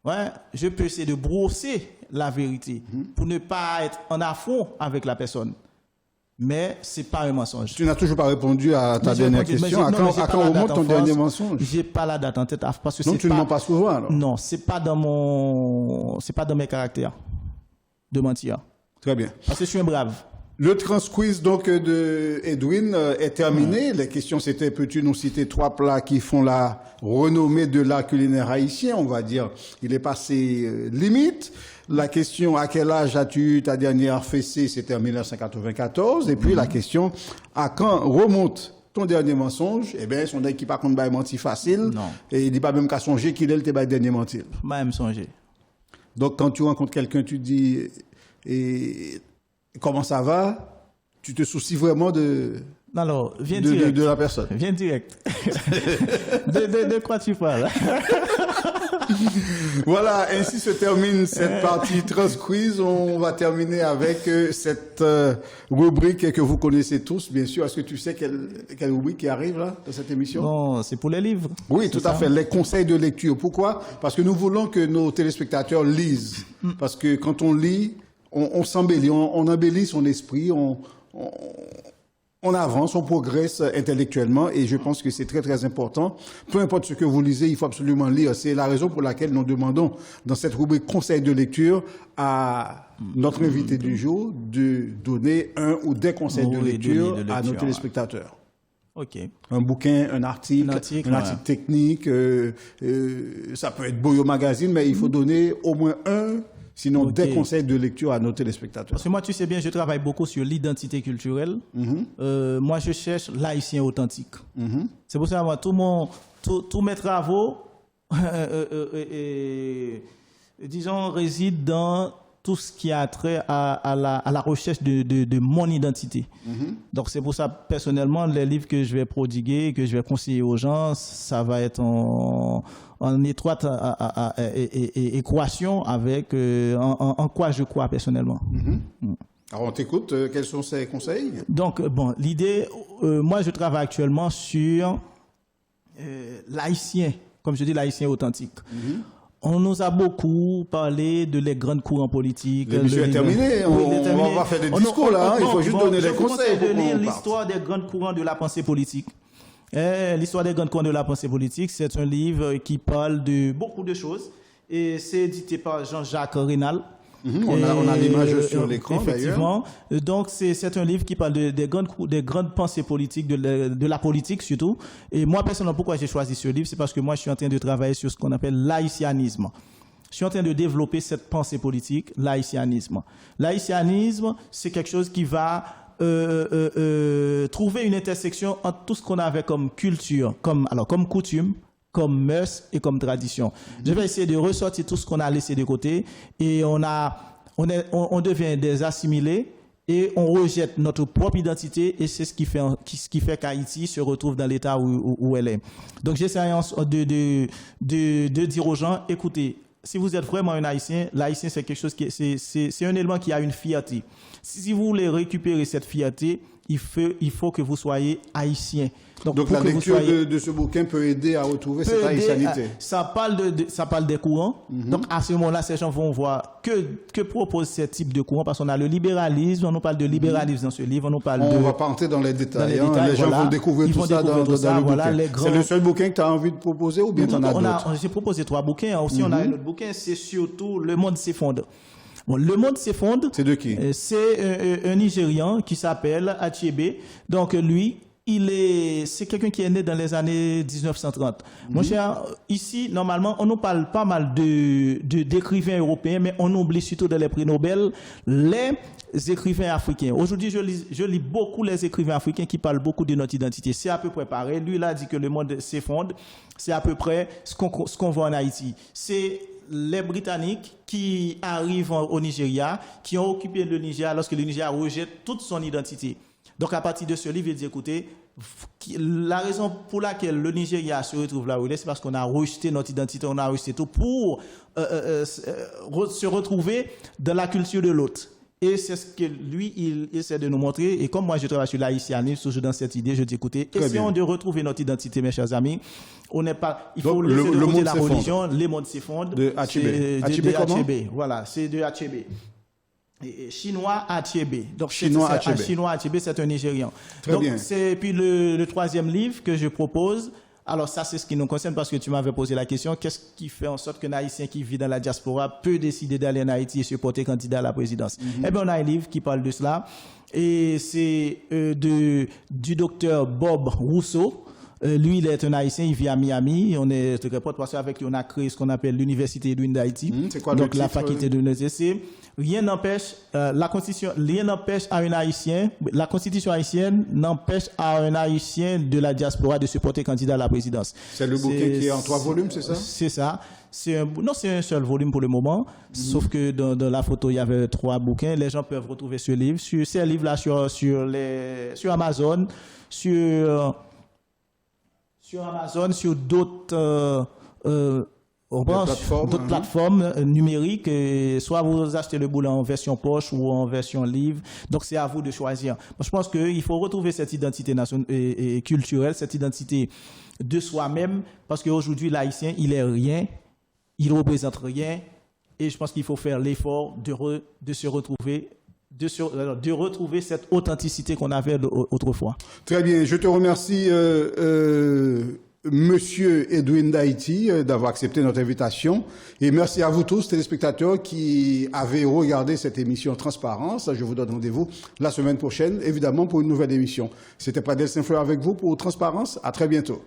Ouais, je peux essayer de brosser la vérité pour ne pas être en affront avec la personne. Mais c'est pas un mensonge. Tu n'as toujours pas répondu à ta dernière question. À quand remonte ton dernier mensonge? J'ai pas la date en tête parce que donc tu ne mens pas souvent alors? Non, c'est pas dans mes caractères de mentir. Très bien. Parce que je suis un brave. Le transquiz donc de Edwin est terminé. Les questions c'était peux-tu nous citer 3 plats qui font la renommée de l'art culinaire haïtien, on va dire. Il est passé limite. La question à quel âge as-tu eu ta dernière fessée, c'était en 1994. Et puis la question à quand remonte ton dernier mensonge? Eh bien, son équipe pas contre bail menti facile. Non. Et il dit pas même qu'à songer qu'il est le bail dernier menti. Même songer. Donc quand tu rencontres quelqu'un, tu dis et comment ça va? Tu te soucies vraiment de alors, viens direct. De la personne. Viens direct. de quoi tu parles? Voilà, ainsi se termine cette partie Transquiz. On va terminer avec cette rubrique que vous connaissez tous, bien sûr. Est-ce que tu sais quelle rubrique qui arrive là, dans cette émission? Non, c'est pour les livres. Oui, tout à fait. Les conseils de lecture. Pourquoi? Parce que nous voulons que nos téléspectateurs lisent. Parce que quand on lit, on s'embellit, on embellit son esprit, on avance, on progresse intellectuellement et je pense que c'est très très important. Peu importe ce que vous lisez, il faut absolument lire. C'est la raison pour laquelle nous demandons dans cette rubrique conseil de lecture à notre invité du jour de donner un ou des conseils de lecture à nos téléspectateurs. Ok. Un bouquin, un article technique, ça peut être Boyo Magazine, mais il faut donner au moins un. Sinon, des conseils de lecture à nos téléspectateurs. Parce que moi, tu sais bien, je travaille beaucoup sur l'identité culturelle. Moi, je cherche l'haïtien authentique. C'est pour ça que tous mes travaux, disons, résident dans tout ce qui a trait à la recherche de mon identité. Donc, c'est pour ça, personnellement, les livres que je vais prodiguer, que je vais conseiller aux gens, ça va être en étroite équation avec en quoi je crois personnellement. Alors, on t'écoute. Quels sont ces conseils? Donc, bon, l'idée, moi, je travaille actuellement sur l'haïtien, comme je dis, l'haïtien authentique. On nous a beaucoup parlé de les grands courants politiques. L'émission est terminée. On va faire des discours là. Il faut juste donner des conseils. Je lire l'histoire des grands courants de la pensée politique. L'histoire des grands courants de la pensée politique, c'est un livre qui parle de beaucoup de choses. Et c'est édité par Jean-Jacques Rénal. On a l'image sur l'écran effectivement. Donc c'est un livre qui parle des grandes pensées politiques, de la politique surtout. Et moi personnellement, pourquoi j'ai choisi ce livre, c'est parce que moi je suis en train de travailler sur ce qu'on appelle l'haïtianisme. Je suis en train de développer cette pensée politique, l'haïtianisme. L'haïtianisme, c'est quelque chose qui va trouver une intersection entre tout ce qu'on avait comme culture, comme coutume, comme mœurs et comme tradition. Je vais essayer de ressortir tout ce qu'on a laissé de côté et on devient des assimilés et on rejette notre propre identité et c'est ce qui fait qu'Haïti se retrouve dans l'état où elle est. Donc j'essaie de dire aux gens, écoutez, si vous êtes vraiment un Haïtien, l'Haïtien c'est quelque chose c'est un élément qui a une fierté. Si vous voulez récupérer cette fierté, il faut que vous soyez Haïtien. Donc la lecture de ce bouquin peut aider à retrouver cette haïtianité. Ça parle des courants. Donc à ce moment-là, ces gens vont voir que propose ce type de courant parce qu'on a le libéralisme, on nous parle de libéralisme dans ce livre, on va pas entrer dans les détails. Les gens vont découvrir tout ça dans le bouquin. C'est le seul bouquin que tu as envie de proposer ou bien tu en as d'autres? J'ai proposé 3 bouquins. Aussi, on a un autre bouquin, c'est surtout Le Monde s'effondre. Bon, Le Monde s'effondre. C'est de qui? C'est un Nigérian qui s'appelle Achebe. Donc lui, c'est quelqu'un qui est né dans les années 1930. Mon cher, ici, normalement, on nous parle pas mal d'écrivains européens, mais on oublie surtout dans les prix Nobel les écrivains africains. Aujourd'hui, je lis beaucoup les écrivains africains qui parlent beaucoup de notre identité. C'est à peu près pareil. Lui, il a dit que le monde s'effondre. C'est à peu près ce qu'on voit en Haïti. C'est les Britanniques qui arrivent au Nigeria, qui ont occupé le Nigeria lorsque le Nigeria rejette toute son identité. Donc, à partir de ce livre, il dit, écoutez, la raison pour laquelle le Nigeria se retrouve là où il est, c'est parce qu'on a rejeté notre identité, on a rejeté tout pour se retrouver dans la culture de l'autre. Et c'est ce que lui, il essaie de nous montrer. Et comme moi, je travaille sur l'haïtianisme, toujours dans cette idée, je dis, écoutez, essayons de retrouver notre identité, mes chers amis. On n'est pas, il faut laisser de côté la religion, les mondes s'effondrent. De Achebe. Achebe, voilà, c'est de Achebe. Chinois Achebe. Donc, Chinois Achebe, c'est un Nigérian. Très bien. Puis le troisième livre que je propose, alors ça, c'est ce qui nous concerne parce que tu m'avais posé la question, qu'est-ce qui fait en sorte qu'un Haïtien qui vit dans la diaspora peut décider d'aller en Haïti et se porter candidat à la présidence? Eh bien, on a un livre qui parle de cela et c'est du docteur Bob Rousseau. Lui, il est un Haïtien, il vit à Miami. On est très proche parce qu'avec lui, on a créé ce qu'on appelle l'Université Edwin d'Haïti. C'est quoi donc la faculté de l'université. Rien n'empêche, rien n'empêche à un Haïtien, la Constitution haïtienne n'empêche à un Haïtien de la diaspora de se porter candidat à la présidence. C'est le bouquin qui est en 3 volumes, c'est ça? C'est ça. C'est un seul volume pour le moment. Sauf que dans la photo, il y avait 3 bouquins. Les gens peuvent retrouver ce livre. Ces livres-là sur Amazon, sur Amazon, sur d'autres plateformes numériques, soit vous achetez le bouquin en version poche ou en version livre. Donc c'est à vous de choisir. Moi, je pense qu'il faut retrouver cette identité nationale et culturelle, cette identité de soi-même, parce qu'aujourd'hui l'Haïtien, il est rien, il représente rien, et je pense qu'il faut faire l'effort de se retrouver. De retrouver cette authenticité qu'on avait autrefois. Très bien, je te remercie Monsieur Edwin d'Haïti d'avoir accepté notre invitation et merci à vous tous téléspectateurs qui avez regardé cette émission Transparence. Je vous donne rendez-vous la semaine prochaine, évidemment pour une nouvelle émission. C'était Pradel Saint-Fleur avec vous pour Transparence. À très bientôt.